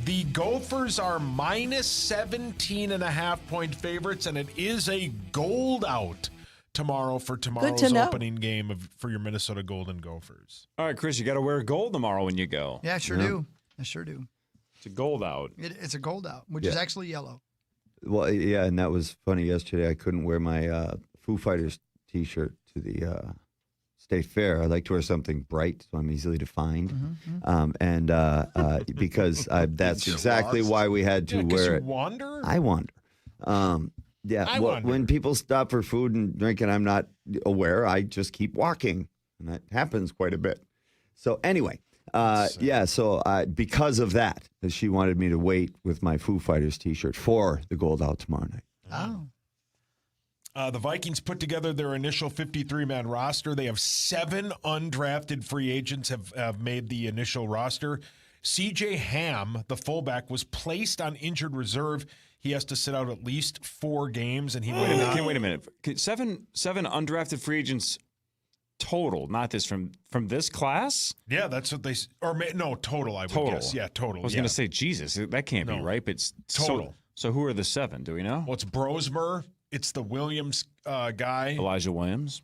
The Gophers are minus 17.5-point favorites, and it is a gold out tomorrow for tomorrow's opening game for your Minnesota Golden Gophers. All right, Chris, you got to wear gold tomorrow when you go. Yeah, I sure do. I sure do. It's a gold out. It's a gold out, which is actually yellow. Well, yeah, and that was funny yesterday. I couldn't wear my Foo Fighters T-shirt to the State Fair. I like to wear something bright, so I'm easily to find. Because that's exactly why we had to wear it. Wander? I wander. When people stop for food and drink and I'm not aware, I just keep walking, and that happens quite a bit. So anyway, because of that, she wanted me to wait with my Foo Fighters T-shirt for the gold out tomorrow night. Oh. The Vikings put together their initial 53-man roster. They have 7 undrafted free agents have made the initial roster. C.J. Ham, the fullback, was placed on injured reserve. He has to sit out at least 4 games, and he Wait a minute. 7 undrafted free agents total, not this from this class? Yeah, that's what total. I would guess. Yeah, total. I was going to say, Jesus, that can't be right. But it's total. So who are the 7? Do we know? Well, it's Brosmer. It's the Williams guy. Elijah Williams.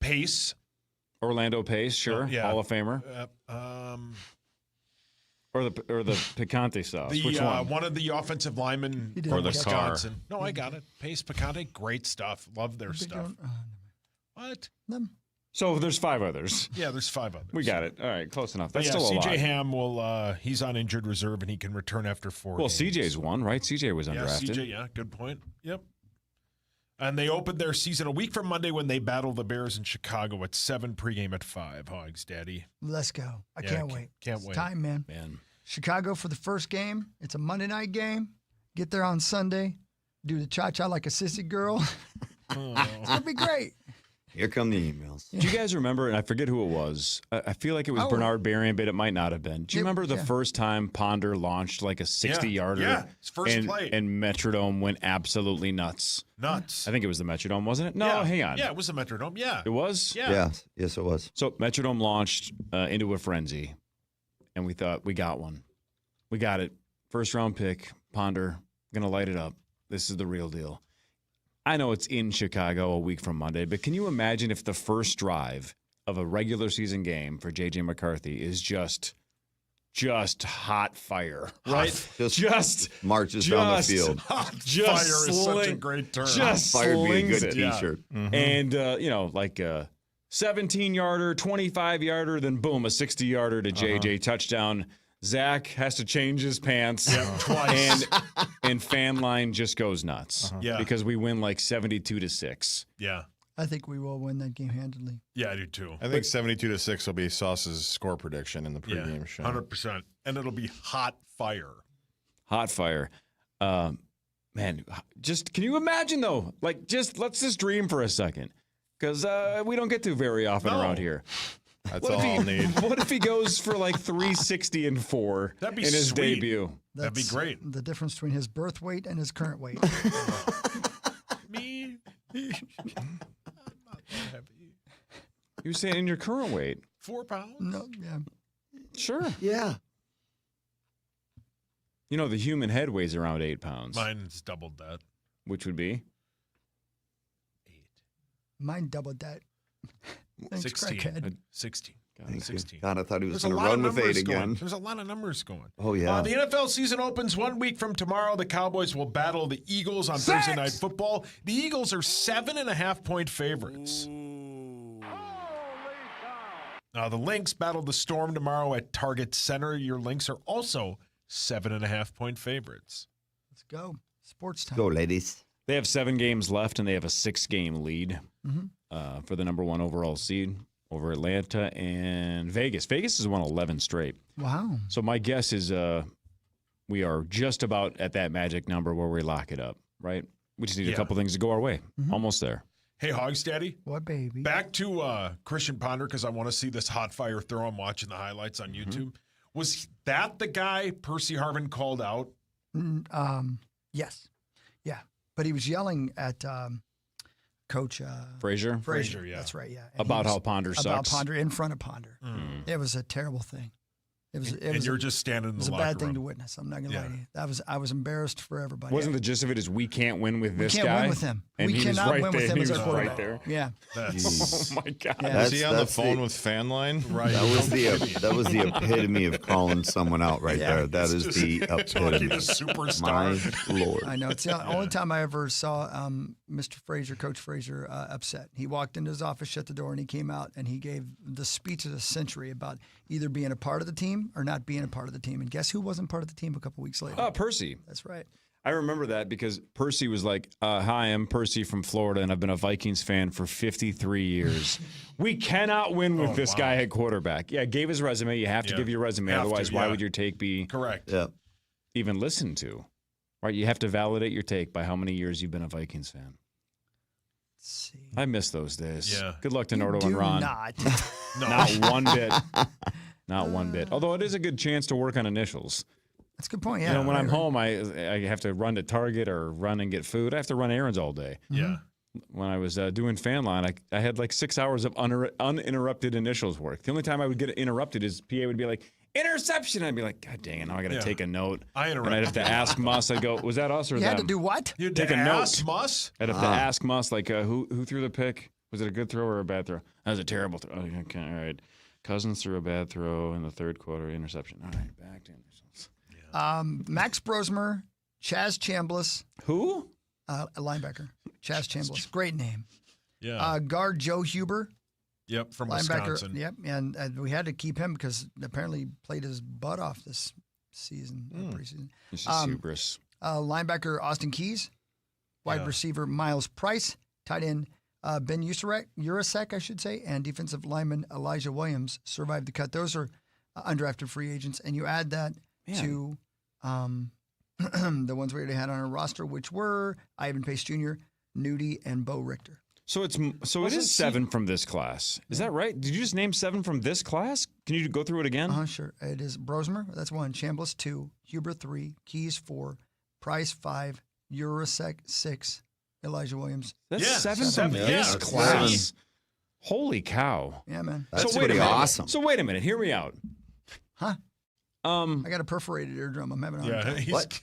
Pace. Orlando Pace, sure. Hall of Famer. Or the picante sauce. Which one? One of the offensive linemen for the Wisconsin. car. No, I got it. Pace Picante, great stuff. Love their stuff. What? So there's 5 others. Yeah, there's 5 others. We got it. All right, close enough. That's still a lot. C.J. Ham he's on injured reserve and he can return after 4 games. C.J.'s one, right? C.J. was undrafted. C.J., good point. Yep. And they opened their season a week from Monday when they battle the Bears in Chicago at 7, pregame at 5. Hogs, Daddy. Let's go. I can't wait. Can't it's wait. Time, man. Man. Chicago for the first game. It's a Monday night game. get there on Sunday, do the cha-cha like a sissy girl. It's going to be great. Here come the emails. Do you guys remember, and I forget who it was, I feel like it was Bernard Berrien, but it might not have been. Do you remember the first time Ponder launched like a 60-yarder? Yeah, his first play. And Metrodome went absolutely nuts. Nuts. I think it was the Metrodome, wasn't it? No, hang on. Yeah, it was the Metrodome, yeah. It was? Yeah. Yes, it was. So Metrodome launched into a frenzy, and we thought, we got one. We got it. First-round pick, Ponder, going to light it up. This is the real deal. I know it's in Chicago a week from Monday, but can you imagine if the first drive of a regular season game for J.J. McCarthy is just hot fire, right? Just marches down the field. Hot fire is such a great term. Just hot fire would be a good it. T-shirt. Yeah. Mm-hmm. And, like a 17-yarder, 25-yarder, then boom, a 60-yarder to J.J. touchdown. Zach has to change his pants. Twice. And fan line just goes nuts. Yeah. Because we win like 72-6. Yeah. I think we will win that game handily. Yeah, I do too. I think 72-6 will be Sauce's score prediction in the pregame show. 100%. And it'll be hot fire. Hot fire. Man, just can you imagine though? Like, let's just dream for a second. Because we don't get to very often around here. That's all I'll need. What if he goes for like 360 and 4 That'd be in his sweet. debut? That'd be great. The difference between his birth weight and his current weight. Me? I'm not that heavy. You were saying in your current weight? 4 pounds? No, yeah. Sure. Yeah. You know, the human head weighs around 8 pounds. Mine's doubled that. Which would be? Mine doubled that. Thanks, 16. crackhead. 16. Thank 16. you. God, I thought he was There's going a to lot run of with 8 numbers again. going. There's a lot of numbers going. Oh, yeah. The NFL season opens 1 week from tomorrow. The Cowboys will battle the Eagles on Thursday Night Football. The Eagles are 7.5-point favorites. Now, the Lynx battle the Storm tomorrow at Target Center. Your Lynx are also 7.5-point favorites. Let's go. Sports time. Go, ladies. They have 7 games left, and they have a 6-game lead Mm-hmm. for the number 1 overall seed over Atlanta and Vegas. Vegas has won 11 straight. Wow. So my guess is we are just about at that magic number where we lock it up, right? We just need a couple things to go our way. Almost there. Hey, Hogs Daddy. What, baby? Back to Christian Ponder, because I want to see this hot fire throw. I'm watching the highlights on YouTube. Was that the guy Percy Harvin called out? Yes. Yeah. But he was yelling at Coach Frazier? Frazier, yeah. That's right, yeah. And About he was- how Ponder sucks? About Ponder, in front of Ponder. It was a terrible thing. And you're just standing in the It was a locker bad thing room. to witness. I'm not going to lie to you. I was embarrassed for everybody. Wasn't the gist of it is we can't win with this we can't guy? win with him. And We he was cannot right win there. with him He as was our right quarterback. there. Yeah. Oh, my God. Yeah. Is he on the That's phone the- with fan line? Right. That was the epitome of calling someone out right there. That is the Talking epitome. to superstar. My Lord. I know. It's the only time I ever saw Mr. Frazier, Coach Frazier, upset. He walked into his office, shut the door, and he came out and he gave the speech of the century about either being a part of the team or not being a part of the team. And guess who wasn't part of the team a couple weeks later? Oh, Percy. That's right. I remember that because Percy was like, hi, I'm Percy from Florida, and I've been a Vikings fan for 53 years. We cannot win with this guy at quarterback. Yeah, gave his resume. You have to give your resume. Have to, Otherwise, why yeah. would your take be Correct. Yeah. even listened to? Right? You have to validate your take by how many years you've been a Vikings fan. Let's see. I miss those days. Yeah. Good luck to Nordo Do and Ron. not. No. Not one bit. Not one bit. Although it is a good chance to work on initials. That's a good point. Yeah. You know, when I'm right. home, I have to run to Target or run and get food. I have to run errands all day. Yeah. When I was doing fan line, I had like 6 hours of uninterrupted initials work. The only time I would get interrupted is PA would be like, interception. I'd be like, God dang it, now I got to take a note. And I'd have to ask Muss. I'd go, was that us or You them? had to do what? You had Take to a ask note. Muss? I'd have to ask Muss, like, who threw the pick? Was it a good throw or a bad throw? That was a terrible throw. Okay, all right. Cousins threw a bad throw in the third quarter, interception. All right, back to interceptions. Max Brosmer, Chaz Chambliss. Who? A linebacker. Chaz Chambliss. Great name. Yeah. Guard Joe Huber. Yep, from Linebacker. Wisconsin. Yep, and we had to keep him because apparently he played his butt off this season, preseason. This is hubris. Linebacker Austin Keys. Wide receiver Miles Price. Tight end Ben Urasek, I should say, and defensive lineman Elijah Williams survived the cut. Those are undrafted free agents, and you add that to the ones we already had on our roster, which were Ivan Pace Jr., Nudie, and Bo Richter. So it is 7 from this class. Is that right? Did you just name 7 from this class? Can you go through it again? Sure. It is Brosmer, that's 1, Chambliss 2, Huber 3, Keys 4, Price 5, Urasek 6, Elijah Williams. That's 7 from this class. Holy cow. Yeah, man. That's pretty awesome. So wait a minute. Hear me out. Huh? I got a perforated eardrum. I'm having a hard time. What?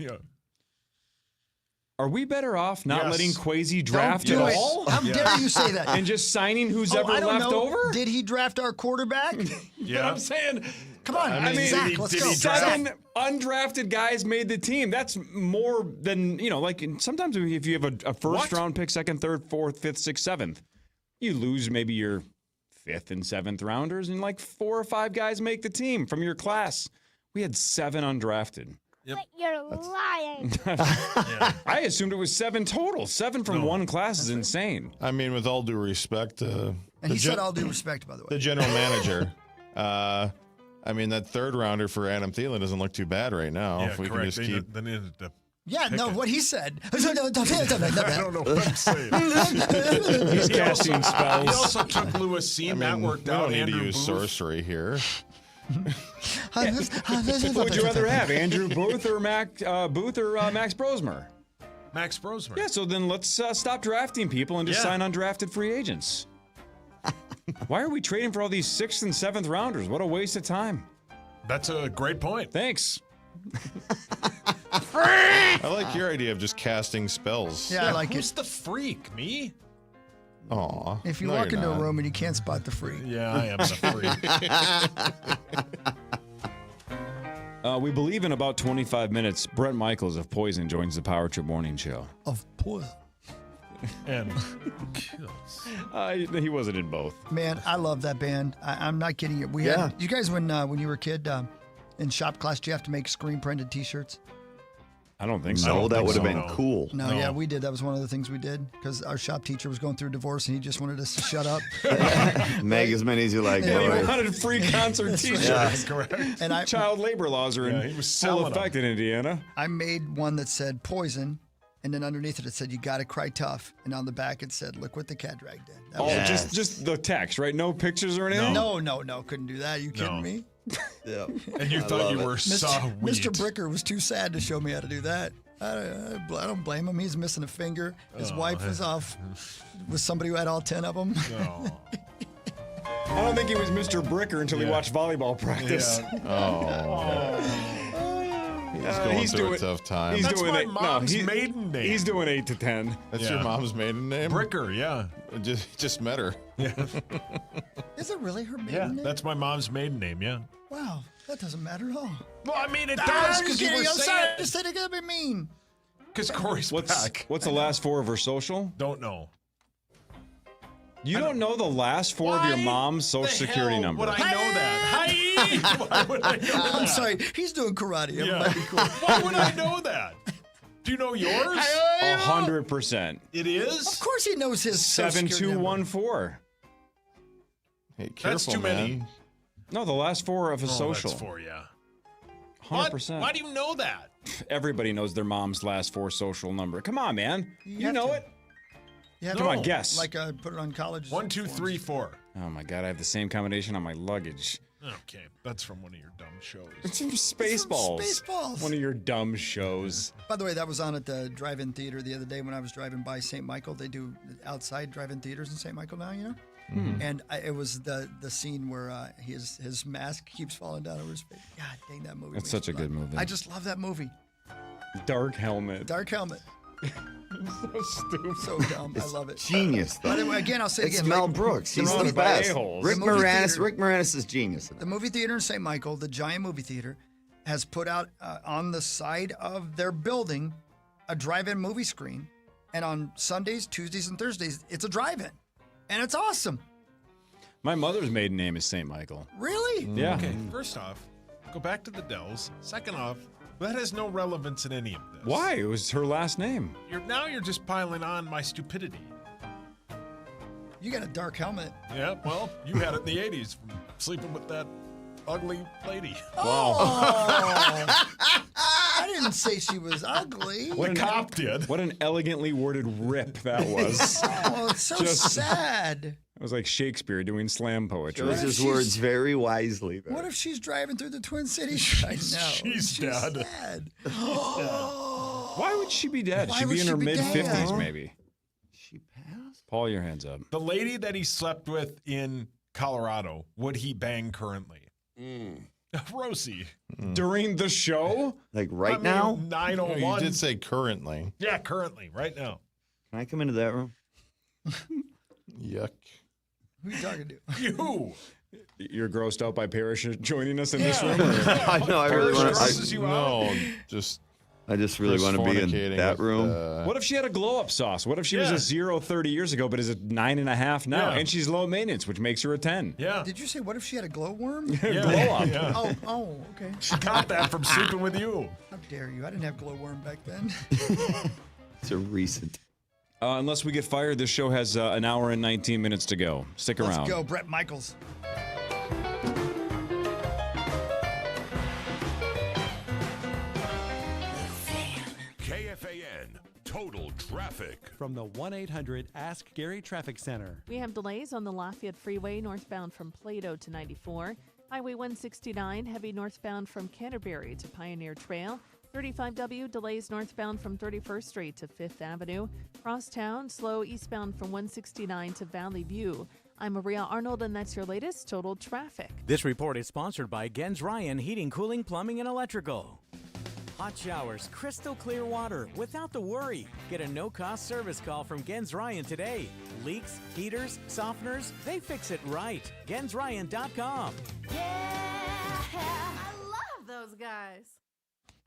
Are we better off not letting Kwesi draft Don't do at it. all? How dare you say that? And just signing who's ever I don't left know. over? Did he draft our quarterback? But I'm saying, come on, Zach, let's go. 7 undrafted guys made the team. That's more than, like sometimes if you have a first round pick, second, third, fourth, fifth, sixth, seventh, you lose maybe your 5th and 7th rounders, and like 4 or 5 guys make the team from your class. We had 7 undrafted. Yep. But you're lying. I assumed it was 7 total. 7 from one class is insane. I mean, with all due respect, and he said all due respect, by the way. The general manager. I mean, that 3rd rounder for Adam Thielen doesn't look too bad right now. Yeah, if we correct. can just keep. What he said. I don't know what I'm saying. He's casting spells. He also took Lewis Seam. That worked out. We don't need Andrew to use Booth. sorcery here. Who would you rather have, Andrew Booth or Max Brosmer? Max Brosmer. Yeah, so then let's stop drafting people and just sign undrafted free agents. Why are we trading for all these 6th and 7th rounders? What a waste of time. That's a great point. Thanks. I like your idea of just casting spells. Yeah, I like it. Who's the freak? Me? Aw. If you walk into a room and you can't spot the freak. Yeah, I am the freak. We believe in about 25 minutes, Brett Michaels of Poison joins the Power Trip Morning Show. Of Poison. And he wasn't in both. Man, I love that band. I'm not kidding you. We had you guys when you were a kid in shop class, did you have to make screen printed T-shirts? I don't think so. No, that would have been cool. No, yeah, we did. That was one of the things we did because our shop teacher was going through a divorce and he just wanted us to shut up. Make as many as you like. Yeah, boy. he wanted free concert T-shirts. Yeah. Correct. And Child labor laws are in full effect in Indiana. I made one that said poison, and then underneath it said, "You gotta cry tough," and on the back it said, "Look what the cat dragged in." That was just the text, right? No pictures or anything. No, couldn't do that. Are you kidding me? Yeah. And you thought you were sweet. Mr. Bricker was too sad to show me how to do that. I don't blame him. He's missing a finger. His wife was off with somebody who had all 10 of them. I don't think he was Mr. Bricker until he watched volleyball practice. He's going through a tough time. He's That's doing my mom's maiden name. He's doing 8 to 10. That's your mom's maiden name? Bricker, yeah. Just met her. Yeah. Is it really her maiden name? That's my mom's maiden name, yeah. Wow, that doesn't matter at all. Well, I mean, it does because you were I'm sorry. saying I just said it could be mean. because Corey's back. What's the last 4 of her social? Don't know. You don't know the last 4 of your mom's social security number. Would I know that? Why would I know that? I'm sorry. He's doing karate. It Yeah. might be cool. Why would I know that? Do you know yours? 100%. It is? Of course he knows his social security number. 7214. Hey, careful, That's too many. man. No, the last 4 of his social. That's 4, yeah. 100%. Why do you know that? Everybody knows their mom's last 4 social number. Come on, man. You know it. Yeah, Come on, guess. Like put it on college. 1, 2, 3, 4. Oh my God, I have the same combination on my luggage. Okay, that's from one of your dumb shows. It's from Spaceballs. Spaceballs. One of your dumb shows. By the way, that was on at the drive-in theater the other day when I was driving by St. Michael. They do outside drive-in theaters in St. Michael now, you know? And it was the scene where his mask keeps falling down over his face. God dang, that movie. It's such a good movie. I just love that movie. Dark Helmet. Dark Helmet. So stupid. So dumb. I love it. Genius, though. But anyway, again, I'll say It's again. Mel like, Brooks. He's surrounded the by best. a-holes. Rick The movie Moranis. theater. Rick Moranis is genius. The movie theater in St. Michael, the giant movie theater, has put out on the side of their building a drive-in movie screen. And on Sundays, Tuesdays, and Thursdays, it's a drive-in. And it's awesome. My mother's maiden name is St. Michael. Really? Yeah. Okay, first off, go back to the Dells. Second off, that has no relevance in any of this. Why? It was her last name. Now you're just piling on my stupidity. You got a dark helmet. Yeah, well, you had it in the 80s from sleeping with that ugly lady. Oh. I didn't say she was ugly. The cop did. What an elegantly worded rip that was. Oh, it's so sad. It was like Shakespeare doing slam poetry. Chose his words very wisely. Though. What if she's driving through the Twin Cities right now? She's dead. Sad. Why would she be dead? Why She'd would be in she her be mid-50s, dead? maybe. She passed? Paul, your hands up. The lady that he slept with in Colorado, would he bang currently? Rosie. During the show? Like now? 9:01. You did say currently. Yeah, currently, right now. Can I come into that room? Yuck. Who are you talking to? You. You're grossed out by Parrish joining us in this room? I know. I really want to. No, just. I just really want to be in that room. What if she had a glow-up sauce? What if she was a 0 30 years ago, but is a 9.5 now, and she's low maintenance, which makes her a 10? Yeah. Did you say what if she had a glowworm? Blow-up. Yeah. Oh, okay. She got that from sleeping with you. How dare you? I didn't have glowworm back then. It's a recent. Unless we get fired, this show has an hour and 19 minutes to go. Stick around. Let's go, Brett Michaels. KFAN, Total Traffic. From the 1-800-ASK-GARY Traffic Center. We have delays on the Lafayette Freeway northbound from Plato to 94. Highway 169 heavy northbound from Canterbury to Pioneer Trail. 35W delays northbound from 31st Street to 5th Avenue. Crosstown slow eastbound from 169 to Valley View. I'm Maria Arnold, and that's your latest Total Traffic. This report is sponsored by Gens Ryan Heating, Cooling, Plumbing, and Electrical. Hot showers, crystal clear water, without the worry. Get a no-cost service call from Gens Ryan today. Leaks, heaters, softeners, they fix it right. GensRyan.com. I love those guys.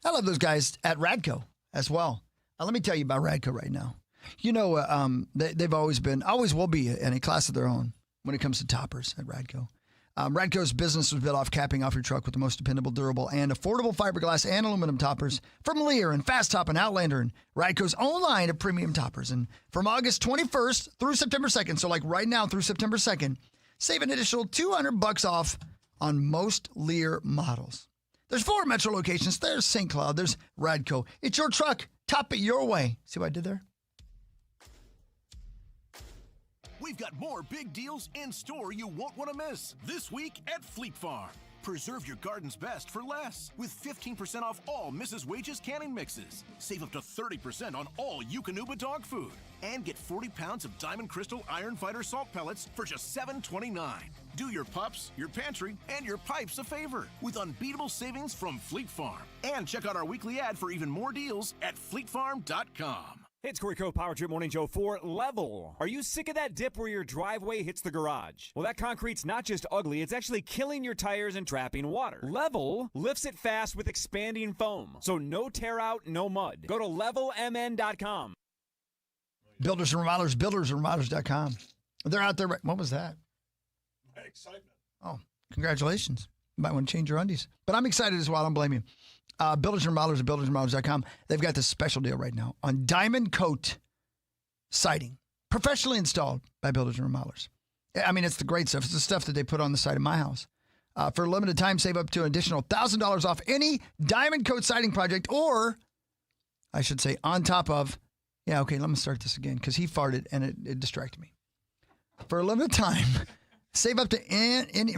I love those guys at Radco as well. Let me tell you about Radco right now. You know, they've always will be in a class of their own when it comes to toppers at Radco. Radco's business was built off capping off your truck with the most dependable, durable, and affordable fiberglass and aluminum toppers from Lear and Fast Top and Outlander and Radco's own line of premium toppers. And from August 21st through September 2nd, so like right now through September 2nd, save an additional $200 off on most Lear models. There's 4 Metro locations. There's St. Cloud. There's Radco. It's your truck. Top it your way. See what I did there? We've got more big deals in store you won't want to miss this week at Fleet Farm. Preserve your garden's best for less with 15% off all Mrs. Wages canning mixes. Save up to 30% on all Eukanuba dog food. And get 40 pounds of Diamond Crystal Iron Fighter salt pellets for just $7.29. Do your pups, your pantry, and your pipes a favor with unbeatable savings from Fleet Farm. And check out our weekly ad for even more deals at fleetfarm.com. Hey, it's Corey Cove, Power Trip Morning Show for Level. Are you sick of that dip where your driveway hits the garage? Well, that concrete's not just ugly, it's actually killing your tires and trapping water. Level lifts it fast with expanding foam. So no tear out, no mud. Go to levelmn.com. Builders and Remodelers, buildersandremodelers.com. They're out there. What was that? Excitement. Oh, congratulations. You might want to change your undies. But I'm excited as well. I don't blame you. Builders and Remodelers at buildersandremodelers.com. They've got this special deal right now on Diamond Coat siding. Professionally installed by Builders and Remodelers. I mean, it's the great stuff. It's the stuff that they put on the side of my house. For a limited time, save up to an additional $1,000 off any Diamond Coat siding project, or I should say on top of, yeah, okay, let me start this again because he farted and it distracted me. For a limited time, save up to any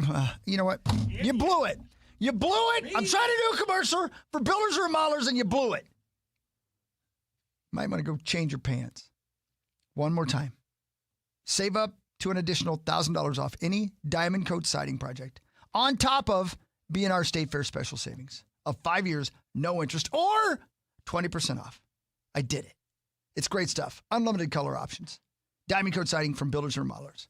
you know what? You blew it. You blew it. I'm trying to do a commercial for Builders and Remodelers, and you blew it. Might want to go change your pants. One more time. Save up to an additional $1,000 off any Diamond Coat siding project on top of B&R State Fair special savings of 5 years, no interest, or 20% off. I did it. It's great stuff. Unlimited color options. Diamond Coat siding from Builders and Remodelers.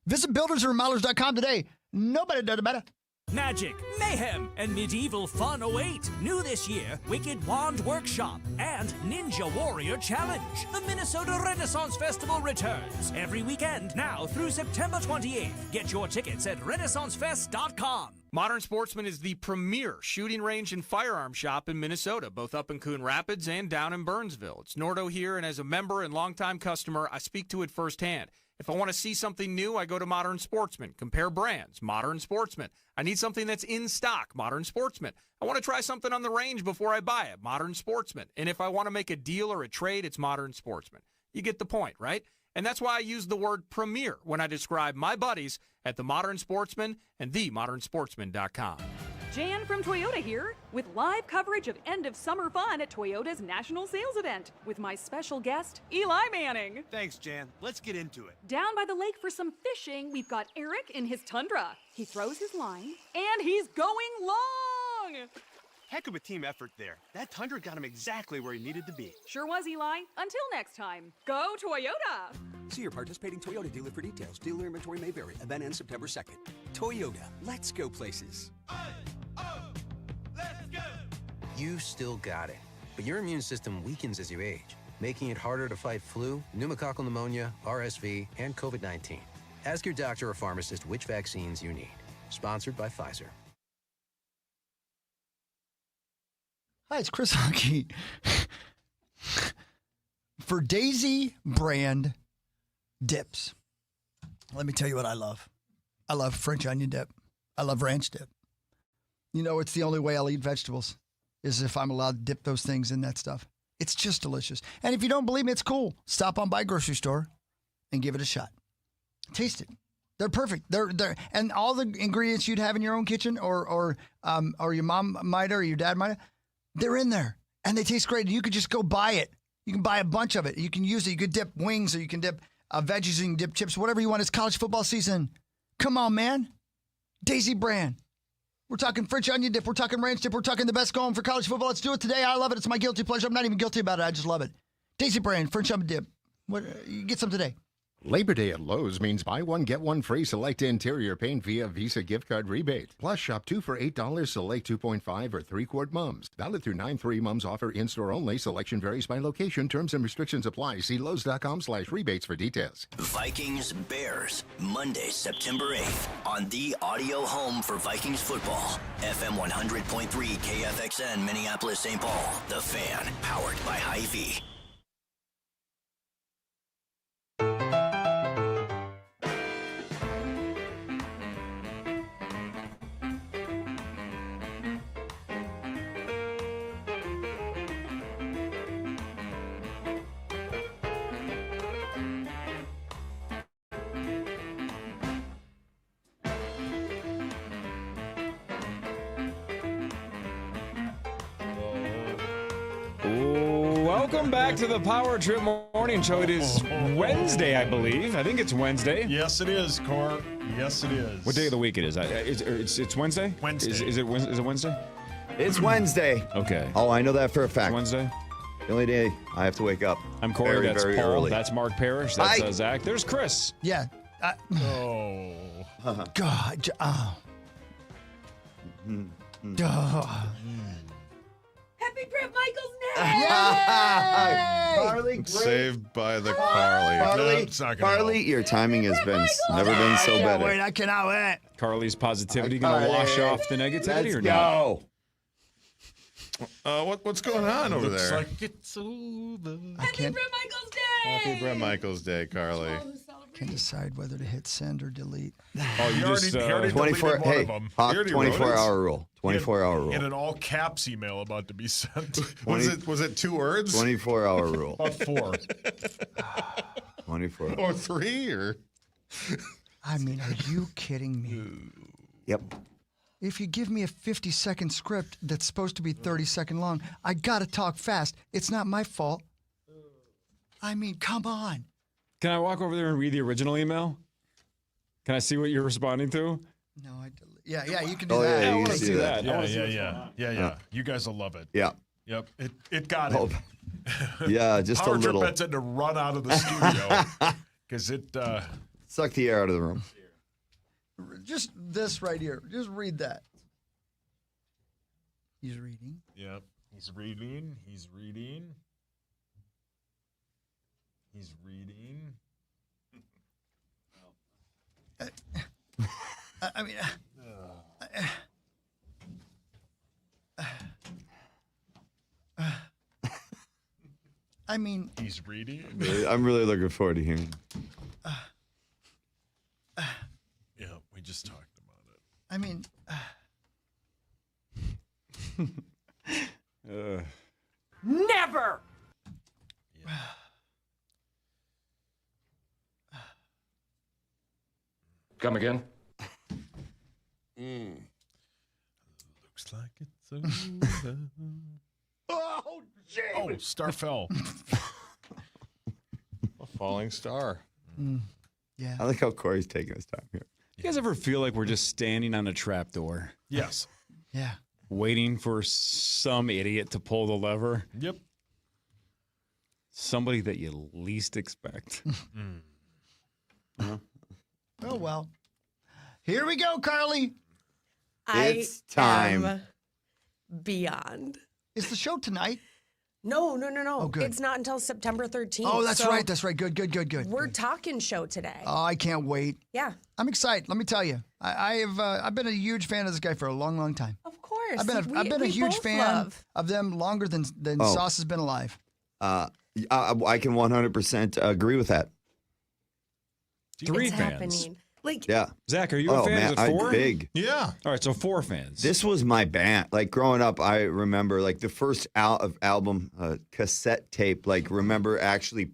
Visit buildersandremodelers.com today. Nobody does it better. Magic, mayhem, and medieval fun await. New this year, Wicked Wand Workshop and Ninja Warrior Challenge. The Minnesota Renaissance Festival returns every weekend now through September 28th. Get your tickets at renaissancefest.com. Modern Sportsman is the premier shooting range and firearm shop in Minnesota, both up in Coon Rapids and down in Burnsville. It's Nordo here, and as a member and longtime customer, I speak to it firsthand. If I want to see something new, I go to Modern Sportsman. Compare brands. Modern Sportsman. I need something that's in stock. Modern Sportsman. I want to try something on the range before I buy it. Modern Sportsman. And if I want to make a deal or a trade, it's Modern Sportsman. You get the point, right? And that's why I use the word premier when I describe my buddies at the Modern Sportsman and themodernsportsman.com. Jan from Toyota here with live coverage of end of summer fun at Toyota's national sales event with my special guest, Eli Manning. Thanks, Jan. Let's get into it. Down by the lake for some fishing, we've got Eric in his Tundra. He throws his line, and he's going long. Heck of a team effort there. That Tundra got him exactly where he needed to be. Sure was, Eli. Until next time, go Toyota! See your participating Toyota dealer for details. Dealer inventory may vary. Event ends September 2nd. Toyota. Let's go places. You still got it, but your immune system weakens as you age, making it harder to fight flu, pneumococcal pneumonia, RSV, and COVID-19. Ask your doctor or pharmacist which vaccines you need. Sponsored by Pfizer. Hi, it's Chris Hockey. For Daisy brand dips, let me tell you what I love. I love French onion dip. I love ranch dip. You know, it's the only way I'll eat vegetables is if I'm allowed to dip those things in that stuff. It's just delicious. And if you don't believe me, it's cool. Stop on by grocery store and give it a shot. Taste it. They're perfect. They're and all the ingredients you'd have in your own kitchen or your mom might or your dad might have, they're in there, and they taste great. You could just go buy it. You can buy a bunch of it. You can use it. You could dip wings, or you can dip veggies, or you can dip chips, whatever you want. It's college football season. Come on, man. Daisy brand. We're talking French onion dip. We're talking ranch dip. We're talking the best going for college football. Let's do it today. I love it. It's my guilty pleasure. I'm not even guilty about it. I just love it. Daisy brand, French onion dip. You get some today. Labor Day at Lowe's means buy one, get one free select interior paint via Visa gift card rebate. Plus, shop 2 for $8 select 2.5 or 3-quart mums. Valid through 9/3 mums offer in-store only. Selection varies by location. Terms and restrictions apply. See Lowe's.com/rebates for details. Vikings Bears, Monday, September 8th on the audio home for Vikings football. FM 100.3 KFXN Minneapolis St. Paul. The Fan, powered by Hy-Vee. Welcome back to the Power Trip Morning Show. It is Wednesday, I believe. I think it's Wednesday. Yes, it is, Cor. Yes, it is. What day of the week it is? It's Wednesday? Wednesday. Is it Wednesday? It's Wednesday. Okay. Oh, I know that for a fact. It's Wednesday? The only day I have to wake up. I'm Corey. Very, That's very Paul. early. That's Mark Parrish. That's Zach. There's Chris. Yeah. Oh. God. Oh. Happy Brett Michaels Carly, Saved by the Carly. Carly, your timing has been never been so better. Wait, I cannot wait. Carly's positivity going to wash off the negativity or not? What's going on over Looks there? like it's over. Happy Brett Michaels Day! Happy Brett Michaels Day, Carly. Can't decide whether to hit send or delete. Oh, you just... He already 24. deleted one Hey, of them. Hawk, He already wrote 24-hour rule. 24-hour rule. In an all caps email about to be sent. Was it 2 words? 24-hour rule. About 4. 24. Or 3 or? I mean, are you kidding me? Yep. If you give me a 50-second script that's supposed to be 30-second long, I gotta talk fast. It's not my fault. I mean, come on. Can I walk over there and read the original email? Can I see what you're responding to? No, yeah, you can do Oh, that. yeah, I you want can to see see that. that. Yeah. You guys will love it. Yeah. Yep. It got Oh, it. yeah, just Power a little. Trip had to run out of the studio because it. Suck the air out of the room. Just this right here. Just read that. He's reading. Yep. He's reading. He's reading. He's reading. I mean, I mean, he's reading. I'm really looking forward to hearing. just talked about it. I mean, Never. Come again? Looks like it's over. oh, Jay. Oh, star fell. A falling star. Yeah. I like how Corey's taking his time here. You guys ever feel like we're just standing on a trapdoor? Yes. Yeah. Waiting for some idiot to pull the lever? Yep. Somebody that you least expect. Oh, well. Here we go, Carly. It's time. am beyond. Is the show tonight? No. Oh, good. It's not until September 13th. Oh, that's so right. That's right. Good. We're talking show today. Oh, I can't wait. Yeah. I'm excited. Let me tell you. I've been a huge fan of this guy for a long, long time. Of course. I've been a huge fan of them longer than Oh. Sauce has been alive. I can 100% agree with that. Three It's fans. happening. Like, Yeah. Zach, are you a fan? Man, Is it four? big. Yeah. All right, so 4 fans. This was my band. Like growing up, I remember like the first album cassette tape. Like remember actually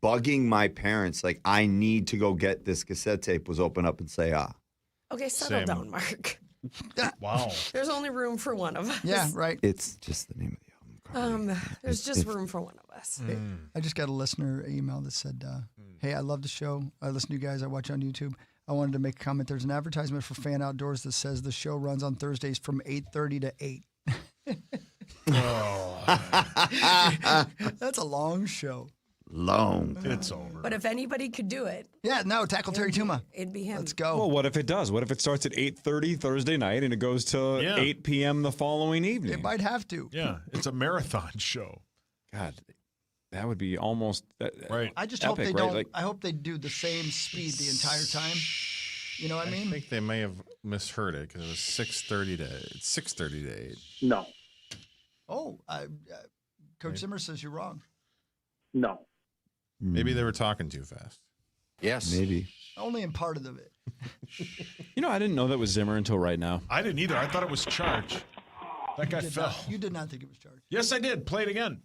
bugging my parents. Like I need to go get this cassette tape. Was open up and say okay, settle Same. down, Mark. Wow. There's only room for one of us. Yeah, right. It's just the name of the album. There's just room for one of us. I just got a listener email that said, hey, I love the show. I listen to you guys. I watch on YouTube. I wanted to make a comment. There's an advertisement for Fan Outdoors that says the show runs on Thursdays from 8:30 to 8. That's a long show. Long. It's over. But if anybody could do it, Yeah, no, tackle Terry Tuma. it'd be him. Let's go. Well, what if it does? What if it starts at 8:30 Thursday night and it goes to Yeah. 8 p.m. the following evening? It might have to. Yeah, it's a marathon show. God, that would be almost Right. I just epic, hope they right? don't. Like, I hope they do the same speed the entire time. You know what I mean? I think they may have misheard it because it was 6:30 to 8. No. Oh, Coach Zimmer says you're wrong. No. Maybe they were talking too fast. Yes. Maybe. Only in part of it. you know, I didn't know that was Zimmer until right now. I didn't either. I thought it was Charge. That guy fell. You did not think it was charged. Yes, I did. Play it again.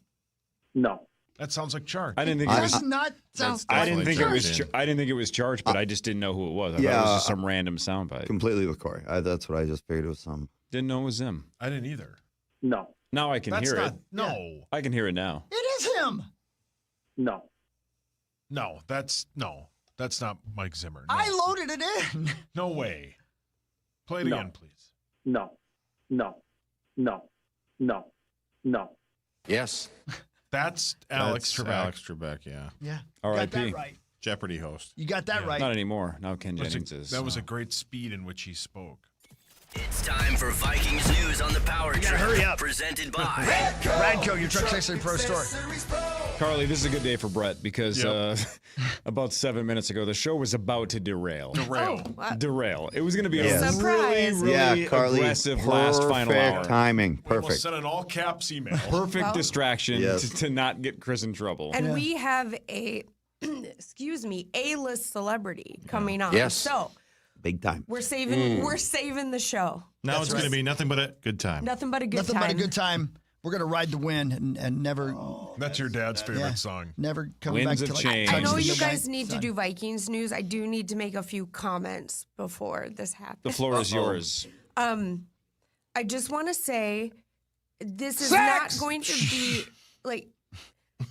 No. That sounds like Charge. I didn't think It it was. does not sound. I didn't think it was. Charged. I didn't think it was charged, but I just didn't know who it was. I thought it was just some random soundbite. Completely with Corey. That's what I just figured it was some. Didn't know it was him. I didn't either. No. Now I can That's hear not. it. No. I can hear it now. It is him. No. No. That's not Mike Zimmer. No. I loaded it in. No way. Play it No. again, please. No. No. No. No. No. Yes. That's Alex That's Trebek. Alex Trebek, yeah. Yeah. R.I.P. Got that right. Jeopardy host. You got that right. Not anymore. Now Ken Jennings is. That was a great speed in which he spoke. It's time for Vikings news on the Power Trip. hurry up. Presented by Radco, your Truck Accessory Pro store. Carly, this is a good day for Brett because Yep. about 7 minutes ago, the show was about to derail. Derail. Oh, wow. Derail. It was going to be Yes. a really, Surprise. really Carly. aggressive last final perfect hour. timing. Almost Perfect. sent an all caps email. Perfect Well- distraction Yes. to not get Chris in trouble. And we have a, excuse me, A-list celebrity coming on. Yes. So Big time. we're saving the show. Now it's going to be nothing but a good time. Nothing but a good Nothing time. but a good time. We're gonna ride the wind and never, That's your dad's favorite Yeah. song. never come Winds back of to change. I know touch the you midnight guys need to sun. do Vikings news. I do need to make a few comments before this happens. The floor is yours. I just want to say this is not going to be like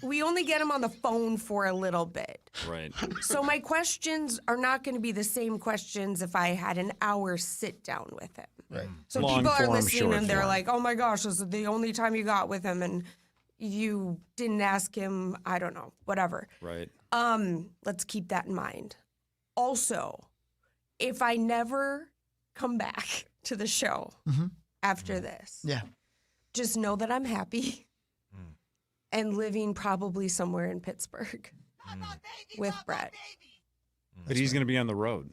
we only get him on the phone for a little bit. Right. So my questions are not going to be the same questions if I had an hour sit down with him. Right. So Long people are form, listening short and they're form. like, "Oh my gosh, this is the only time you got with him and you didn't ask him, I don't know, whatever." Right. Let's keep that in mind. Also, if I never come back to the show after this, Yeah. just know that I'm happy and living probably somewhere in Pittsburgh with Brett. But he's going to be on the road.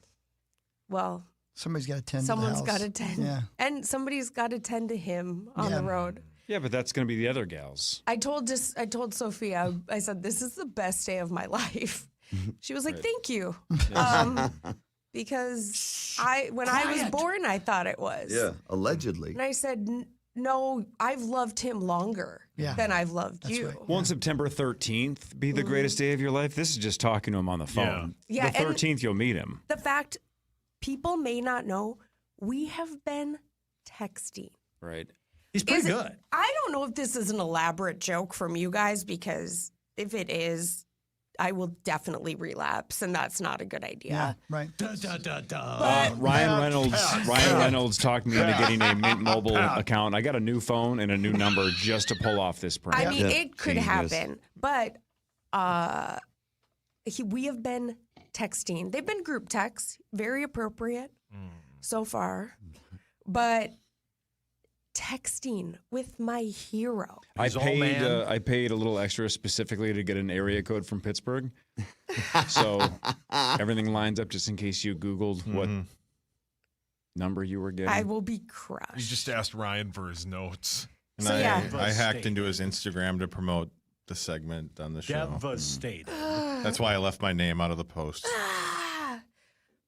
Well, Somebody's got to tend someone's to the house. got to tend. Yeah. And somebody's got to tend to him on Yeah. the road. Yeah, but that's going to be the other gals. I told Sophia, I said, this is the best day of my life. She was like, thank you. Because When I was born, I thought it was. Yeah, allegedly. And I said, no, I've loved him longer than I've loved you. Right. Won't September 13th be the greatest day of your life? This is just talking to him on the phone. Yeah. The 13th, you'll meet him. The fact people may not know, we have been texting. Right. He's pretty good. I don't know if this is an elaborate joke from you guys, because if it is, I will definitely relapse, and that's not a good idea. Yeah, right. Ryan Reynolds talked me into getting a Mint Mobile account. I got a new phone and a new number just to pull off this prank. I mean, it could happen, but we have been texting. They've been group texts, very appropriate so far, but texting with my hero. I paid a little extra specifically to get an area code from Pittsburgh. So everything lines up just in case you Googled what number you were getting. I will be crushed. You just asked Ryan for his notes. And I hacked into his Instagram to promote the segment on the show. Devastated. That's why I left my name out of the post.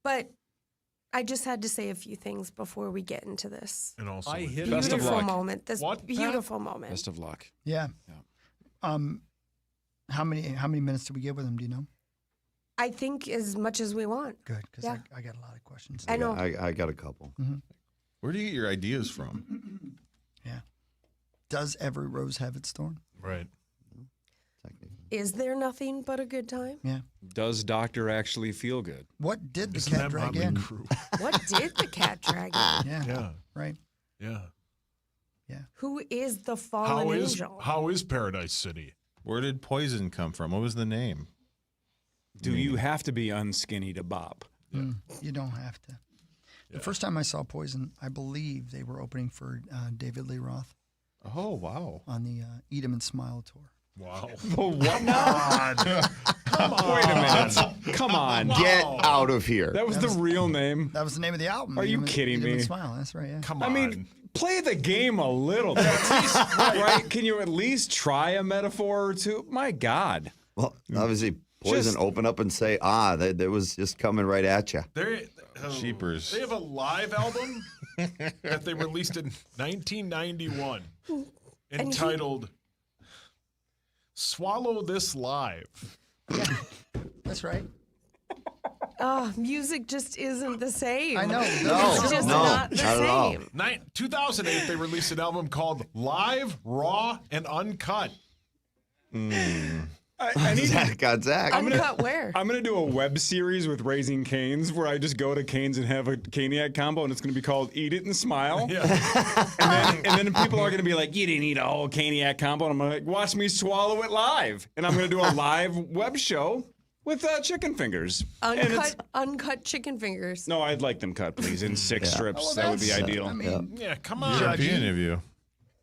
But I just had to say a few things before we get into this. And also, Best of luck. Moment. This beautiful moment. Best of luck. Yeah. How many minutes do we get with him? Do you know? I think as much as we want. Good, because I got a lot of questions. I know. I got a couple. Where do you get your ideas from? Yeah. Does every rose have its thorn? Right. Is there nothing but a good time? Yeah. Does Doctor actually feel good? What did the cat drag in? What did the cat drag in? Yeah. Right. Yeah. Yeah. Who is the fallen angel? How is Paradise City? Where did Poison come from? What was the name? Do you have to be unskinny to bop? You don't have to. The first time I saw Poison, I believe they were opening for David Lee Roth. Oh, wow. On the Eat 'em and Smile tour. Wow. What now? Come on. Wait a minute. Come on. Get out of here. That was the real name. That was the name of the album. Are you kidding Eat 'em me? and Smile. That's right. Yeah. Come on. I mean, play the game a little bit. Right? Can you at least try a metaphor or two? My God. Well, obviously, Poison open up and say, that was just coming right at you. Sheepers. They have a live album that they released in 1991 entitled Swallow This Live. Yeah, that's right. Music just isn't the same. I know. It's just not the same. 2008, they released an album called Live, Raw, and Uncut. I need Zach. Uncut where? I'm going to do a web series with Raising Cane's where I just go to Cane's and have a Caniac combo, and it's going to be called Eat It and Smile. Yeah. and then people are going to be like, you didn't eat a whole Caniac combo. And I'm going to watch me swallow it live. And I'm going to do a live web show with chicken fingers. Uncut chicken fingers. No, I'd like them cut, please, in 6 strips. That would be ideal. I mean, come on. European of you.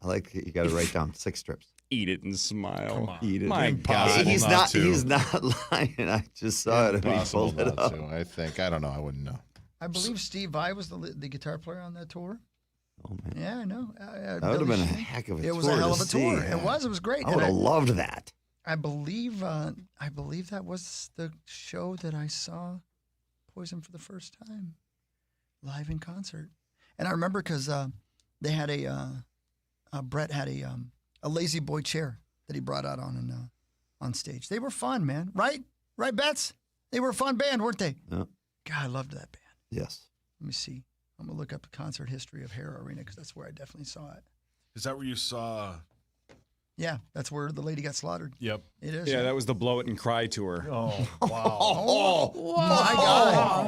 I like you got to write down 6 strips. Eat it and smile. Come on. Eat it. My Impossible God. He's not lying. I just saw it. Impossible He pulled it not up. to, I think. I don't know. I wouldn't know. I believe Steve Vai was the guitar player on that tour. Oh man. Yeah, I know. That would have been a heck of a tour. It was a hell of a to tour. see. It was. It was great. I would have loved that. I believe that was the show that I saw Poison for the first time, live in concert. And I remember because they had Brett had a lazy boy chair that he brought out on stage. They were fun, man. Right, Bets? They were a fun band, weren't they? Yeah. God, I loved that band. Yes. Let me see. I'm gonna look up the concert history of Hara Arena because that's where I definitely saw it. Is that where you saw? Yeah, that's where the lady got slaughtered. Yep. It is. Yeah, that was the Blow It and Cry tour. Oh, wow. Oh, my God.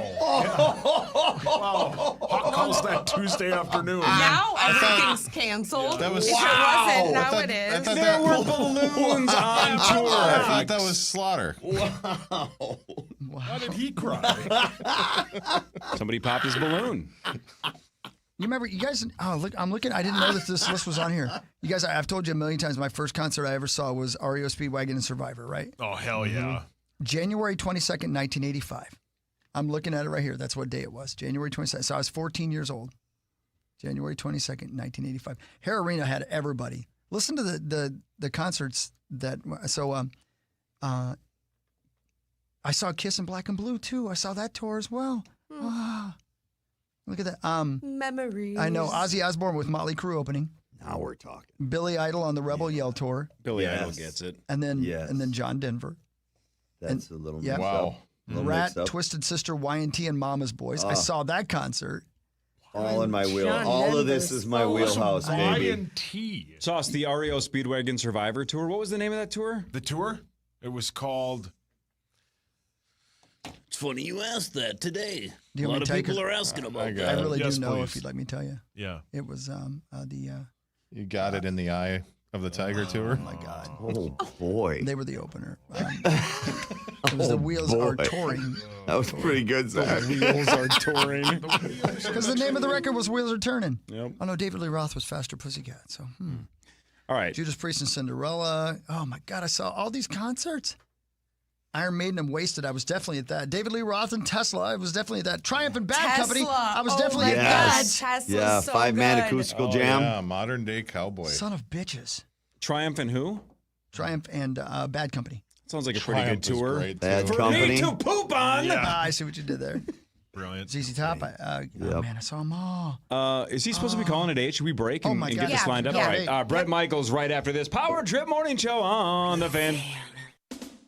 Wow. Hot calls that Tuesday afternoon. Now everything's canceled. That was if it wasn't, now it is. There were balloons on tour. I thought that was Slaughter. Wow. How did he cry? Somebody popped his balloon. You remember, you guys, look, I'm looking, I didn't know that this list was on here. You guys, I've told you a million times, my first concert I ever saw was REO Speedwagon and Survivor, right? Oh, hell yeah. January 22nd, 1985. I'm looking at it right here. That's what day it was. January 22nd. So I was 14 years old. January 22nd, 1985. Hara Arena had everybody. Listen to the concerts that, I saw Kiss in Black and Blue too. I saw that tour as well. Look at that. Memories. I know Ozzy Osbourne with Motley Crue opening. Now we're talking. Billy Idol on the Rebel Yell tour. Billy Idol gets it. And then John Denver. That's a little yeah. mixed up. Rat, Twisted Sister, Y&T, and Mama's Boys. I saw that concert. All in my wheel. All of this is my wheelhouse, baby. Y&T. Sauce, the REO Speedwagon Survivor Tour. What was the name of that tour? The tour? It was called... It's funny you asked that today. Do you A want lot me of to take people it? are asking about I that. really Yes, do know please. if you'd like me to tell you. Yeah. It was You got it in the eye of the Tiger Tour. Oh my God! Oh boy! They were the opener. It was the Wheels Are Touring. That was pretty good, Zach. Wheels Are Touring. Because the name of the record was Wheels Are Turning. Yep. Oh no, David Lee Roth was Faster Pussycat. So. All right. Judas Priest and Cinderella. Oh my God! I saw all these concerts. Iron Maiden and Wasted. I was definitely at that. David Lee Roth and Tesla. I was definitely at that. Triumph and Bad Company. I was definitely at that. Tesla's Yeah, so 5-man good. acoustical jam. Yeah, modern day cowboy. Son of bitches. Triumph and who? Triumph and Bad Company. Sounds like a pretty good Triumph is tour. great, Bad too. Company. Me to poop on. I see what you did there. Brilliant. ZZ Top. Oh man, I saw them all. Is he supposed to be calling it 8? Should we break and, my and God. get this Yeah, lined up? yeah. All right. Brett Michaels right after this Power Trip Morning Show on the Fan.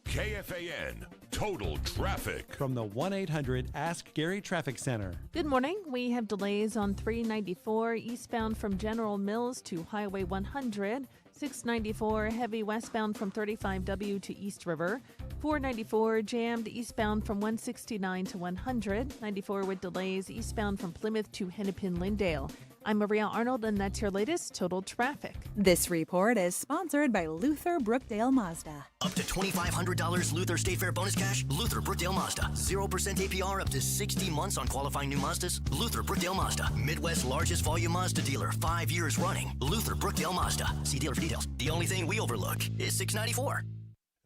KFAN Total Traffic. From the 1-800-ASK-GARY Traffic Center. Good morning. We have delays on 394 eastbound from General Mills to Highway 100. 694 heavy westbound from 35W to East River. 494 jammed eastbound from 169 to 100. 94 with delays eastbound from Plymouth to Hennepin Lyndale. I'm Maria Arnold, and that's your latest Total Traffic. This report is sponsored by Luther Brookdale Mazda. Up to $2,500 Luther State Fair bonus cash. Luther Brookdale Mazda. 0% APR up to 60 months on qualifying new Mazdas. Luther Brookdale Mazda. Midwest's largest volume Mazda dealer. 5 years running. Luther Brookdale Mazda. See dealer for details. The only thing we overlook is $694.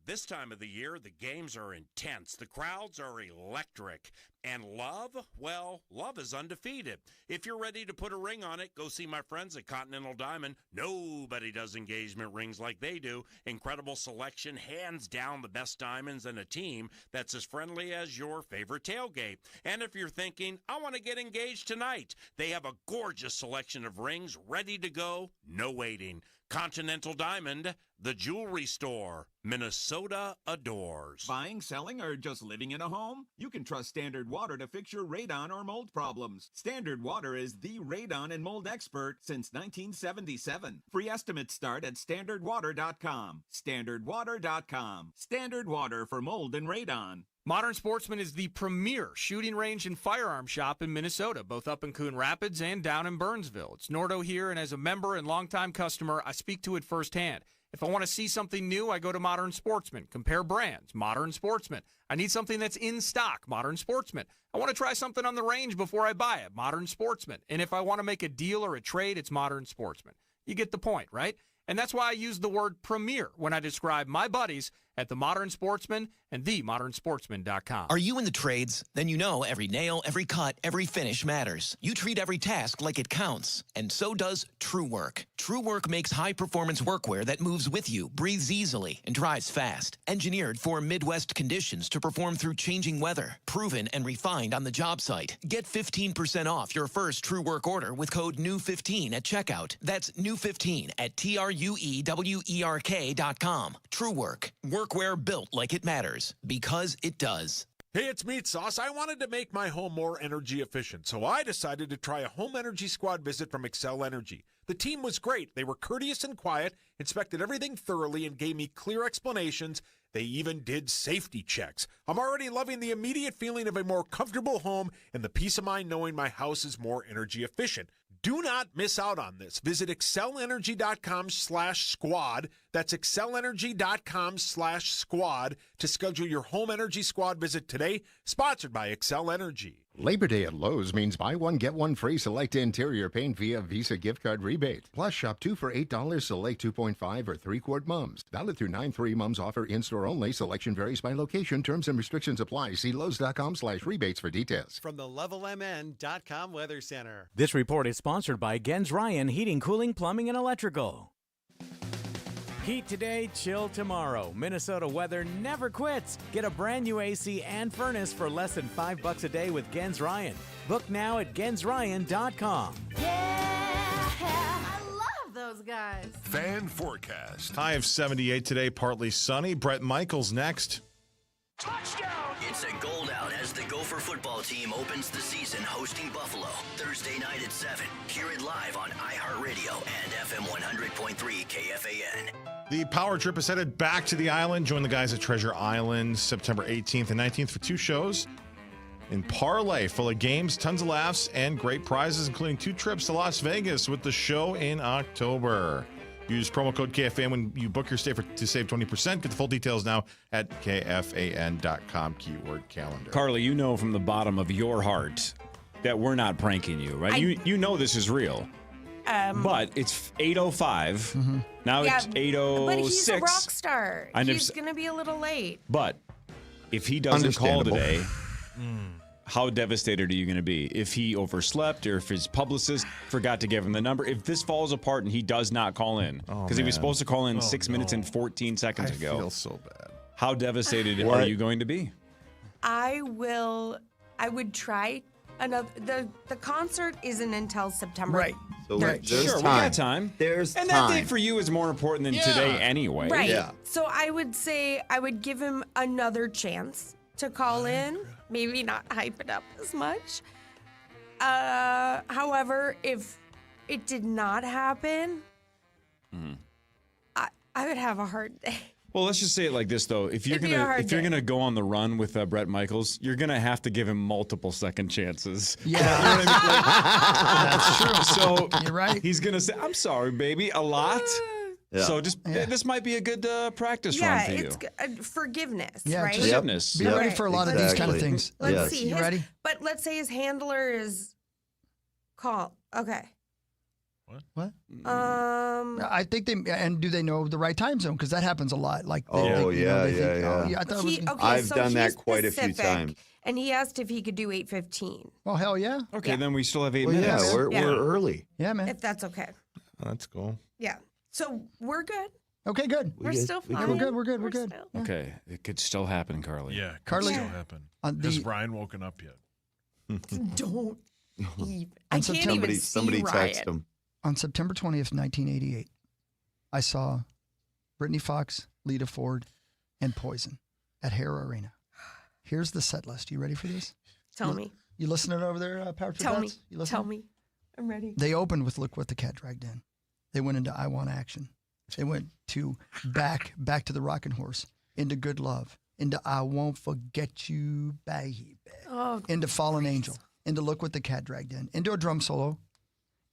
This time of the year, the games are intense. The crowds are electric. And love? Well, love is undefeated. If you're ready to put a ring on it, go see my friends at Continental Diamond. Nobody does engagement rings like they do. Incredible selection, hands down the best diamonds, and a team that's as friendly as your favorite tailgate. And if you're thinking, I want to get engaged tonight, they have a gorgeous selection of rings ready to go, no waiting. Continental Diamond, the jewelry store. Minnesota adores. Buying, selling, or just living in a home? You can trust Standard Water to fix your radon or mold problems. Standard Water is the radon and mold expert since 1977. Free estimates start at standardwater.com. Standardwater.com. Standard Water for mold and radon. Modern Sportsman is the premier shooting range and firearm shop in Minnesota, both up in Coon Rapids and down in Burnsville. It's Nordo here, and as a member and longtime customer, I speak to it firsthand. If I want to see something new, I go to Modern Sportsman. Compare brands. Modern Sportsman. I need something that's in stock. Modern Sportsman. I want to try something on the range before I buy it. Modern Sportsman. And if I want to make a deal or a trade, it's Modern Sportsman. You get the point, right? And that's why I use the word premier when I describe my buddies at the Modern Sportsman and themodernsportsman.com. Are you in the trades? Then you know every nail, every cut, every finish matters. You treat every task like it counts, and so does True Work. True Work makes high-performance workwear that moves with you, breathes easily, and dries fast. Engineered for Midwest conditions to perform through changing weather. Proven and refined on the job site. Get 15% off your first True Work order with code NEW15 at checkout. That's NEW15 at TRUEWERK.com. True Work. Workwear built like it matters, because it does. Hey, it's Meat Sauce. I wanted to make my home more energy efficient, so I decided to try a home energy squad visit from Excel Energy. The team was great. They were courteous and quiet, inspected everything thoroughly, and gave me clear explanations. They even did safety checks. I'm already loving the immediate feeling of a more comfortable home and the peace of mind knowing my house is more energy efficient. Do not miss out on this. Visit excellenergy.com/squad. That's excellenergy.com/squad to schedule your home energy squad visit today. Sponsored by Excel Energy. Labor Day at Lowe's means buy one, get one free select interior paint via Visa gift card rebate. Plus, shop 2 for $8 select 2.5 or 3-quart mums. Valid through 9/3 mums offer in-store only. Selection varies by location. Terms and restrictions apply. See Lowe's.com/rebates for details. From the LevelMN.com Weather Center. This report is sponsored by Gens Ryan Heating, Cooling, Plumbing, and Electrical. Heat today, chill tomorrow. Minnesota weather never quits. Get a brand new AC and furnace for less than $5 a day with Gens Ryan. Book now at GensRyan.com. I love those guys. Fan forecast. High of 78 today, partly sunny. Brett Michaels next. Touchdown! It's a gold out as the Gopher football team opens the season hosting Buffalo Thursday night at 7. Hear it live on iHeartRadio and FM 100.3 KFAN. The Power Trip is headed back to the island. Join the guys at Treasure Island September 18th and 19th for 2 shows in Parlay, full of games, tons of laughs, and great prizes, including 2 trips to Las Vegas with the show in October. Use promo code KFAN when you book your stay to save 20%. Get the full details now at KFAN.com, keyword calendar. Carly, you know from the bottom of your heart that we're not pranking you, right? You know this is real. But it's 8:05. Now it's 8:06. But he's a rock star. He's going to be a little late. But if he doesn't call today, how devastated are you going to be? If he overslept or if his publicist forgot to give him the number, if this falls apart and he does not call in, because he was supposed to call in 6 minutes and 14 seconds ago. I feel so bad. How devastated are you going to be? I would try another. The concert isn't until September. Right. So there's sure, we got time. There's and time. that day for you is more important than today anyway. Right. Yeah. So I would say I would give him another chance to call in. Maybe not hype it up as much. However, if it did not happen, I would have a hard day. Well, let's just say it like this, though. If you're gonna go on the run with Brett Michaels, you're gonna have to give him multiple second chances. Yeah, you know what I mean? That's true. So you're right. He's gonna say, "I'm sorry, baby," a lot. Yeah. So this might be a good practice run for you. It's forgiveness, Yeah, right? Forgiveness. Be ready for a lot of these kind of things. Let's see. You ready? But let's say his handler is call. Okay. What? I think do they know the right time zone? Because that happens a lot. Like, I thought I've done that quite a few times. And he asked if he could do 8:15. Oh hell yeah! Okay, then we still have 8 Well, minutes. yeah, we're early. Yeah, man. If that's okay. That's cool. Yeah. So we're good. Okay, good. We're still fine. We're good. We're good. Yeah. Okay, it could still happen, Carly. Yeah, Carly, still happen. Has Ryan woken up yet? Don't even. I can't even see somebody Ryan. text him. On September 20th, 1988, I saw Brittany Fox, Lita Ford, and Poison at Hare Arena. Here's the set list. You ready for this? Tell me. You listening over there, Power Trip? Tell me. You listening? Tell me. I'm ready. They opened with "Look What the Cat Dragged In." They went into "I Want Action." They went to back to the Rockin' Horse, into "Good Love," into "I Won't Forget You, Baby," into "Fallen Angel," into "Look What the Cat Dragged In," into a drum solo,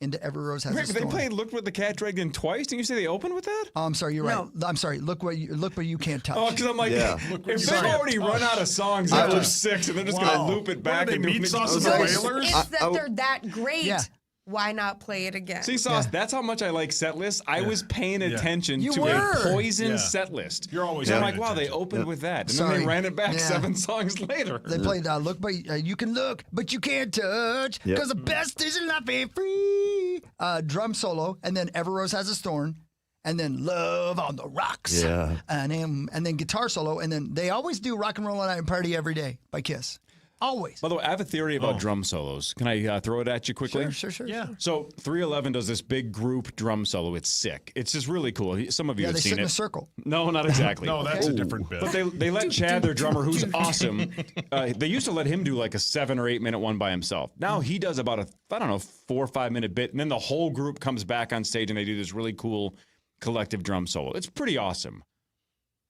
into "Every Rose Has a They Thorn." played "Look What the Cat Dragged In" twice. Didn't you say they opened with that? Oh, I'm sorry, you're right. I'm sorry. Look what you can't touch. Oh, because I'm like, if they've already run out of songs after 6, and they're just going to loop it back and do it. It's that they're that great. Yeah. Why not play it again? See, Sauce, that's how much I like set lists. I was paying attention You to were. a Poison set list. You're always So I'm paying like, wow, they attention. opened with that. And then Sorry. they ran it back Yeah. 7 songs later. They played "Look," but you can look, but you can't touch, because the best is life ain't free. Drum solo, and then "Every Rose Has a Thorn," and then "Love on the Rocks." Yeah. And then guitar solo, and then they always do "Rock and Roll All Night and Party Every Day" by Kiss. Always. By the way, I have a theory about drum solos. Can I throw it at you quickly? Sure. Yeah. So 311 does this big group drum solo. It's sick. It's just really cool. Some of you Yeah, have they seen sit it. in a circle. No, not exactly. No, that's a different bit. But they let Chad, their drummer, who's awesome, they used to let him do like a 7 or 8 minute one by himself. Now he does about a 4 or 5 minute bit, and then the whole group comes back on stage and they do this really cool collective drum solo. It's pretty awesome.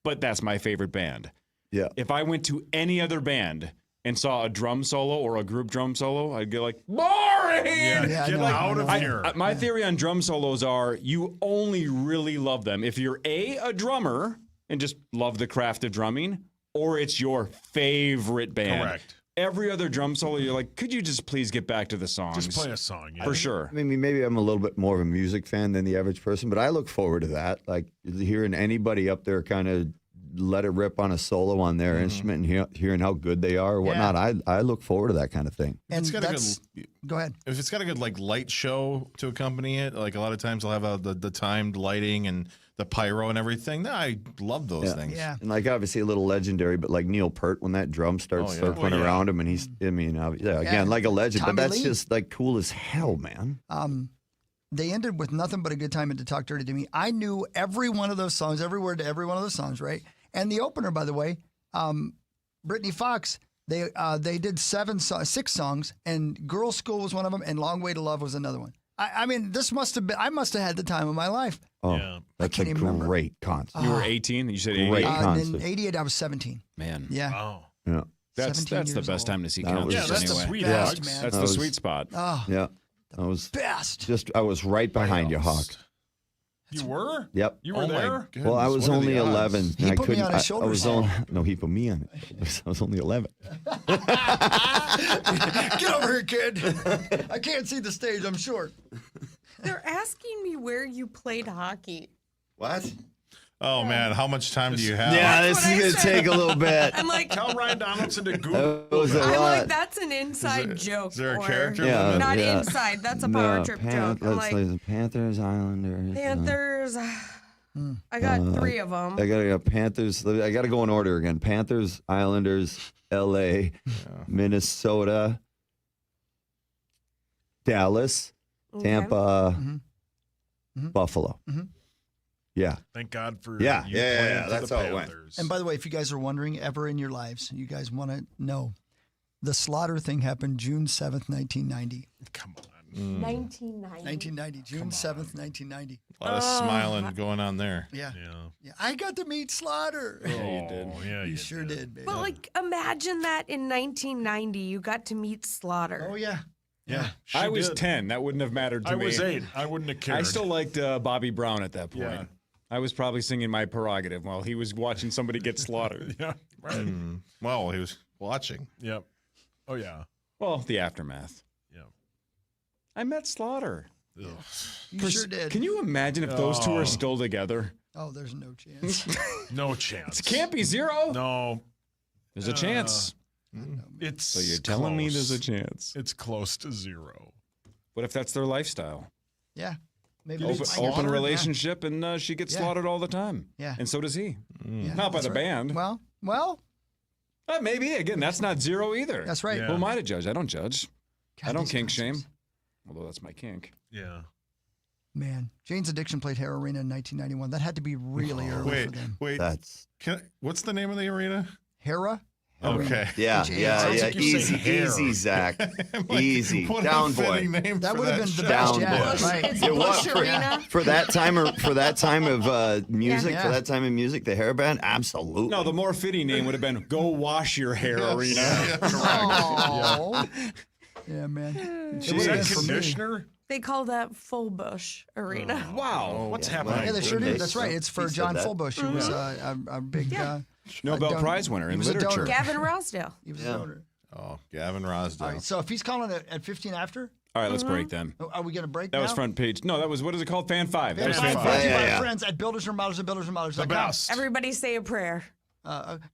But that's my favorite band. Yeah. If I went to any other band and saw a drum solo or a group drum solo, I'd go like, boring! Get out of here. My theory on drum solos are you only really love them if you're a drummer and just love the craft of drumming, or it's your favorite band. Correct. Every other drum solo, you're like, could you just please get back to the songs? Just play a song. Yeah. For sure. I mean, maybe I'm a little bit more of a music fan than the average person, but I look forward to that. Like hearing anybody up there kind of let it rip on a solo on their instrument and hearing how good they are or whatnot. I look forward to that kind of thing. And It's got go ahead. If it's got a good like light show to accompany it, like a lot of times they'll have the timed lighting and the pyro and everything. I love those things. Yeah. And like obviously a little legendary, but like Neil Peart when that drum starts circling around him and he's, again, like a legend. Tommy but that's Lee. just like cool as hell, man. They ended with Nothing But a Good Time and To Talk Dirty to Me. I knew every one of those songs, every word to every one of those songs, right? And the opener, by the way, Brittany Fox, they did 6 songs, and Girls' School was one of them, and Long Way to Love was another one. I mean, I must have had the time of my life. Oh, that's a can't even remember. great concert. You were 18? You said 88? Great concert. In 88, I was 17. Man. Yeah. Wow. Yeah. That's 17 the years best old. time to see That was concerts just that's the anyway. sweet Best, Hawks. man. That's That the was- sweet spot. Oh, Yeah. I was best. I was right behind you, Hawk. Playoffs. You were? Yep. You were there? Goodness, Well, I was what are the only odds? 11. He and I put me couldn't. on his I shoulders. was on. No, he put me on it. I was only 11. Get over here, kid. I can't see the stage. I'm short. They're asking me where you played hockey. What? Oh man, how much time do you have? Yeah, this is gonna take a little bit. I'm like, Tell Ryan Donaldson to Google. That was a I'm lot. like, that's an inside joke. Is there a or- character? Yeah, limit? Not yeah. inside. That's a power trip joke. I'm Let's like, say Panthers, Islanders. Panthers. I got 3 of them. I got Panthers. I got to go in order again. Panthers, Islanders, L.A., Minnesota, Dallas, Tampa, Buffalo. Yeah. Thank God for Yeah, you yeah, playing yeah, for that's the how it went. Panthers. And by the way, if you guys are wondering, ever in your lives, you guys want to know, the Slaughter thing happened June 7th, 1990. Come on. 1990. 1990, June 7th, 1990. A lot of smiling going on there. Yeah. Yeah. Yeah. I got to meet Slaughter. Yeah, you did. Yeah, You sure did, baby. But like, imagine that in 1990, you got to meet Slaughter. Oh, yeah. Yeah. she I was did. 10. That wouldn't have mattered to I me. was 8. I wouldn't have cared. I still liked Bobby Brown at that point. Yeah. I was probably singing My Prerogative while he was watching somebody get slaughtered. Yeah. Right. Well, he was watching. Yep. Oh, yeah. Well, the aftermath. Yeah. I met Slaughter. Ugh. You sure did. Can you imagine if those two are still together? Oh, there's no chance. No chance. It can't be 0. No. There's a chance. It's So you're telling me there's a close. chance. It's close to 0. What if that's their lifestyle? Yeah. Maybe Open, it's open Slaughter, relationship, and she gets Yeah. slaughtered all the time. Yeah. And so does he. Yeah, Not by that's the right. band. Well, Maybe. Again, that's not 0 either. that's right. Yeah. Who am I to judge? I don't judge. God, I don't these kink shame. concerts. Although that's my kink. Yeah. Man, Jane's Addiction played Hara Arena in 1991. That had to be really early for them. Wait. That's What's the name of the arena? Hera? Okay. yeah, Sounds yeah. like you say hair. Easy, Zach. Easy, What down a fitting boy. name That for would have been show. the best. Down Yeah, boy. right. It's Yeah, what, Bush Arena. for that time of music, Yeah. for that time of music, the hair band, absolutely. No, the more fitting name would have been Go Wash Your Hair Arena. Oh. Yeah, man. It Is would've that been for me. conditioner? They call that Full Bush Arena. Wow. What's yeah, happening? Yeah, they sure do. Goodness. That's right. It's for He said John that. Fullbush, who was a big Nobel donor. Prize winner He in was a donor. literature. Gavin Rosdale. He was Yeah. a donor. Oh, Gavin Rosdale. All right, so if he's calling it at 15 after, All right, let's break then. are we going to break That now? was front page. No, that was, what is it called? Fan 5. That Fan was five, fan brought 5. to you by Yeah, yeah. friends at Builders and Remodelers and Builders and Remodelers. The best. Everybody say a prayer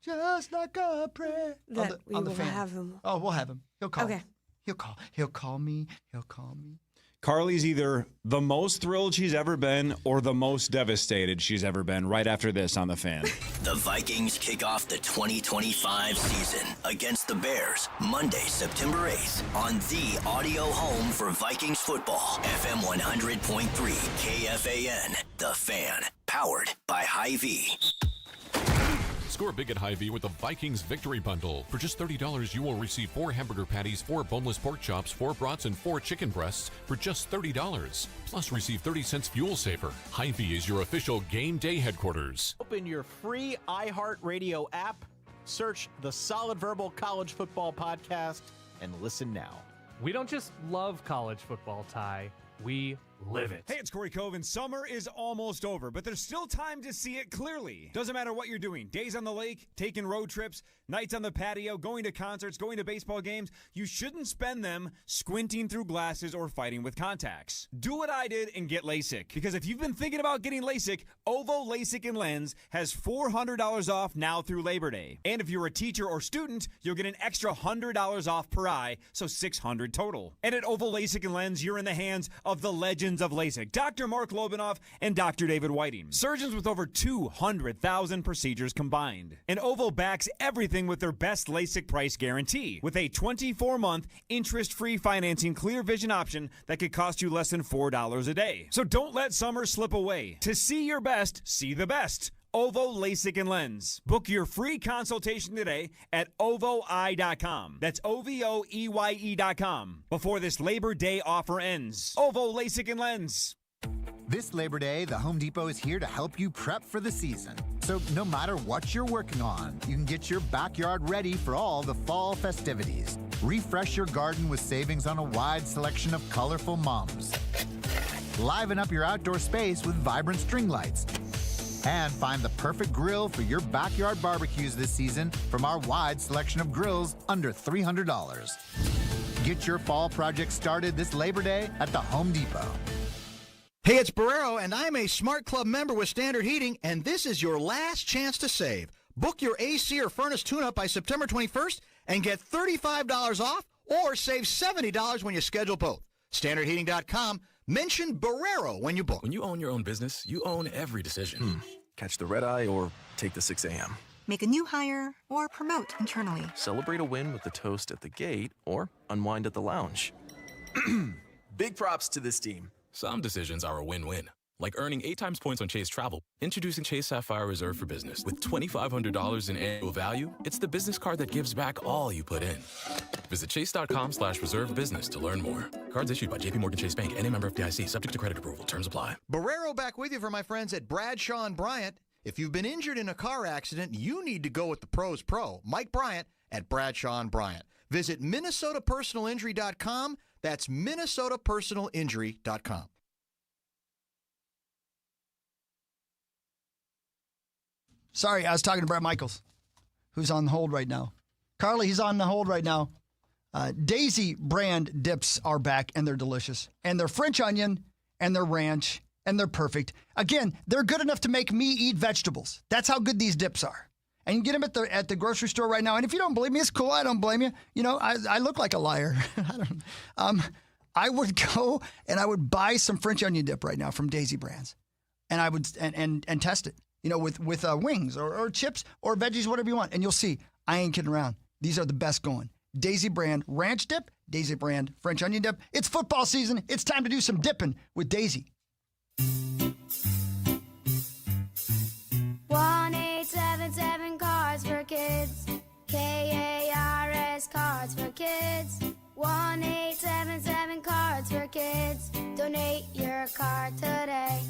Just like a prayer. that we on the will fan. have him. Oh, we'll have him. He'll call. Okay. He'll call. He'll call me. He'll call me. Carly's either the most thrilled she's ever been or the most devastated she's ever been right after this on the fan. The Vikings kick off the 2025 season against the Bears Monday, September 8th on the audio home for Vikings football, FM 100.3 KFAN, The Fan, powered by Hy-Vee. Score big at Hy-Vee with the Vikings Victory Bundle. For just $30, you will receive 4 hamburger patties, 4 boneless pork chops, 4 brats, and 4 chicken breasts for just $30. Plus, receive 30 cents fuel saver. Hy-Vee is your official game day headquarters. Open your free iHeartRadio app, search the Solid Verbal College Football Podcast, and listen now. We don't just love college football, Ty. We live it. Hey, it's Corey Coven. Summer is almost over, but there's still time to see it clearly. Doesn't matter what you're doing. Days on the lake, taking road trips, nights on the patio, going to concerts, going to baseball games. You shouldn't spend them squinting through glasses or fighting with contacts. Do what I did and get LASIK. Because if you've been thinking about getting LASIK, OVO LASIK and Lens has $400 off now through Labor Day. And if you're a teacher or student, you'll get an extra $100 off per eye, so $600 total. And at OVO LASIK and Lens, you're in the hands of the legends of LASIK, Dr. Mark Lobanoff and Dr. David Whiting. Surgeons with over 200,000 procedures combined. And OVO backs everything with their best LASIK price guarantee, with a 24-month interest-free financing clear vision option that could cost you less than $4 a day. So don't let summer slip away. To see your best, see the best. OVO LASIK and Lens. Book your free consultation today at ovoi.com. That's OVOEYE.com. Before this Labor Day offer ends. OVO LASIK and Lens. This Labor Day, the Home Depot is here to help you prep for the season. So no matter what you're working on, you can get your backyard ready for all the fall festivities. Refresh your garden with savings on a wide selection of colorful mums. Liven up your outdoor space with vibrant string lights. And find the perfect grill for your backyard barbecues this season from our wide selection of grills under $300. Get your fall project started this Labor Day at the Home Depot. Hey, it's Barrero, and I'm a Smart Club member with Standard Heating, and this is your last chance to save. Book your AC or furnace tune-up by September 21st and get $35 off or save $70 when you schedule both. StandardHeating.com. Mention Barrero when you book. When you own your own business, you own every decision. Catch the red eye or take the 6 a.m. Make a new hire or promote internally. Celebrate a win with the toast at the gate or unwind at the lounge. Big props to this team. Some decisions are a win-win. Like earning 8 times points on Chase Travel. Introducing Chase Sapphire Reserve for Business. With $2,500 in annual value, it's the business card that gives back all you put in. Visit chase.com/reservebusiness to learn more. Cards issued by JPMorgan Chase Bank and a member of FDIC, subject to credit approval. Terms apply. Barrero back with you for my friends at Bradshaw and Bryant. If you've been injured in a car accident, you need to go with the pros pro. Mike Bryant at Bradshaw and Bryant. Visit MinnesotaPersonalInjury.com. That's MinnesotaPersonalInjury.com. Sorry, I was talking to Brett Michaels, who's on hold right now. Carly, he's on the hold right now. Daisy brand dips are back, and they're delicious. And they're French onion, and they're ranch, and they're perfect. Again, they're good enough to make me eat vegetables. That's how good these dips are. And you can get them at the grocery store right now. And if you don't believe me, it's cool. I don't blame you. You know, I look like a liar. I would go and I would buy some French onion dip right now from Daisy Brands, and I would and test it. You know, with wings or chips or veggies, whatever you want. And you'll see, I ain't kidding around. These are the best going. Daisy Brand Ranch Dip, Daisy Brand French Onion Dip. It's football season. It's time to do some dipping with Daisy. 1-877 Cards for Kids. KARS Cards for Kids. 1-877 Cards for Kids. Donate your card today.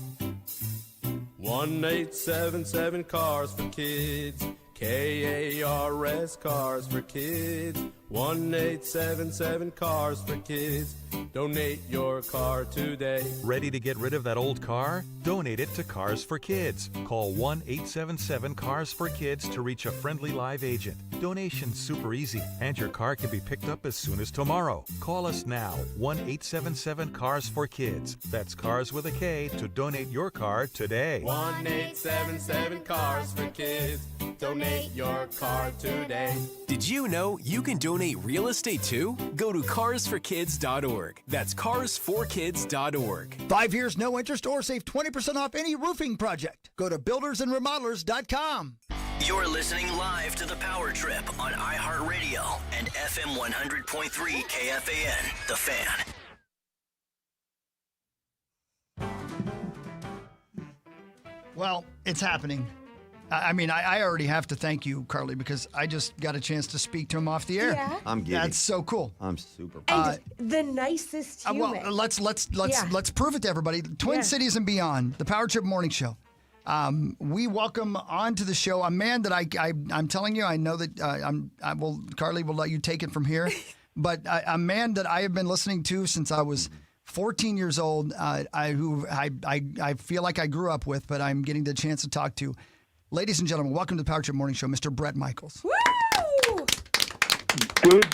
1-877 Cars for Kids. KARS Cars for Kids. 1-877 Cars for Kids. Donate your car today. Ready to get rid of that old car? Donate it to Cars for Kids. Call 1-877 Cars for Kids to reach a friendly live agent. Donation's super easy, and your car can be picked up as soon as tomorrow. Call us now, 1-877 Cars for Kids. That's Cars with a K to donate your car today. 1-877 Cars for Kids. Donate your car today. Did you know you can donate real estate too? Go to carsforkids.org. That's carsforkids.org. 5 years, no interest, or save 20% off any roofing project. Go to buildersandremodelers.com. You're listening live to The Power Trip on iHeartRadio and FM 100.3 KFAN, The Fan. Well, it's happening. I mean, I already have to thank you, Carly, because I just got a chance to speak to him off the air. Yeah. I'm giddy. That's so cool. I'm super. And the nicest human. Well, let's prove it to everybody. Twin Cities and Beyond, the Power Trip Morning Show. We welcome onto the show a man that I'm telling you, I know that Carly will let you take it from here, but a man that I have been listening to since I was 14 years old, who I feel like I grew up with, but I'm getting the chance to talk to. Ladies and gentlemen, welcome to the Power Trip Morning Show, Mr. Brett Michaels. Woo! Good.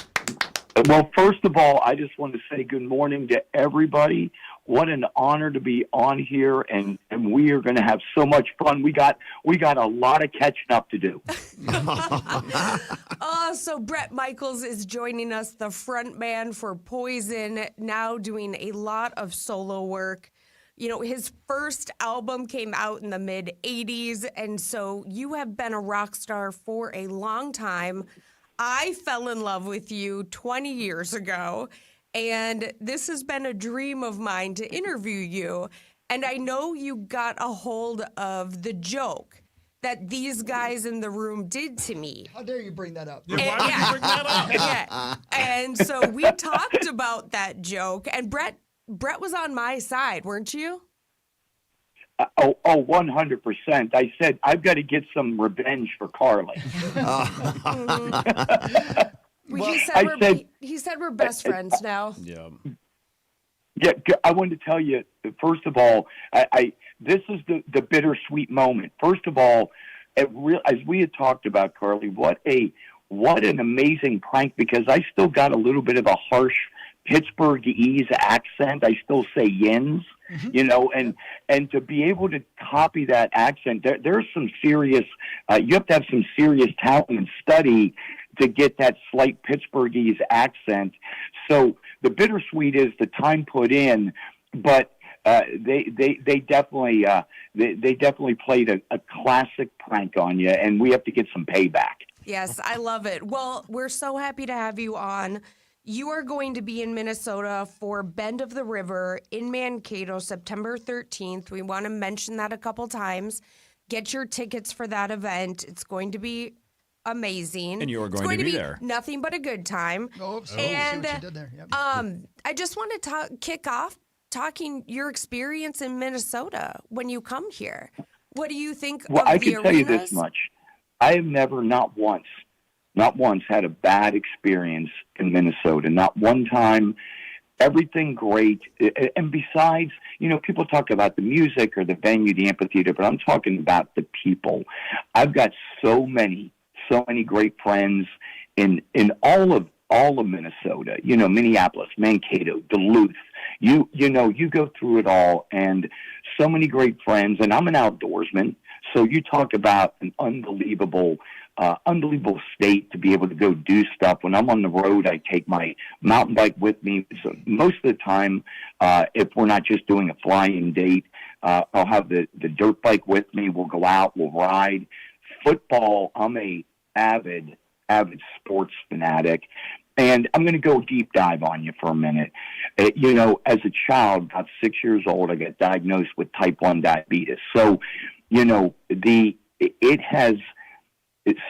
Well, first of all, I just want to say good morning to everybody. What an honor to be on here, and we are going to have so much fun. We got a lot of catching up to do. So Brett Michaels is joining us, the front man for Poison, now doing a lot of solo work. You know, his first album came out in the mid-'80s, and so you have been a rock star for a long time. I fell in love with you 20 years ago, and this has been a dream of mine to interview you. And I know you got a hold of the joke that these guys in the room did to me. How dare you bring that up? Yeah, why would you bring that up? Yeah. And so we talked about that joke, and Brett was on my side, weren't you? 100%. I said, I've got to get some revenge for Carly. He said we're best friends now. Yeah. Yeah, I wanted to tell you, first of all, this is the bittersweet moment. First of all, as we had talked about, Carly, what an amazing prank, because I still got a little bit of a harsh Pittsburghese accent. I still say yins, you know, and to be able to copy that accent, there's some serious, you have to have some serious talent and study to get that slight Pittsburghese accent. So the bittersweet is the time put in, but they definitely played a classic prank on you, and we have to get some payback. Yes, I love it. Well, we're so happy to have you on. You are going to be in Minnesota for Bend of the River in Mankato, September 13th. We want to mention that a couple times. Get your tickets for that event. It's going to be amazing. And you are going to be there. Nothing but a good time. And see what you did there. Yep. I just want to kick off talking your experience in Minnesota when you come here. What do you think of the I can tell you arenas? this much. I have never, not once, had a bad experience in Minnesota. Not one time. Everything great. And besides, you know, people talk about the music or the venue, the amphitheater, but I'm talking about the people. I've got so many great friends in all of Minnesota. You know, Minneapolis, Mankato, Duluth. You know, you go through it all, and so many great friends. And I'm an outdoorsman, so you talk about an unbelievable state to be able to go do stuff. When I'm on the road, I take my mountain bike with me. So most of the time, if we're not just doing a flying date, I'll have the dirt bike with me. We'll go out, we'll ride. Football, I'm a avid sports fanatic. And I'm going to go deep dive on you for a minute. You know, as a child, about 6 years old, I got diagnosed with type 1 diabetes. So, you know,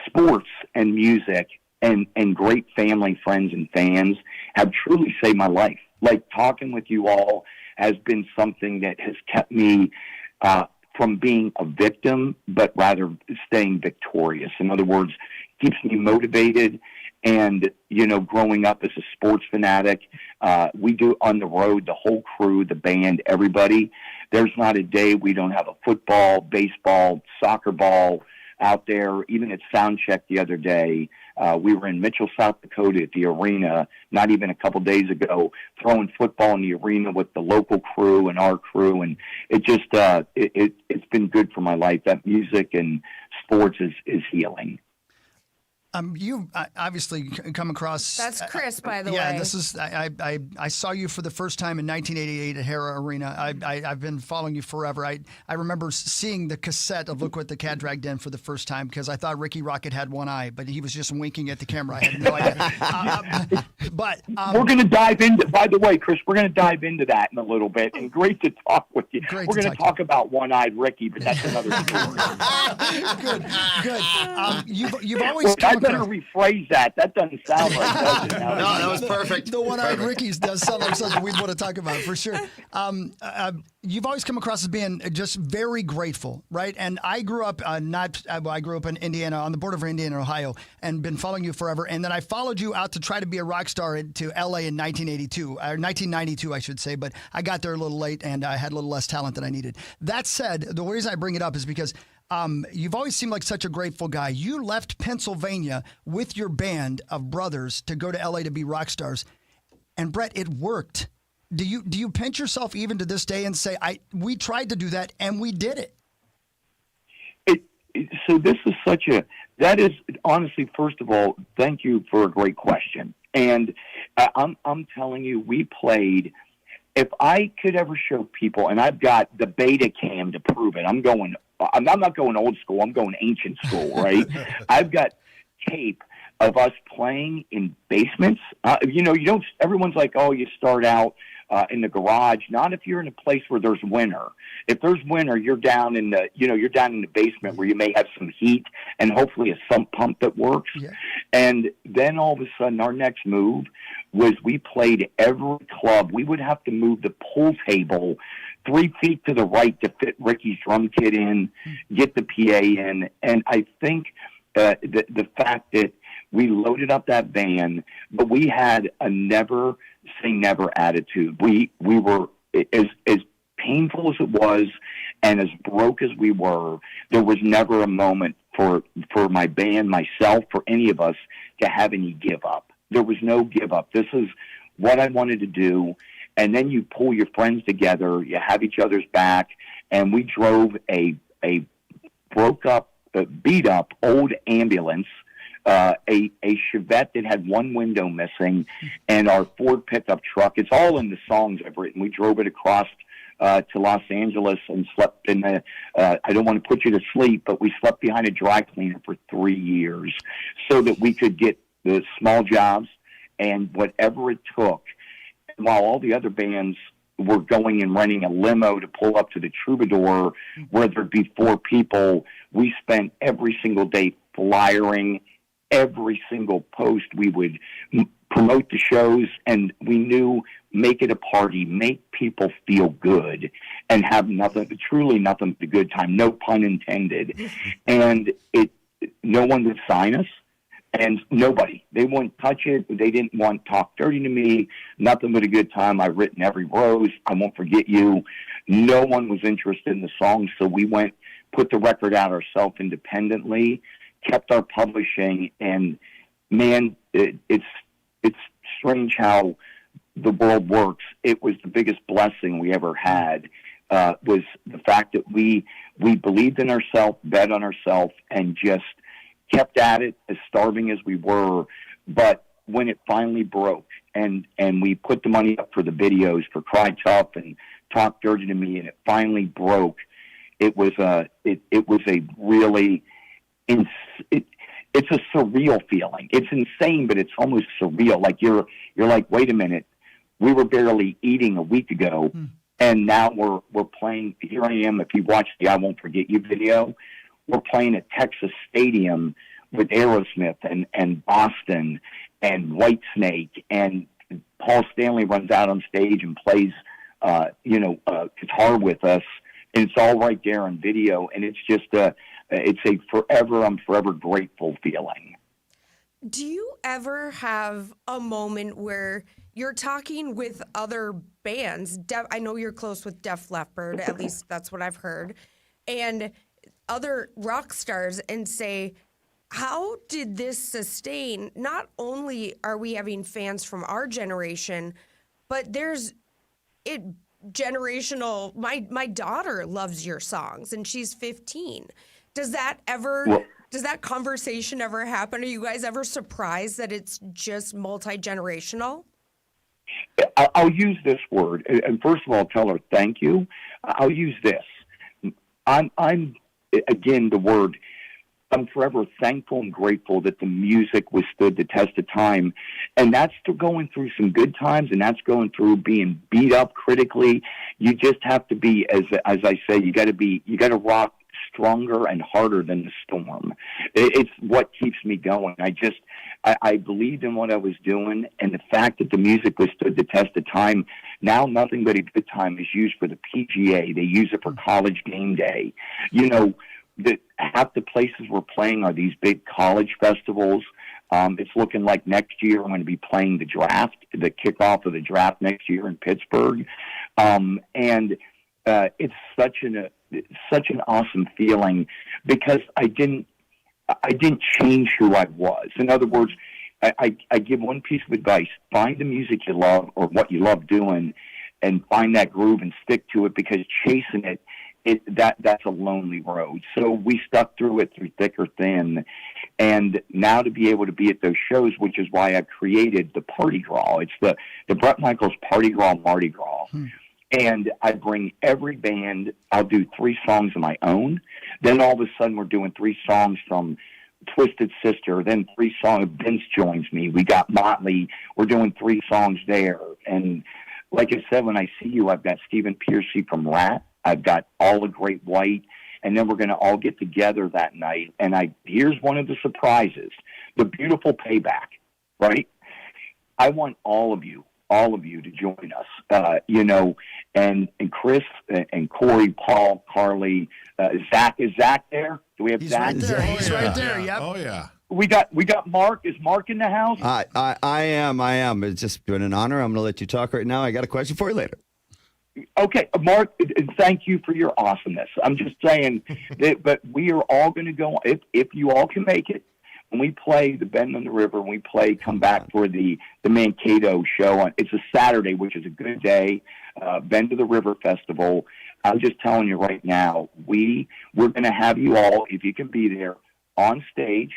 sports and music and great family, friends, and fans have truly saved my life. Like, talking with you all has been something that has kept me from being a victim, but rather staying victorious. In other words, keeps me motivated. And, you know, growing up as a sports fanatic, we do on the road, the whole crew, the band, everybody. There's not a day we don't have a football, baseball, soccer ball out there. Even at sound check the other day, we were in Mitchell, South Dakota at the arena, not even a couple days ago, throwing football in the arena with the local crew and our crew. And it just, it's been good for my life. That music and sports is healing. You obviously come across. That's Chris, by the way. Yeah, this is. I saw you for the first time in 1988 at Hara Arena. I've been following you forever. I remember seeing the cassette of "Look What the Cat Dragged In" for the first time because I thought Ricky Rocket had one eye, but he was just winking at the camera. I had no idea. But we're going to dive into. By the way, Chris, we're going to dive into that in a little bit. And great to talk with you. We're going to talk about one-eyed Ricky, but that's another story. Good. You've always come better rephrase that. That doesn't sound right, does it? No, that was perfect. The one-eyed Rickies does sound like something we'd want to talk about for sure. You've always come across as being just very grateful, right? And I grew up I grew up in Indiana, on the border of Indiana and Ohio, and been following you forever. And then I followed you out to try to be a rock star to L.A. in 1992, I should say. But I got there a little late, and I had a little less talent than I needed. That said, the reason I bring it up is because you've always seemed like such a grateful guy. You left Pennsylvania with your band of brothers to go to L.A. to be rock stars. And Brett, it worked. Do you pinch yourself even to this day and say, we tried to do that and we did it? So this is that is honestly, first of all, thank you for a great question. And I'm telling you, we played. If I could ever show people, and I've got the beta cam to prove it, I'm not going old school. I'm going ancient school, right? I've got tape of us playing in basements. You don't. Everyone's like, oh, you start out in the garage. Not if you're in a place where there's winter. If there's winter, you're down in the basement where you may have some heat and hopefully a sump pump that works. Yeah. And then all of a sudden, our next move was we played every club. We would have to move the pool table 3 feet to the right to fit Ricky's drum kit in, get the PA in. And I think the fact that we loaded up that van, but we had a never say never attitude. We were, as painful as it was and as broke as we were, there was never a moment for my band, myself, for any of us to have any give up. There was no give up. This is what I wanted to do. And then you pull your friends together, you have each other's back, and we drove a broke up, beat up old ambulance, a Chevette that had one window missing, and our Ford pickup truck. It's all in the songs I've written. We drove it across to Los Angeles and slept in the, I don't want to put you to sleep, but we slept behind a dry cleaner for 3 years so that we could get the small jobs and whatever it took. While all the other bands were going and renting a limo to pull up to the Troubadour where there'd be 4 people, we spent every single day flyering every single post. We would promote the shows, and we knew, make it a party, make people feel good, and have truly nothing but a good time, no pun intended. And no one would sign us. And nobody. They wouldn't touch it. They didn't want to talk dirty to me. Nothing but a good time. I've written every rose. I won't forget you. No one was interested in the song, so we went, put the record out ourselves independently, kept our publishing, and man, it's strange how the world works. It was the biggest blessing we ever had. Was the fact that we believed in ourselves, bet on ourselves, and just kept at it, as starving as we were. But when it finally broke, and we put the money up for the videos for Cry Tough and Talk Dirty to Me, and it finally broke, it was a really it's a surreal feeling. It's insane, but it's almost surreal. Like you're like, wait a minute, we were barely eating a week ago, and now we're playing. Here I am. If you watch the "I Won't Forget You" video, we're playing at Texas Stadium with Aerosmith and Boston and Whitesnake, and Paul Stanley runs out on stage and plays, guitar with us, and it's all right there on video, and it's just I'm forever grateful feeling. Do you ever have a moment where you're talking with other bands? I know you're close with Def Leppard, at least that's what I've heard, and other rock stars, and say, how did this sustain? Not only are we having fans from our generation, but there's generational. My daughter loves your songs, and she's 15. Does that conversation ever happen? Are you guys ever surprised that it's just multi-generational? I'll use this word, and first of all, tell her thank you. I'll use this. I'm again, the word, I'm forever thankful and grateful that the music withstood the test of time. And that's going through some good times, and that's going through being beat up critically. You just have to be, as I say, you got to rock stronger and harder than the storm. It's what keeps me going. I believed in what I was doing, and the fact that the music was stood the test of time. Now nothing but a good time is used for the PGA. They use it for college game day. You know, half the places we're playing are these big college festivals. It's looking like next year I'm going to be playing the draft, the kickoff of the draft next year in Pittsburgh. It's such an awesome feeling because I didn't change who I was. In other words, I give one piece of advice: find the music you love or what you love doing, and find that groove and stick to it. Because chasing that's a lonely road. So we stuck through it through thick or thin, and now to be able to be at those shows, which is why I created the Party Gras. It's the Bret Michaels Party Gras Mardi Gras. And I bring every band. I'll do 3 songs of my own. Then all of a sudden we're doing 3 songs from Twisted Sister. Then 3 songs. Vince joins me. We got Motley. We're doing 3 songs there. And like I said, when I see you, I've got Stephen Pearcy from Rat. I've got All the Great White. And then we're going to all get together that night. And here's one of the surprises: the beautiful payback. Right? I want all of you to join us, and Chris and Corey, Paul, Carly, Zach. Is Zach there? Do we have Zach? Right there. He's right there. Yep. Oh yeah. We got Mark. Is Mark in the house? I am. It's just been an honor. I'm going to let you talk right now. I got a question for you later. Okay, Mark, thank you for your awesomeness. I'm just saying but we are all going to go, if you all can make it, when we play the Bend on the River, when we come back for the Mankato show, it's a Saturday, which is a good day, Bend to the River Festival. I'm just telling you right now, we're going to have you all, if you can be there, on stage.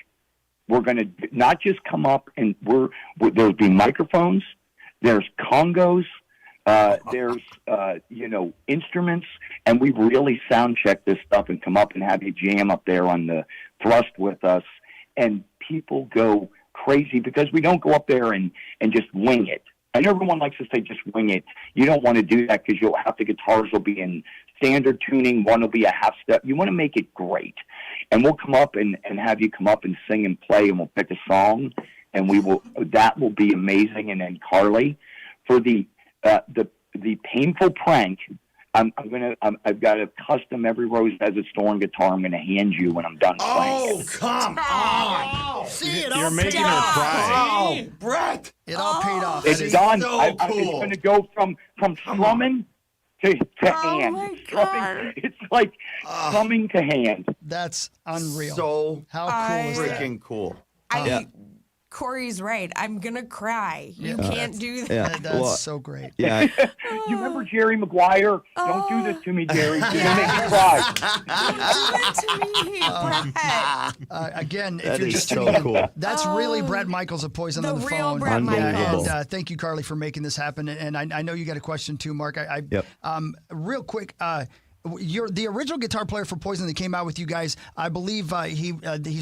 We're going to not just come up and there'll be microphones, there's congos, there's instruments, and we really sound check this stuff and come up and have you jam up there on the thrust with us. And people go crazy because we don't go up there and just wing it. And everyone likes to say just wing it. You don't want to do that because the guitars will be in standard tuning. One will be a half step. You want to make it great. And we'll come up and have you come up and sing and play, and we'll pick a song, and that will be amazing. And then Carly, for the painful prank, I've got a custom Every Rose Has Its Thorn guitar I'm going to hand you when I'm done playing. Oh, come on! See, You're making her cry. Oh, Brett! It all paid off. It's done. So It's cool. going to go from strumming to hand. my Strumming, it's like strumming to hand. That's unreal. So how cool is that? freaking cool. Corey's right. I'm going to cry. You can't do that. Yeah. That's so great. Yeah. You remember Jerry Maguire? Don't do this to me, Jerry. You're going to make me cry. Don't do it to me, Brett. Again, if That you're is just so tuning in, cool. that's really Bret Michaels of Poison The on the real phone. Bret Michaels. And thank you, Carly, for making this happen. And I know you got a question too, Mark. Yep. Real quick, you're the original guitar player for Poison that came out with you guys. I believe he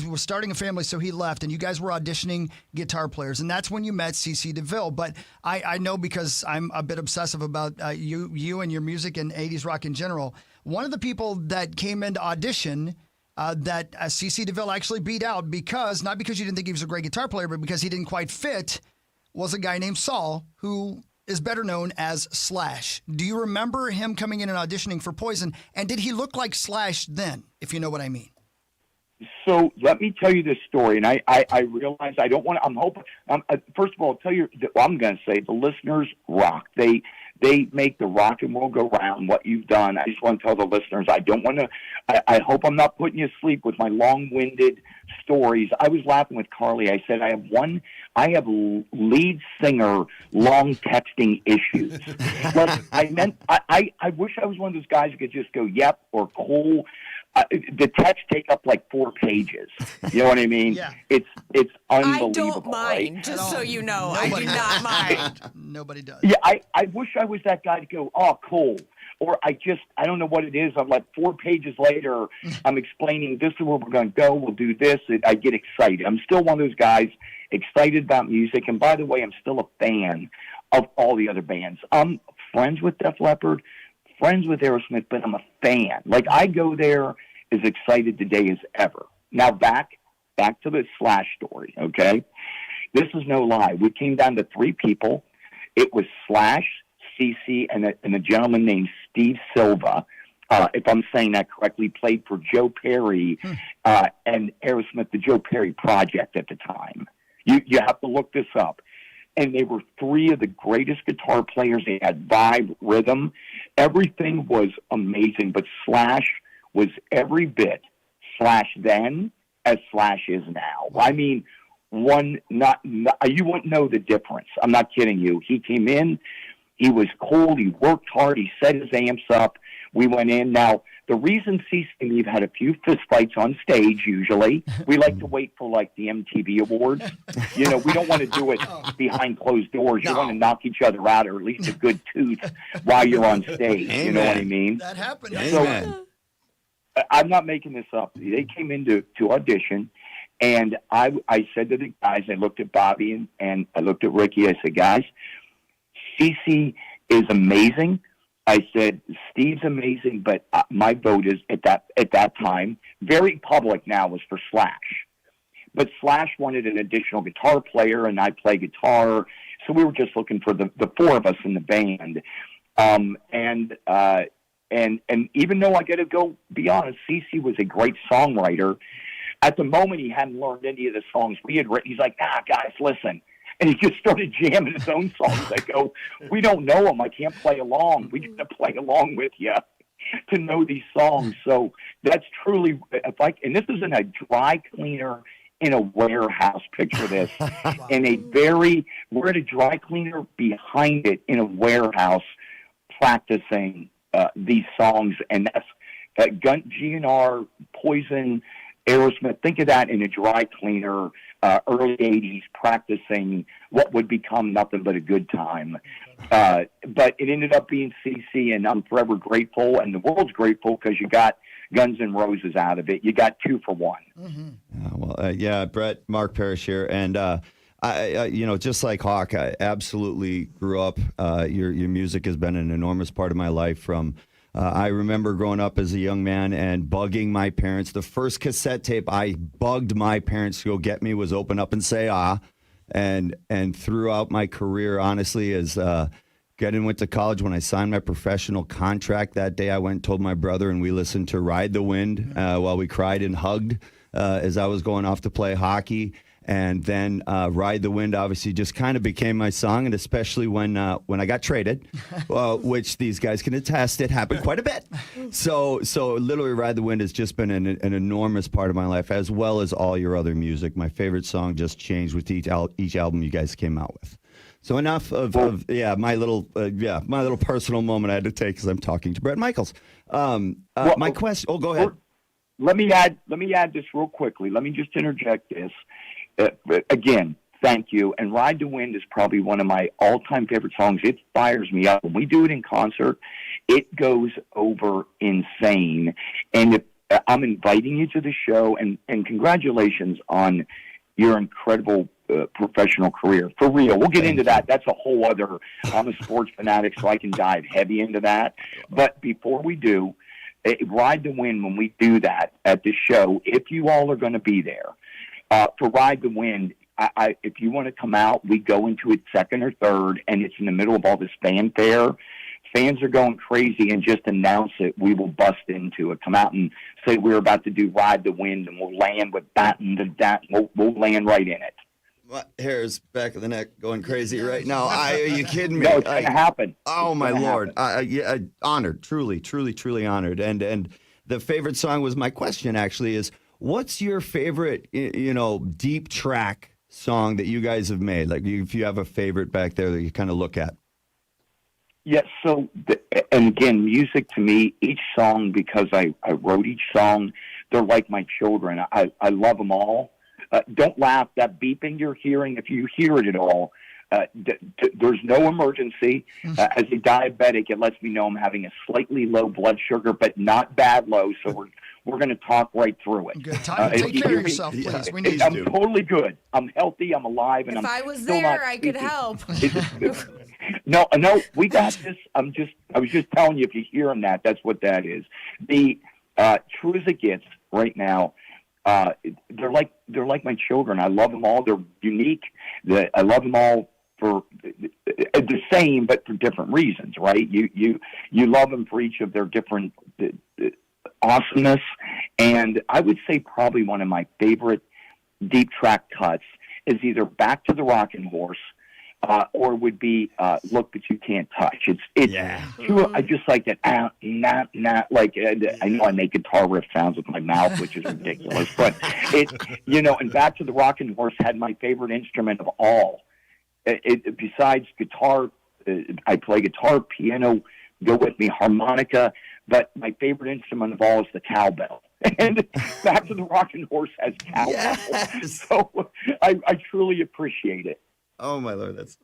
was starting a family, so he left, and you guys were auditioning guitar players, and that's when you met CeCe DeVille. But I know, because I'm a bit obsessive about you and your music and 80s rock in general. One of the people that came into audition that CeCe DeVille actually beat out, not because you didn't think he was a great guitar player, but because he didn't quite fit, was a guy named Saul, who is better known as Slash. Do you remember him coming in and auditioning for Poison? And did he look like Slash then, if you know what I mean? So let me tell you this story, and I realize I don't want to. I'm hoping. First of all, I'll tell you. I'm going to say the listeners rock. They make the rock and roll go round. What you've done, I just want to tell the listeners. I don't want to. I hope I'm not putting you to sleep with my long-winded stories. I was laughing with Carly. I said I have lead singer long texting issues. I wish I was one of those guys who could just go yep or cool. The text take up like 4 pages. You know what I mean? Yeah. It's unbelievable. I don't mind, right? just so you know. I do not mind. Nobody does. Yeah, I wish I was that guy to go, oh, cool. Or I don't know what it is. I'm like 4 pages later, I'm explaining this is where we're going to go. We'll do this. I get excited. I'm still one of those guys excited about music. And by the way, I'm still a fan of all the other bands. I'm friends with Def Leppard, friends with Aerosmith, but I'm a fan. Like, I go there as excited today as ever. Now back to the Slash story, okay? This is no lie. We came down to 3 people. It was Slash, CeCe, and a gentleman named Steve Silva. If I'm saying that correctly, played for Joe Perry and Aerosmith, the Joe Perry Project at the time. You have to look this up. And they were 3 of the greatest guitar players. They had vibe, rhythm. Everything was amazing. But Slash was every bit Slash then as Slash is now. I mean, you wouldn't know the difference. I'm not kidding you. He came in. He was cool. He worked hard. He set his amps up. We went in. Now, the reason CeCe and Eve had a few fistfights on stage, usually, we like to wait for, like, the MTV Awards. You know, we don't want to do it behind closed doors. You want to knock each other out, or at least a good tooth while you're on stage. Amen. You know what I mean? That happened. So, I'm not making this up. They came in to audition, and I said to the guys, I looked at Bobby and I looked at Ricky. I said, guys, CeCe is amazing. I said, Steve's amazing, but my vote is at that time, very public now, was for Slash. But Slash wanted an additional guitar player, and I play guitar, so we were just looking for the 4 of us in the band. And even though I got to go be honest, CeCe was a great songwriter. At the moment, he hadn't learned any of the songs we had written. He's like, guys, listen. And he just started jamming his own songs. I go, we don't know them. I can't play along. We got to play along with you to know these songs. So that's truly, and this is in a dry cleaner in a warehouse. Picture this. We're at a dry cleaner behind it in a warehouse practicing these songs. And that's GNR, Poison, Aerosmith. Think of that in a dry cleaner, early 80s, practicing what would become nothing but a good time. But it ended up being CeCe, and I'm forever grateful, and the world's grateful because you got Guns N' Roses out of it. You got 2 for 1. Mm-hmm. Brett, Mark Parrish here, and I just like Hawk, I absolutely grew up. Your music has been an enormous part of my life. From I remember growing up as a young man and bugging my parents. The first cassette tape I bugged my parents to go get me was Open Up and Say Ah. And throughout my career, honestly, as went to college, when I signed my professional contract that day, I went and told my brother, and we listened to Ride the Wind while we cried and hugged as I was going off to play hockey. And then Ride the Wind obviously just kind of became my song, and especially when I got traded, which these guys can attest, it happened quite a bit. So literally Ride the Wind has just been an enormous part of my life, as well as all your other music. My favorite song just changed with each album you guys came out with. So enough of my little personal moment I had to take because I'm talking to Brett Michaels. My question. Oh, go ahead. Let me add this real quickly. Let me just interject this. Again, thank you. And Ride the Wind is probably one of my all-time favorite songs. It fires me up. When we do it in concert, it goes over insane. And I'm inviting you to the show, and congratulations on your incredible professional career. For real. We'll get into that. That's a whole other, I'm a sports fanatic, so I can dive heavy into that. But before we do, Ride the Wind, when we do that at the show, if you all are going to be there, for Ride the Wind, if you want to come out, we go into it second or third, and it's in the middle of all this fanfare. Fans are going crazy, and just announce it. We will bust into it. Come out and say we're about to do Ride the Wind, and we'll land with that and that. We'll land right in it. My hair's back of the neck going crazy right now. Are you kidding me? No, it's going to happen. Oh, my Lord. Honored, truly honored. And the favorite song was my question, actually, is what's your favorite, deep track song that you guys have made? Like, if you have a favorite back there that you kind of look at. Yes, and again, music to me, each song, because I wrote each song, they're like my children. I love them all. Don't laugh. That beeping you're hearing, if you hear it at all, there's no emergency. As a diabetic, it lets me know I'm having a slightly low blood sugar, but not bad low, so we're going to talk right through it. Good. Take care of yourself, please. We need I'm totally good. I'm healthy. I'm alive. And if I was still there, not I could help. No, we got this. I was just telling you, if you're hearing that, that's what that is. true as it gets right now. They're like my children. I love them all. They're unique. I love them all for the same, but for different reasons, right? You love them for each of their different awesomeness. And I would say probably one of my favorite deep track cuts is either Back to the Rockin' Horse, or would be Look But You Can't Touch. It's I just like that. Like I know I make guitar riff sounds with my mouth, which is ridiculous, but and Back to the Rockin' Horse had my favorite instrument of all. Besides guitar, I play guitar, piano, go with me, harmonica, but my favorite instrument of all is the cowbell. And Back to the Rockin' Horse has cowbell. Yes. So I truly appreciate it. Oh my Lord, that's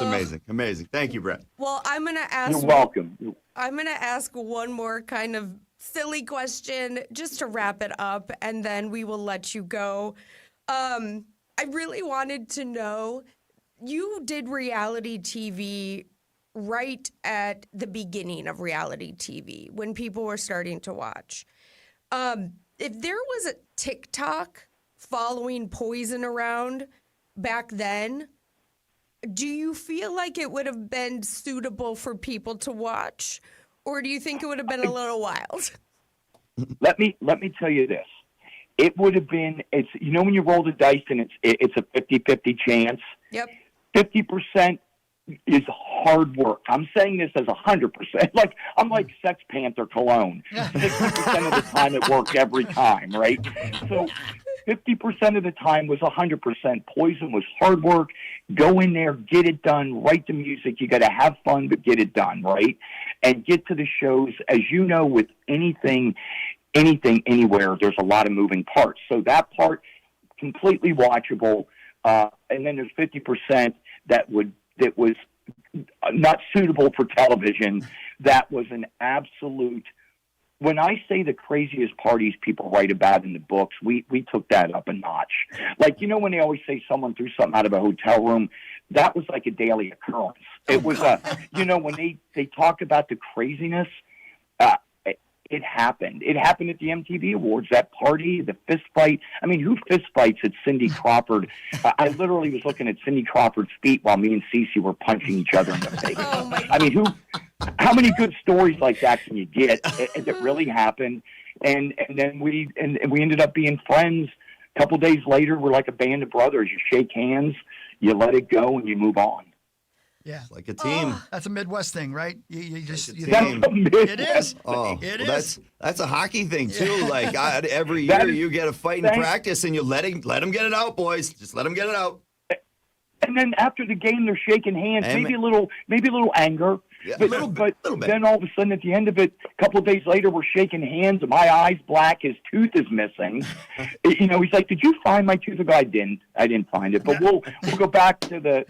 amazing, amazing. Thank you, Brett. Well, I'm gonna ask. You're welcome. I'm gonna ask one more kind of silly question just to wrap it up, and then we will let you go. I really wanted to know. You did reality TV right at the beginning of reality TV when people were starting to watch. If there was a TikTok following Poison around back then, do you feel like it would have been suitable for people to watch, or do you think it would have been a little wild? Let me tell you this. It would have been, it's when you roll the dice and it's a 50-50 chance. Yep. 50% is hard work. I'm saying this as 100%. Like I'm like Sex Panther cologne. 60% of the time it worked every time, right? So 50% of the time was 100%. Poison was hard work. Go in there, get it done, write the music. You got to have fun, but get it done, right? And get to the shows. As you know, with anything, anywhere, there's a lot of moving parts. So that part, completely watchable. And then there's 50% that was not suitable for television. That was an absolute. When I say the craziest parties people write about in the books, we took that up a notch. Like, when they always say someone threw something out of a hotel room, that was like a daily occurrence. It was when they talk about the craziness, it happened. It happened at the MTV Awards, that party, the fist fight. I mean, who fist fights at Cindy Crawford? I literally was looking at Cindy Crawford's feet while me and Cece were punching each other in the face. I mean, how many good stories like that can you get that really happened? And then we ended up being friends. A couple days later, we're like a band of brothers. You shake hands, you let it go, and you move on. Yeah, it's like a team. That's a Midwest thing, right? You just it is. Oh, it well, is. That's a hockey thing too. Like every year, you get a fight in practice, and you let them get it out, boys. Just let them get it out. And then after the game, they're shaking hands. Maybe a little anger. Yeah, but, little bit. Then all of a sudden, at the end of it, a couple of days later, we're shaking hands. And my eye's black. His tooth is missing. He's like, "Did you find my tooth?" I go, "I didn't find it." But we'll go back to the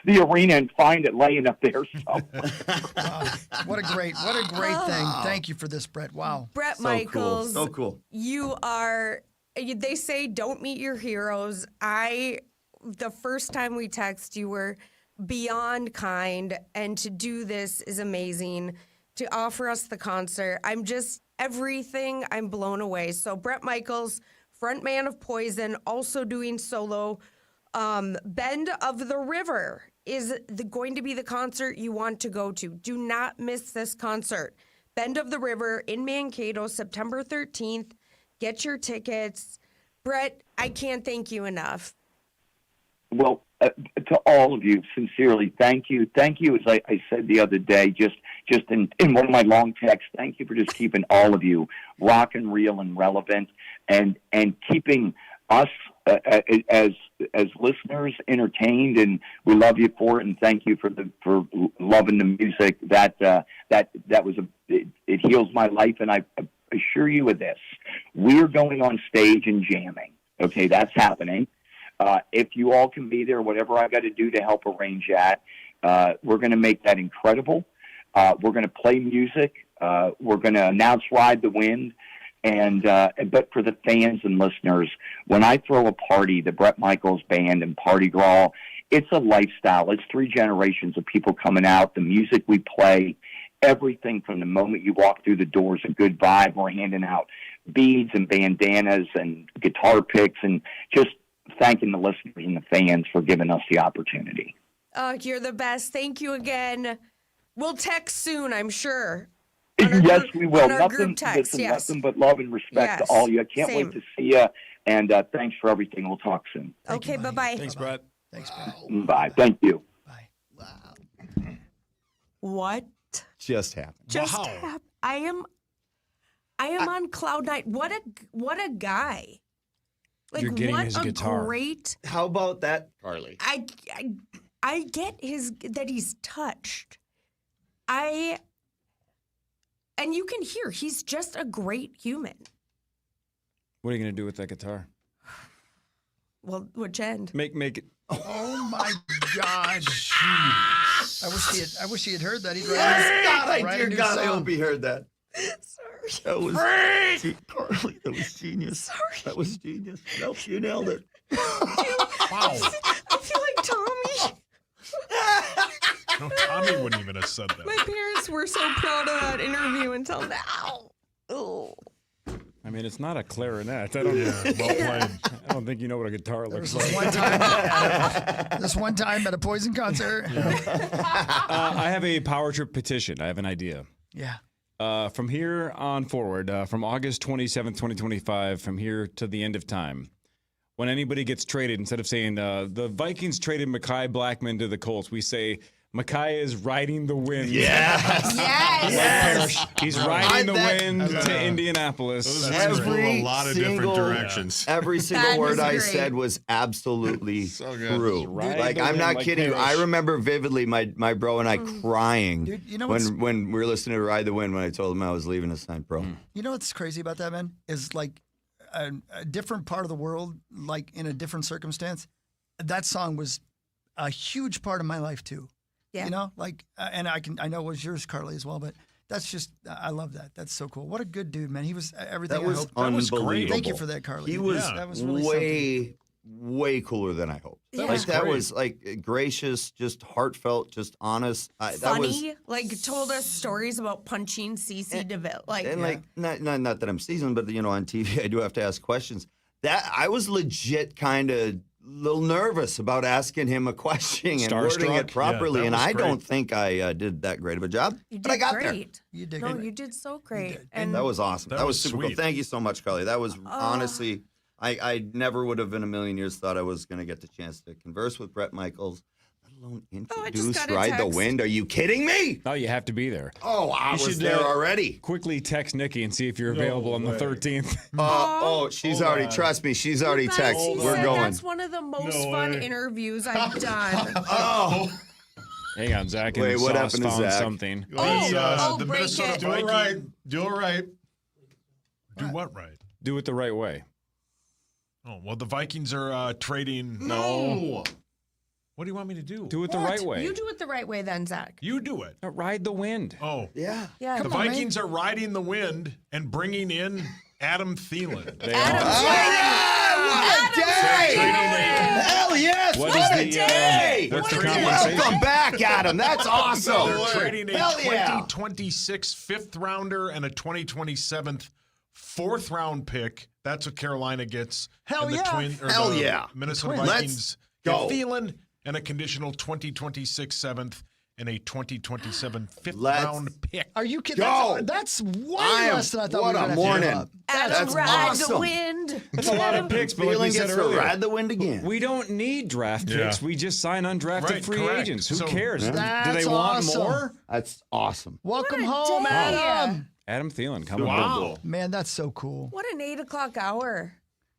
arena and find it laying up there somewhere. What a great thing! Thank you for this, Brett. Wow, Brett so Michaels, cool. So cool. You are. They say don't meet your heroes. The first time we text, you were beyond kind, and to do this is amazing. To offer us the concert, I'm blown away. So Brett Michaels, frontman of Poison, also doing solo. Bend of the River is going to be the concert you want to go to. Do not miss this concert. Bend of the River in Mankato, September 13th. Get your tickets. Brett, I can't thank you enough. Well, to all of you, sincerely, thank you. Thank you, as I said the other day, just in one of my long texts, thank you for just keeping all of you rock and real and relevant and keeping us as listeners entertained, and we love you for it, and thank you for loving the music. That was it heals my life, and I assure you of this. We're going on stage and jamming. Okay, that's happening. If you all can be there, whatever I got to do to help arrange that, we're going to make that incredible. We're going to play music. We're going to announce Ride the Wind. But for the fans and listeners, when I throw a party, the Brett Michaels Band and Party Grawl, it's a lifestyle. It's 3 generations of people coming out, the music we play, everything from the moment you walk through the doors, a good vibe. We're handing out beads and bandanas and guitar picks, and just thanking the listeners and the fans for giving us the opportunity. Oh, you're the best. Thank you again. We'll text soon, I'm sure. Yes, we will. On our group text, listen, yes. nothing but love and respect Yes, to all of you. I can't same. wait to see you, and thanks for everything. We'll talk soon. Okay, bye-bye. Thanks, Brett. Thanks, Brett. Bye. Thank you. What Just happened. just happened? I am on cloud nine. What a guy. Like, You're getting what his a guitar. great. How about that, Carly? I get that he's touched. And you can hear he's just a great human. What are you going to do with that guitar? Well, which end? Make it. Oh my God! I wish he had heard that. He'd write a new God, I song. hope he heard that. Sorry. That was Carly. That was genius. Sorry. That was genius. Nope, you nailed it. Wow. I feel like Tommy. No, Tommy wouldn't even have said that. My parents were so proud of that interview until now. Oh. I mean, it's not a clarinet. I don't. Yeah, well played. I don't think you know what a guitar looks like. This one time at a Poison concert. I have a power trip petition. I have an idea. Yeah. From here on forward, from August 27th, 2025, from here to the end of time, when anybody gets traded, instead of saying the Vikings traded Mekhi Blackmon to the Colts, we say Mekhi is riding the wind. Yes. Yes. He's riding the that- wind to Indianapolis. Those flew a lot of different directions. Every single That word was I great. said was absolutely So good. true. Ride Like, the I'm wind not like kidding you. I Parrish. remember vividly my bro and I crying Dude, you know what's- when we were listening to Ride the Wind when I told him I was leaving to sign pro. You know what's crazy about that, man? Is like a different part of the world, like in a different circumstance. That song was a huge part of my life too. Yeah. You know, like, and I know it was yours, Carly, as well. But that's just, I love that. That's so cool. What a good dude, man. He was everything That was I hoped. unbelievable. Thank you for that, Carly. He was that was really something. way cooler than I hoped. Yeah. Like that great. was like gracious, just heartfelt, just honest. That Funny, was like told us stories about punching CC DeVille. Like, and like not that I'm seasoned, but you know on TV I do have to ask questions. That I was legit kind of little nervous about asking him a question and wording it Starstruck? properly, Yeah, that and was I great. don't think I did that great of a job. you but I did got there. great. You did No, good. you did so great. did. And That was awesome. That That was was super cool. sweet. Thank you so much, Carly. That was honestly, I never would have in a million years thought I was going to get the chance to converse with Brett Michaels, let alone I just introduce got a Ride the text. Wind. Are you kidding me? Oh, you have to be there. Oh, I You was should, there already. Quickly text Nikki and see if you're available on the 13th. She's already, trust me, she's already Guys, texted. he We're said going. That's one of the most fun way. interviews I've done. Oh, Hang on, Zach. And Wait, what Sauce happened to found Zach? something. The break Minnesota it. Do it right. Do it right. Do what right? Do it the right way. Oh, well, the Vikings are trading. No. What do you want me to do? Do it the right way. You do it the right way then, Zach. You do it. Ride the wind. Oh, yeah. Yeah. the Vikings are riding the wind and bringing in Adam Thielen. They Adam are. What a day! Hell yes! What What, is a the, day! what's the Welcome compensation? Welcome back, Adam. That's awesome. They're trading a Hell yeah. 2026 fifth rounder and a 2027 fourth round pick. That's what Carolina gets. Hell and the yeah. Hell the yeah. Minnesota Let's Vikings go. get Thielen and a conditional 2026 seventh and a 2027 fifth Let's round pick. Are you kidding? Go. That's way I am- less than I thought what we were a going to morning. give up. Adam That's ride awesome. the wind. That's a lot of picks, but like we Feeling said gets to earlier, ride the wind again. we don't need draft picks. Yeah. We just sign undrafted Right, free correct. agents. Who So- cares? Do That's they want awesome. more? That's awesome. Welcome What a home, day. Adam. Adam Thielen, come on. Wow. Man, that's so cool. What an 8 o'clock hour.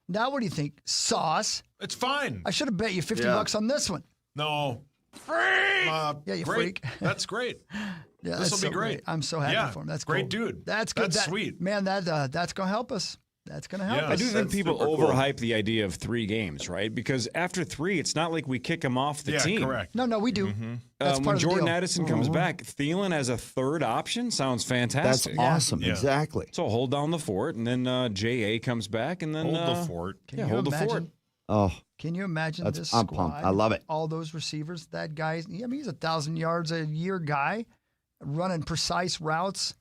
Now, what do you think? Sauce? It's fine. I should have bet you $50 Yeah. on this one. No. Yeah, you great. freak. That's great. Yeah, This'll that's be so great. I'm so happy Yeah, for him. That's great cool. dude. That's good. That's That- sweet. Man, that's going to help us. That's going to help Yeah. I us. do think That's people super cool. overhype the idea of 3 games, right? Because after 3, it's not like we kick them off the Yeah, team. correct. No, we do. That's part When of the Jordan deal. Addison comes back, Thielen as a third option sounds That's fantastic. awesome. Yeah. Exactly. So hold down the fort, and then J.A. comes back, and then Hold the fort. Yeah, you hold the fort. imagine? Oh, Can you imagine That's- this I'm squad? pumped. I love it. All those receivers. That guy. I mean, he's 1,000 yards a year guy. running precise routes,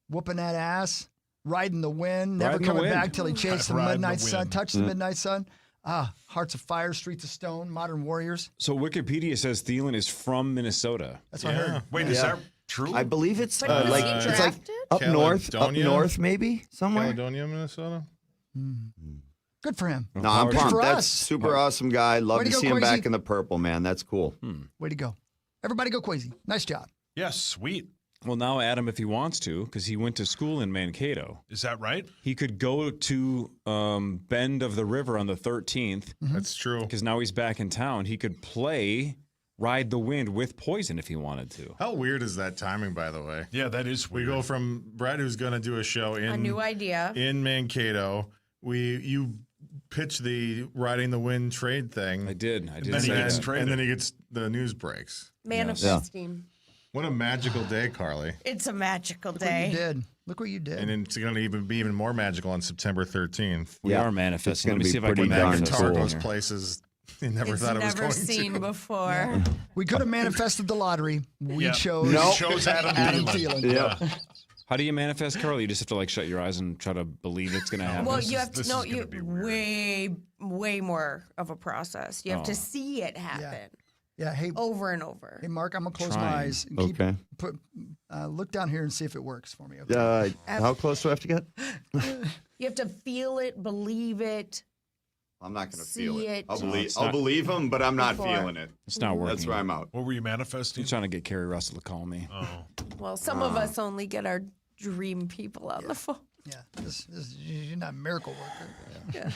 whooping that ass, riding the wind, never Riding the coming wind. back till he chased the Riding the midnight sun, wind. touched the midnight sun. Hearts of Fire, Streets of Stone, Modern Warriors. So Wikipedia says Thielen is from Minnesota. That's what I heard. Wait, is that true? I believe it's But was he it's like drafted? up Caledonia? north maybe somewhere. Caledonia, Minnesota. Good for him. No, I'm Good pumped. for That's us. super awesome guy. Love Way to to go, see him back Quasi. in the purple, man. That's cool. Way to go. Everybody go Quasi. Nice job. Yes, sweet. Well, now Adam, if he wants to, because he went to school in Mankato, Is that right? he could go to Bend of the River on the 13th. That's true. Because now he's back in town. He could play Ride the Wind with Poison if he wanted to. How weird is that timing, by the way? Yeah, that is We weird. go from Brett, who's going to do a show A new idea. in Mankato. You pitch the Riding the Wind trade thing. I did then say he gets that. traded. And then he gets the news breaks. Manifesting. What a magical day, Carly. It's a magical Look what you day. did. Look what you did. And it's going to be even more magical on September 13th. We Yeah. are manifesting. It's gonna Let me be see if I pretty can darn find That this guitar cool. goes here. places you never It's thought it was never going seen to. before. We could have manifested the lottery. We Yeah. chose Nope. Chose Adam Thielen. Thielen. Yeah. How do you manifest, Carl? You just have to like shut your eyes and try to believe it's going to happen. Well, This you is- have to this know is gonna be weird. way more of a process. You have to see it happen Yeah. Hey, over and over. hey, Mark, I'm gonna close my Trying. eyes. And Okay. Look down here and see if it works for me. Okay. How close do I have to get? You have to feel it, believe it. I'm not going to See feel it. it. I'll No, believe. it's I'll not. believe him, but I'm not Before. feeling it. It's not working. That's where I'm out. What were you manifesting? I'm trying to get Carrie Russell to call me. Oh. Well, some of us only get our dream people on the phone. Yeah. You're not a miracle worker. Yeah.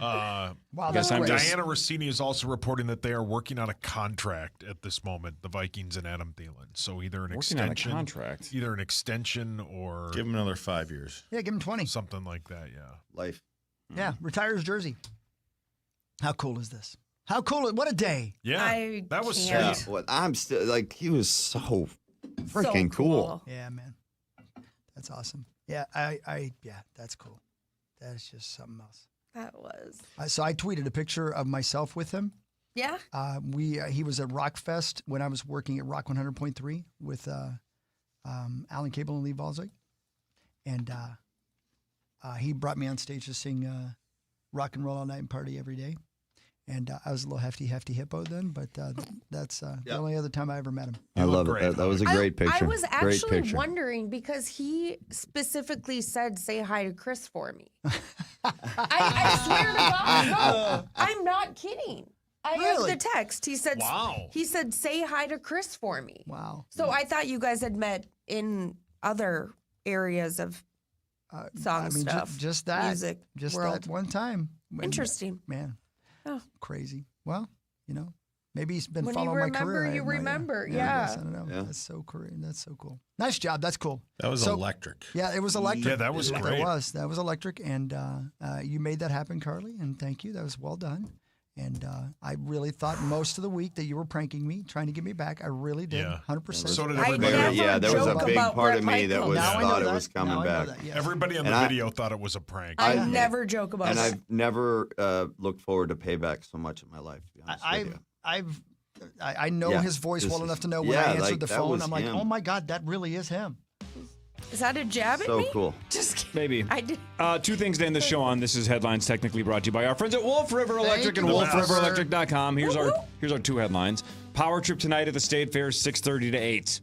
Wow. Guess That's I'm great. just- Diana Rossini is also reporting that they are working on a contract at this moment, the Vikings and Adam Thielen. So either an Working on a extension, contract. either an extension or Give him another 5 years. Yeah, give him 20. something like that. Yeah. Life. Yeah, retire his jersey. How cool is this? How cool! What a day! Yeah, that was can't. sweet. What I'm still like. He was so freaking cool. Yeah, man, that's awesome. Yeah, yeah, that's cool. That is just something else. That was. So I tweeted a picture of myself with him. Yeah. He was at Rockfest when I was working at Rock 100.3 with Alan Cable and Lee Balzic, and he brought me on stage to sing "Rock and Roll All Night and Party Every Day." And I was a little hefty hippo then, but that's the only other time I ever met him. I love it. That was a great picture. I was great actually picture. wondering because he specifically said, "Say hi to Chris for me." I swear to God, no, I'm not kidding. I Really? have the text. He said, Wow. He said, "Say hi to Chris for me." Wow. So I thought you guys had met in other areas of song stuff, just that, music just world. that one time. Interesting. Man. Oh. Crazy. Well, maybe he's been When you following my remember, career. I you have no idea. remember, I guess. yeah. I don't know. Yeah. That's so cool. That's so cool. Nice job. That's cool. That was So- electric. Yeah, it was electric. Yeah, that was great. That was electric, and you made that happen, Carly. And thank you. That was well done. And I really thought most of the week that you were pranking me, trying to get me back. I really did, Yeah. 100%. So did I everybody. never Yeah, there was a joke big about part Brett of me that Michaels. was Now I know thought it that. was coming Now I know back. that, yes. Everybody on the And I- video thought it was a prank. I never joke about And it. I've never looked forward to payback so much in my life. To be honest with you. I know Yeah, his voice this well is- enough to know when yeah, I answered like, the that phone. was I'm like, him. oh my God, that really is him. Is that a jab at So me? cool. Just kidding. Maybe. I did. Two things to end the show on. This is Headlines technically brought to you by our friends at Wolf River Electric and you. wolfriverelectric.com. Here's our two headlines. Power trip tonight at the State Fair, 6:30 to 8.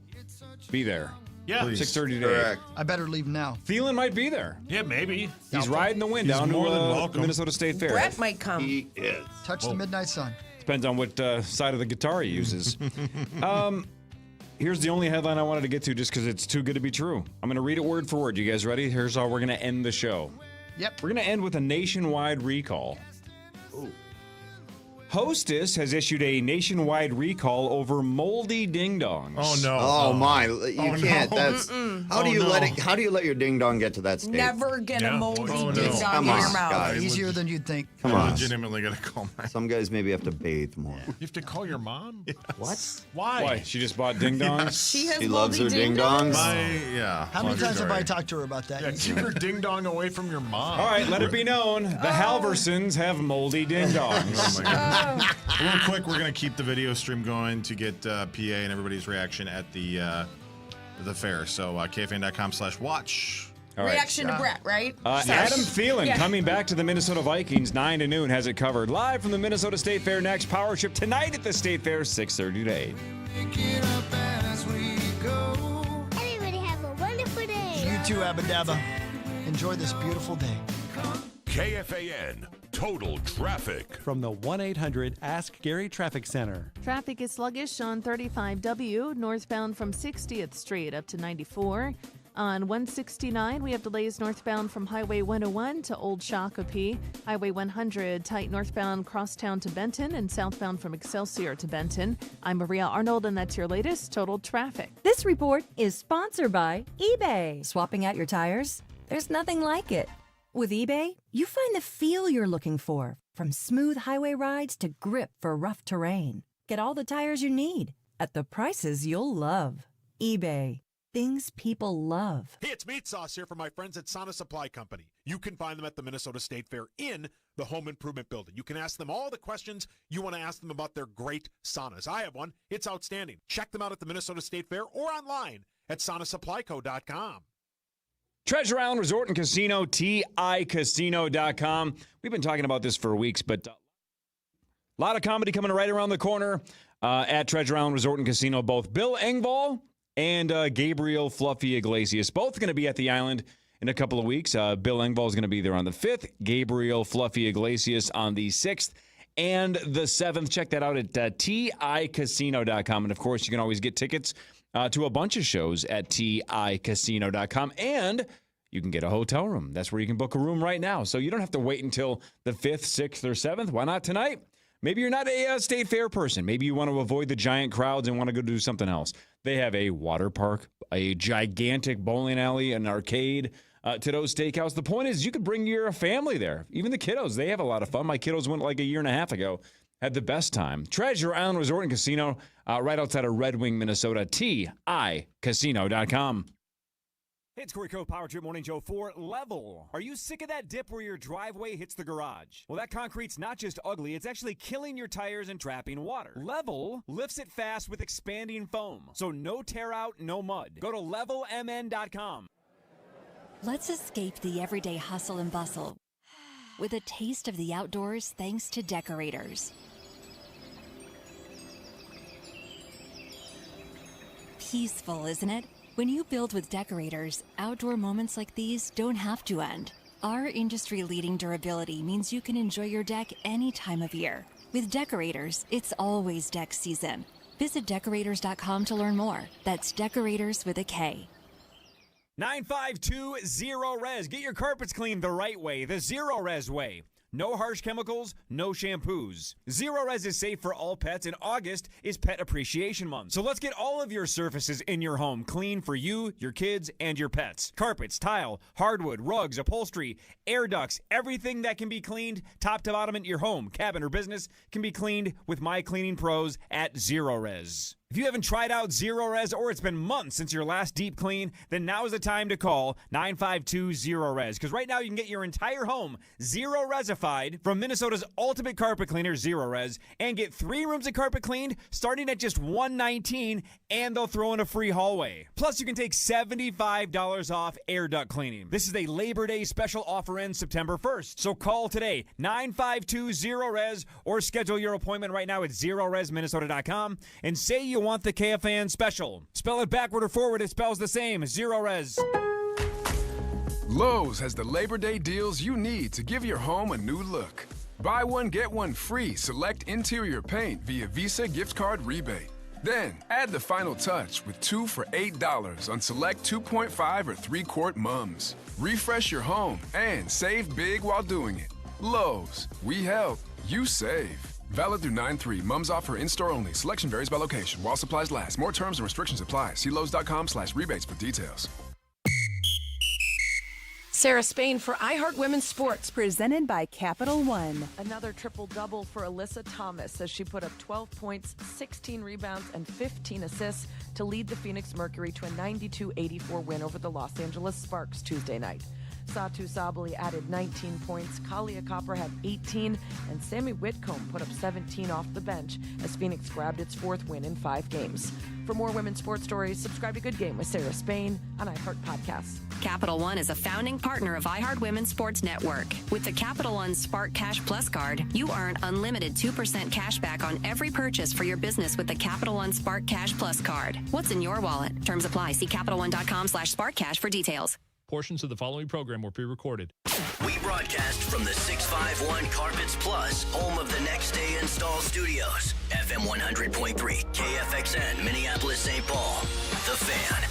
Be there. Yeah. 6:30 to 8. Correct. I better leave now. Thielen might be there. Yeah, maybe. He's riding the wind He's down to more than the welcome. Minnesota State Fair. Brett might come. He is. Touch the midnight sun. Depends on what side of the guitar he uses. Here's the only headline I wanted to get to just because it's too good to be true. I'm going to read it word for word. You guys ready? Here's how we're going to end the show. Yep. We're going to end with a nationwide recall. Hostess has issued a nationwide recall over moldy ding-dongs. Oh, no. Oh my! You Oh, can't. no. That's how do you no. let it? How do you let your ding dong get to that state? Never get Yeah. a moldy Oh, no. ding dong Come in on, your mouth. guys. Easier than you'd think. Come I'm on. legitimately going to call my... Some guys maybe have to bathe more. You have to call your mom? What? Why? Why? She just bought ding-dongs? She has She loves her moldy ding dongs. Yeah. How many long times have story. I talked to her about that? Yeah, keep your ding dong away from your mom. All right, let it be known. The Halversons have moldy ding-dongs. Oh, my God. Real quick, we're going to keep the video stream going to get PA and everybody's reaction at the the fair. So KFAN.com/watch. All right. Reaction to Brett, right? Adam Thielen Yeah. coming back to the Minnesota Vikings 9 to noon has it covered. Live from the Minnesota State Fair next. Power Trip tonight at the State Fair 6:30 to 8. Everybody have a wonderful day. You too, Abba Dabba. Enjoy this beautiful day. KFAN Total Traffic. From the 1-800-ASK-GARY Traffic Center. Traffic is sluggish on 35W, northbound from 60th Street up to 94. On 169, we have delays northbound from Highway 101 to Old Shakopee. Highway 100, tight northbound crosstown to Benton and southbound from Excelsior to Benton. I'm Maria Arnold, and that's your latest Total Traffic. This report is sponsored by eBay. Swapping out your tires? There's nothing like it. With eBay, you find the feel you're looking for, from smooth highway rides to grip for rough terrain. Get all the tires you need at the prices you'll love. eBay. Things people love. Hey, it's Meat Sauce here from my friends at Sana Supply Company. You can find them at the Minnesota State Fair in the Home Improvement Building. You can ask them all the questions you want to ask them about their great saunas. I have one. It's outstanding. Check them out at the Minnesota State Fair or online at SanaSupplyCo.com. Treasure Island Resort and Casino, TICasino.com. We've been talking about this for weeks, but a lot of comedy coming right around the corner at Treasure Island Resort and Casino. Both Bill Engvall and Gabriel Fluffy Iglesias, both going to be at the island in a couple of weeks. Bill Engvall is going to be there on the 5th. Gabriel Fluffy Iglesias on the 6th and the 7th. Check that out at TICasino.com. And, of course, you can always get tickets to a bunch of shows at TICasino.com. And you can get a hotel room. That's where you can book a room right now. So you don't have to wait until the 5th, 6th, or 7th. Why not tonight? Maybe you're not a State Fair person. Maybe you want to avoid the giant crowds and want to go do something else. They have a water park, a gigantic bowling alley, an arcade, to-do steakhouse. The point is you could bring your family there. Even the kiddos, they have a lot of fun. My kiddos went like a year and a half ago. Had the best time. Treasure Island Resort and Casino, right outside of Red Wing, Minnesota. TICasino.com. Hey, it's Corey Cove, Power Trip Morning Show for Level. Are you sick of that dip where your driveway hits the garage? Well, that concrete's not just ugly, it's actually killing your tires and trapping water. Level lifts it fast with expanding foam, so no tear out, no mud. Go to levelmn.com. Let's escape the everyday hustle and bustle with a taste of the outdoors thanks to Decorators. Peaceful, isn't it? When you build with Decorators, outdoor moments like these don't have to end. Our industry-leading durability means you can enjoy your deck any time of year. With Decorators, it's always deck season. Visit Decorators.com to learn more. That's Decorators with a K. 9520-RES. Get your carpets cleaned the right way, the Zero Res way. No harsh chemicals, no shampoos. Zero Res is safe for all pets, and August is Pet Appreciation Month. So let's get all of your surfaces in your home clean for you, your kids, and your pets. Carpets, tile, hardwood, rugs, upholstery, air ducts, everything that can be cleaned top to bottom in your home, cabin, or business can be cleaned with my cleaning pros at Zero Res. If you haven't tried out Zero Res or it's been months since your last deep clean, then now is the time to call 952-0-RES. Because right now you can get your entire home Zero-Resified from Minnesota's ultimate carpet cleaner, Zero Res, and get 3 rooms of carpet cleaned starting at just $119, and they'll throw in a free hallway. Plus, you can take $75 off air duct cleaning. This is a Labor Day special offer ends September 1st. So call today, 952-0-RES, or schedule your appointment right now at ZeroResMinnesota.com and say you want the KFAN special. Spell it backward or forward, it spells the same. Zero Res. Lowe's has the Labor Day deals you need to give your home a new look. Buy one, get one free select interior paint via Visa gift card rebate. Then, add the final touch with 2 for $8 on select 2.5 or 3-quart mums. Refresh your home and save big while doing it. Lowe's, we help, you save. Valid through 9/3. Mums offer in-store only. Selection varies by location. While supplies last. More terms and restrictions apply. See Lowe's.com/rebates for details. Sarah Spain for iHeart Women's Sports. Presented by Capital One. Another triple-double for Alyssa Thomas as she put up 12 points, 16 rebounds, and 15 assists to lead the Phoenix Mercury to a 92-84 win over the Los Angeles Sparks Tuesday night. Satu Sabali added 19 points, Kalia Copper had 18, and Sammy Whitcomb put up 17 off the bench as Phoenix grabbed its 4th win in 5 games. For more women's sports stories, subscribe to Good Game with Sarah Spain on iHeart Podcasts. Capital One is a founding partner of iHeart Women's Sports Network. With the Capital One Spark Cash Plus card, you earn unlimited 2% cash back on every purchase for your business with the Capital One Spark Cash Plus card. What's in your wallet? Terms apply. See CapitalOne.com/SparkCash for details. Portions of the following program were pre-recorded. We broadcast from the 651 Carpets Plus, home of the Next Day Install Studios. FM 100.3, KFXN, Minneapolis, St. Paul. The Fan.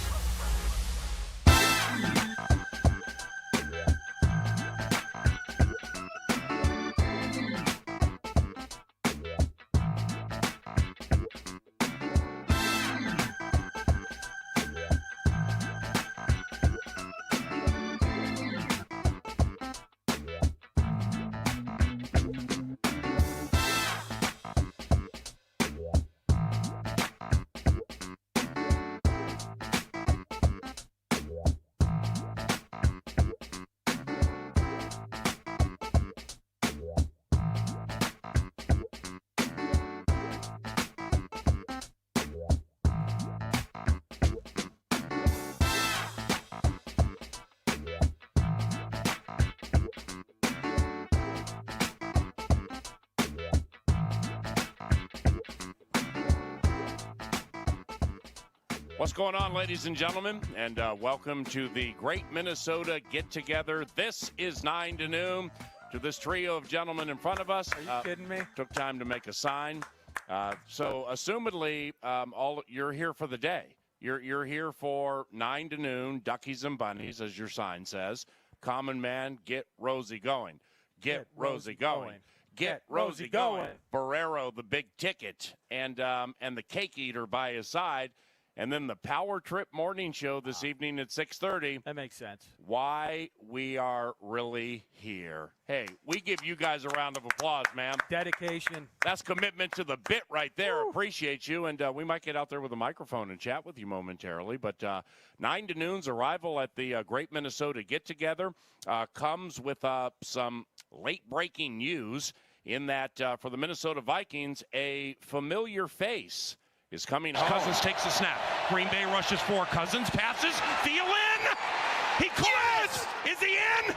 What's going on, ladies and gentlemen, and welcome to the Great Minnesota Get-Together. This is 9 to noon. To this trio of gentlemen in front of us. Are you kidding me? Took time to make a sign. So, assumedly, you're here for the day. You're here for 9 to noon, Duckies and Bunnies, as your sign says. Common man, get Rosie going. Get Rosie going. Get Rosie going. Barrero, the big ticket, and the cake eater by his side. And then the Power Trip morning show this evening at 6:30. That makes sense. Why we are really here. Hey, we give you guys a round of applause, man. Dedication. That's commitment to the bit right there. Woo. Appreciate you. And we might get out there with a microphone and chat with you momentarily. But 9 to noon's arrival at the Great Minnesota Get-Together comes with some late-breaking news in that for the Minnesota Vikings, a familiar face is coming home. Cousins takes the snap. Green Bay rushes for Cousins, passes. Thielen! He caught it! Is he in?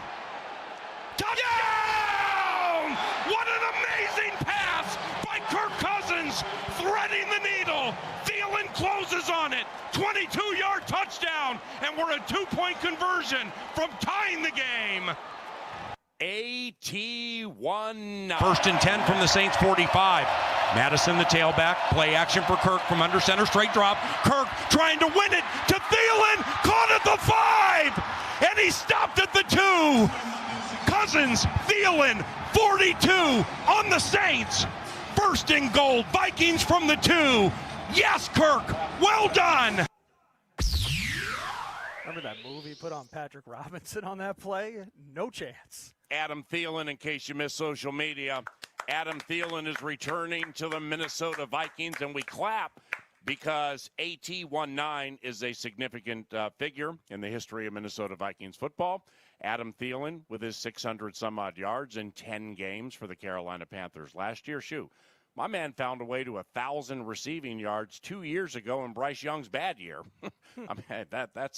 Touchdown! What an amazing pass by Kirk Cousins, threading the needle. Thielen closes on it. 22-yard touchdown, and we're a 2-point conversion from tying the game. AT1. 1st and 10 from the Saints 45. Madison, the tailback. Play action for Kirk from under center. Straight drop. Kirk trying to win it to Thielen. Caught at the 5. And he stopped at the 2. Cousins, Thielen, 42 on the Saints. 1st and goal. Vikings from the 2. Yes, Kirk. Well done. Remember that movie put on Patrick Robinson on that play? No chance. Adam Thielen, in case you missed social media, Adam Thielen is returning to the Minnesota Vikings, and we clap because AT19 is a significant figure in the history of Minnesota Vikings football. Adam Thielen with his 600-some-odd yards in 10 games for the Carolina Panthers last year. My man found a way to 1,000 receiving yards 2 years ago in Bryce Young's bad year. I mean, that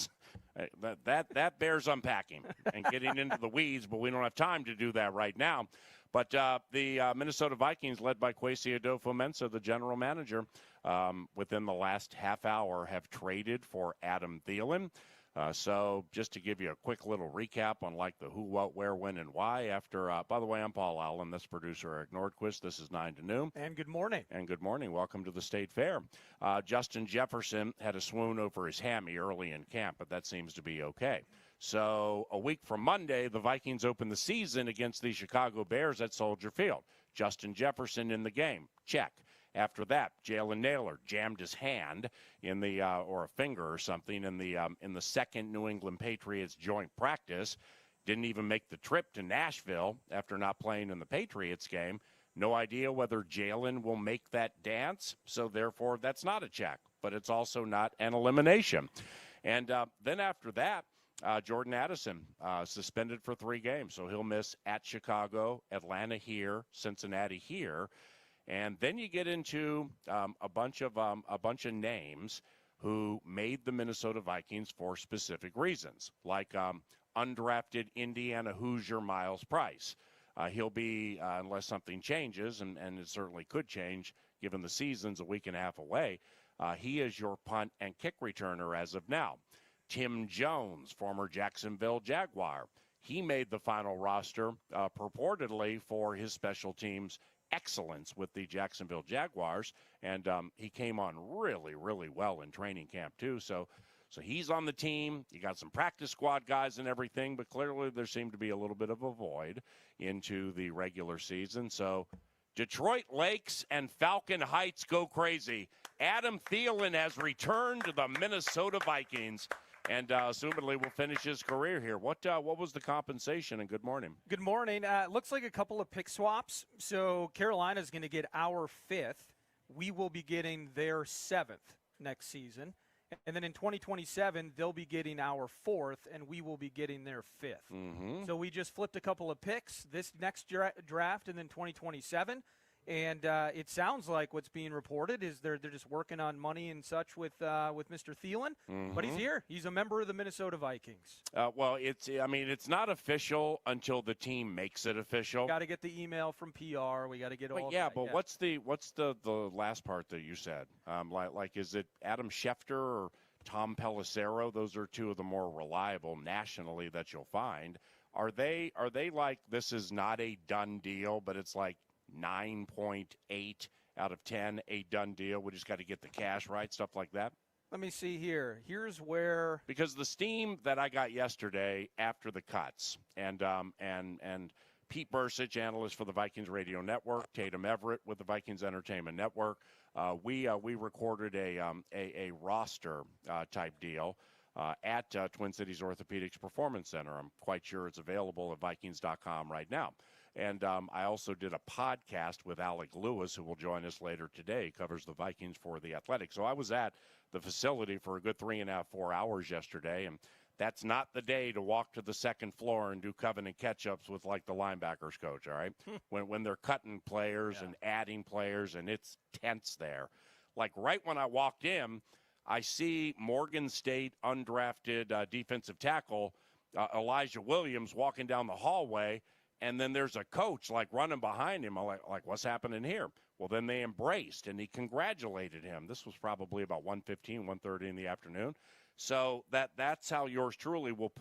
bears unpacking and getting into the weeds, but we don't have time to do that right now. But the Minnesota Vikings, led by Kwesi Adofo-Mensah, the general manager, within the last half hour have traded for Adam Thielen. So just to give you a quick little recap on like the who, what, where, when, and why after, by the way, I'm Paul Allen, this producer Eric Nordquist. This is 9 to noon. And good morning. And good morning. Welcome to the State Fair. Justin Jefferson had a swoon over his hammy early in camp, but that seems to be okay. So a week from Monday, the Vikings open the season against the Chicago Bears at Soldier Field. Justin Jefferson in the game. Check. After that, Jalen Naylor jammed his hand in the or a finger or something in the second New England Patriots joint practice. Didn't even make the trip to Nashville after not playing in the Patriots game. No idea whether Jalen will make that dance, so therefore that's not a check, but it's also not an elimination. And then after that, Jordan Addison suspended for 3 games, so he'll miss at Chicago, Atlanta here, Cincinnati here, and then you get into a bunch of names who made the Minnesota Vikings for specific reasons, like undrafted Indiana Hoosier Miles Price. He'll be, unless something changes, and it certainly could change given the season's a week and a half away, he is your punt and kick returner as of now. Tim Jones, former Jacksonville Jaguar, he made the final roster purportedly for his special teams excellence with the Jacksonville Jaguars, and he came on really, really well in training camp too. So he's on the team. You got some practice squad guys and everything, but clearly there seemed to be a little bit of a void into the regular season. So Detroit Lakes and Falcon Heights go crazy. Adam Thielen has returned to the Minnesota Vikings, and assumedly will finish his career here. What was the compensation, and good morning? Good morning. Looks like a couple of pick swaps. So Carolina's going to get our 5th. We will be getting their 7th next season. And then in 2027, they'll be getting our 4th, and we will be getting their 5th. Mm-hmm. So we just flipped a couple of picks this next draft and then 2027. And it sounds like what's being reported is they're just working on money and such with Mr. Thielen. Mm-hmm. But he's here. He's a member of the Minnesota Vikings. Well, it's not official until the team makes it official. Got to get the email from PR. We got to get all. Yeah, that. but what's the last part that you said? Like is it Adam Schefter or Tom Pelissero? Those are two of the more reliable nationally that you'll find. Are they like this is not a done deal, but it's like 9.8 out of 10, a done deal? We just got to get the cash right, stuff like that. Let me see here. Here's where, because the steam that I got yesterday after the cuts, and Pete Bursich, analyst for the Vikings Radio Network, Tatum Everett with the Vikings Entertainment Network, we recorded a roster type deal at Twin Cities Orthopedics Performance Center. I'm quite sure it's available at Vikings.com right now. And I also did a podcast with Alec Lewis, who will join us later today. He covers the Vikings for The Athletic. So I was at the facility for a good 3.5, 4 hours yesterday, and that's not the day to walk to the second floor and do covenant catch-ups with, like, the linebackers coach, all right? when they're cutting players and adding players, and it's tense there. Like, right when I walked in, I see Morgan State undrafted defensive tackle Elijah Williams walking down the hallway, and then there's a coach, like, running behind him. I'm like, what's happening here? Well, then they embraced, and he congratulated him. This was probably about 1:15, 1:30 in the afternoon. So that's how yours truly will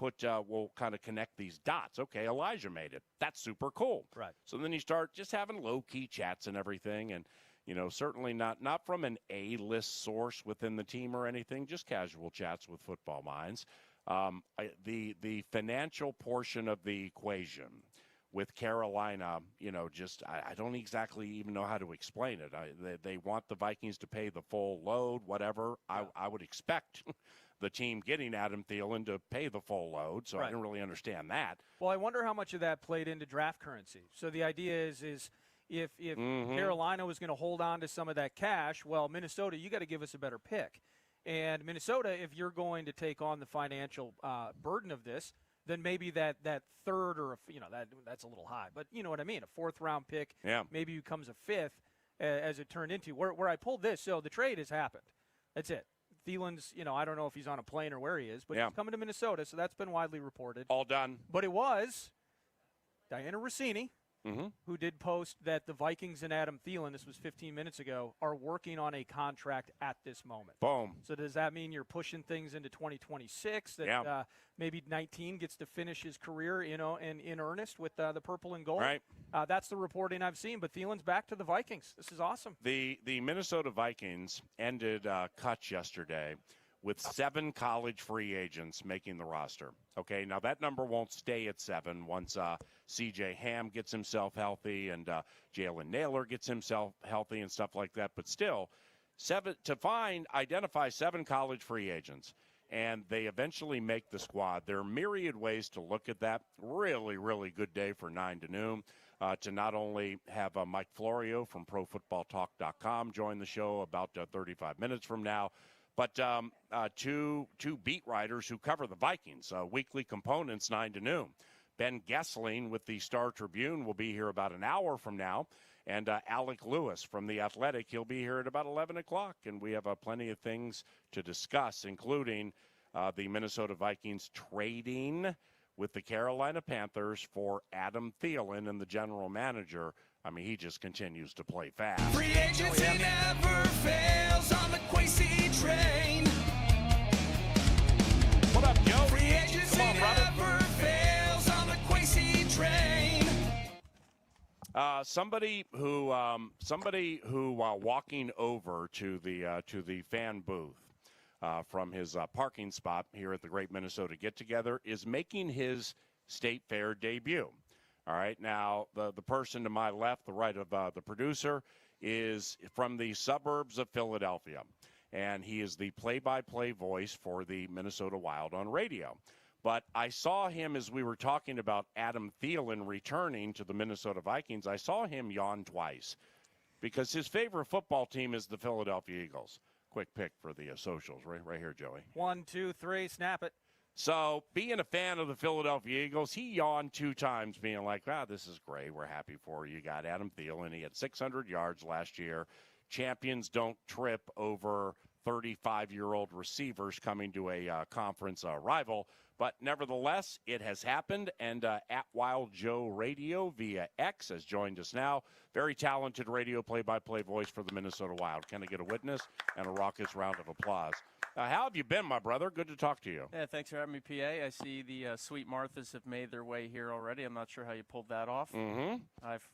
kind of connect these dots. Okay, Elijah made it. That's super cool. Right. So then you start just having low-key chats and everything, and, you know, certainly not from an A-list source within the team or anything, just casual chats with football minds. The financial portion of the equation with Carolina, you know, just I don't exactly even know how to explain it. They want the Vikings to pay the full load, whatever. I would expect the team getting Adam Thielen to pay the full load, so I didn't really understand that. Well, I wonder how much of that played into draft currency. So the idea is if Carolina was going to hold on to some of that cash, well, Minnesota, you got to give us a better pick. And Minnesota, if you're going to take on the financial burden of this, then maybe that third or, that's a little high. But you know what I mean, a 4th round pick maybe becomes a 5th as it turned into. Where I pulled this, so the trade has happened. That's it. Thielen's, I don't know if he's on a plane or where he is, but he's coming to Minnesota, so that's been widely reported. All done. But it was Diana Rossini, who did post that the Vikings and Adam Thielen, this was 15 minutes ago, are working on a contract at this moment. Boom. So does that mean you're pushing things into 2026, that maybe 19 gets to finish his career, in earnest with the purple and gold? Right. That's the reporting I've seen, but Thielen's back to the Vikings. This is awesome. The Minnesota Vikings ended cuts yesterday with 7 college free agents making the roster. Okay, now that number won't stay at 7 once C.J. Ham gets himself healthy and Jalen Naylor gets himself healthy and stuff like that. But still, identify 7 college free agents, and they eventually make the squad. There are myriad ways to look at that. Really, really good day for 9 to noon. To not only have Mike Florio from ProFootballTalk.com join the show about 35 minutes from now, But two beat writers who cover the Vikings, weekly components 9 to noon. Ben Gessling with the Star Tribune will be here about an hour from now. And Alec Lewis from The Athletic, he'll be here at about 11 o'clock. And we have plenty of things to discuss, including the Minnesota Vikings trading with the Carolina Panthers for Adam Thielen, and the general manager, I mean, he just continues to play fast. Free agency never fails on the Quasi train. What up, Joe? Free agency Come on, brother. never fails on the Quasi train. Somebody who walking over to the fan booth from his parking spot here at the Great Minnesota Get-Together is making his State Fair debut. All right, now the person to my left, the right of the producer, is from the suburbs of Philadelphia, and he is the play-by-play voice for the Minnesota Wild on radio. But I saw him as we were talking about Adam Thielen returning to the Minnesota Vikings. I saw him yawn twice because his favorite football team is the Philadelphia Eagles. Quick pick for the socials, right here, Joey. 1, 2, 3, snap it. So being a fan of the Philadelphia Eagles, he yawned 2 times being like, this is great. We're happy for you. You got Adam Thielen. He had 600 yards last year. Champions don't trip over 35-year-old receivers coming to a conference rival. But nevertheless, it has happened, and at Wild Joe Radio via X has joined us now. Very talented radio play-by-play voice for the Minnesota Wild. Can I get a witness and a raucous round of applause? How have you been, my brother? Good to talk to you. Yeah, thanks for having me, PA. I see the Sweet Marthas have made their way here already. I'm not sure how you pulled that off. Mm-hmm.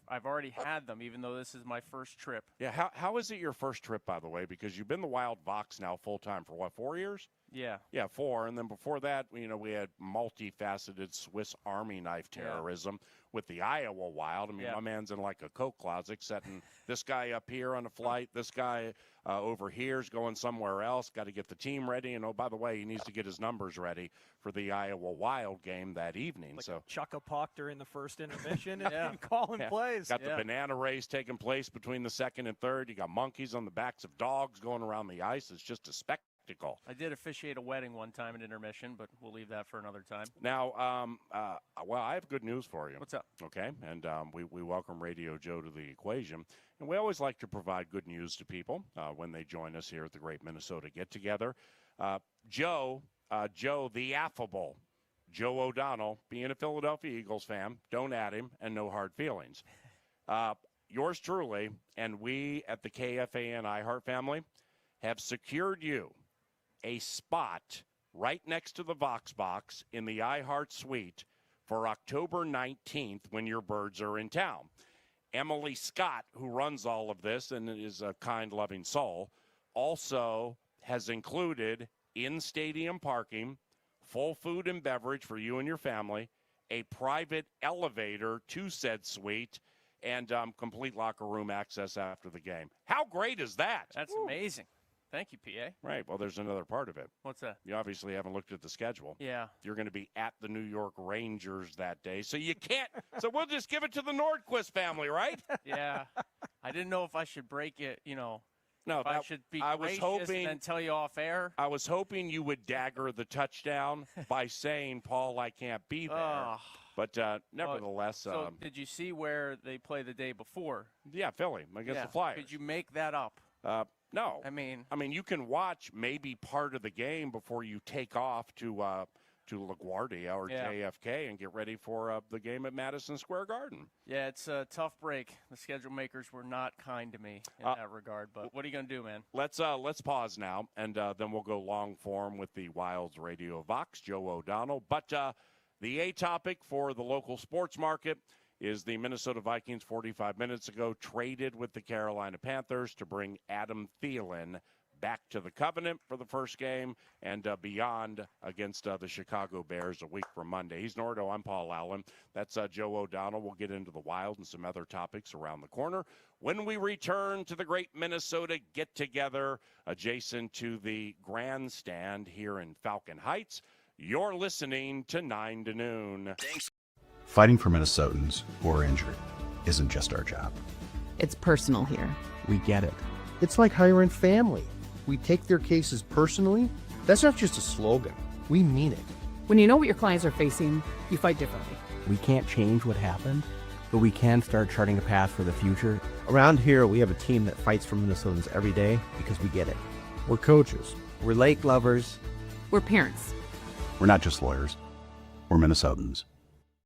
I've already had them, even though this is my first trip. Yeah, how is it your first trip, by the way? Because you've been the Wild Vox now full-time for, 4 years? Yeah. Yeah, 4. And then before that, we had multifaceted Swiss Army knife terrorism with the Iowa Wild. I mean, my man's in like a coat closet setting this guy up here on a flight, this guy over here is going somewhere else, got to get the team ready. And, oh, by the way, he needs to get his numbers ready for the Iowa Wild game that evening. Like so chuck-a-puck during the first intermission and calling plays. Got the banana race taking place between the second and third. You got monkeys on the backs of dogs going around the ice. It's just a spectacle. I did officiate a wedding one time at intermission, but we'll leave that for another time. Now, well, I have good news for you. What's up? Okay, and we welcome Radio Joe to the equation. And we always like to provide good news to people when they join us here at the Great Minnesota Get-Together. Joe the affable, Joe O'Donnell, being a Philadelphia Eagles fan, don't add him, and no hard feelings. Yours truly, and we at the KFAN iHeart family have secured you a spot right next to the Vox Box in the iHeart Suite for October 19th when your birds are in town. Emily Scott, who runs all of this and is a kind, loving soul, also has included in-stadium parking, full food and beverage for you and your family, a private elevator to said suite, and complete locker room access after the game. How great is that? That's amazing. Thank you, PA. Right. Well, there's another part of it. What's that? You obviously haven't looked at the schedule. Yeah. You're going to be at the New York Rangers that day, so you can't. So we'll just give it to the Nordquist family, right? Yeah. I didn't know if I should break it, No, I should be gracious and then tell you off air. I was hoping you would dagger the touchdown by saying, Paul, I can't be there. But nevertheless. So did you see where they play the day before? Yeah, Philly against the Flyers. Could you make that up? No. I mean, you can watch maybe part of the game before you take off to LaGuardia or JFK and get ready for the game at Madison Square Garden. Yeah, it's a tough break. The schedule makers were not kind to me in that regard. But what are you going to do, man? Let's pause now, and then we'll go long form with the Wilds Radio Vox, Joe O'Donnell. But the A topic for the local sports market is the Minnesota Vikings 45 minutes ago traded with the Carolina Panthers to bring Adam Thielen back to the Covenant for the first game and beyond against the Chicago Bears a week from Monday. He's Nordo. I'm Paul Allen. That's Joe O'Donnell. We'll get into the Wild and some other topics around the corner when we return to the Great Minnesota Get-Together adjacent to the grandstand here in Falcon Heights. You're listening to 9 to Noon. Thanks. Fighting for Minnesotans who are injured isn't just our job. It's personal here. We get it. It's like hiring family. we take their cases personally, that's not just a slogan. We mean it. When you know what your clients are facing, you fight differently. We can't change what happened, but we can start charting a path for the future. Around here, we have a team that fights for Minnesotans every day because we get it. We're coaches. We're lake lovers. We're parents. We're not just lawyers. We're Minnesotans.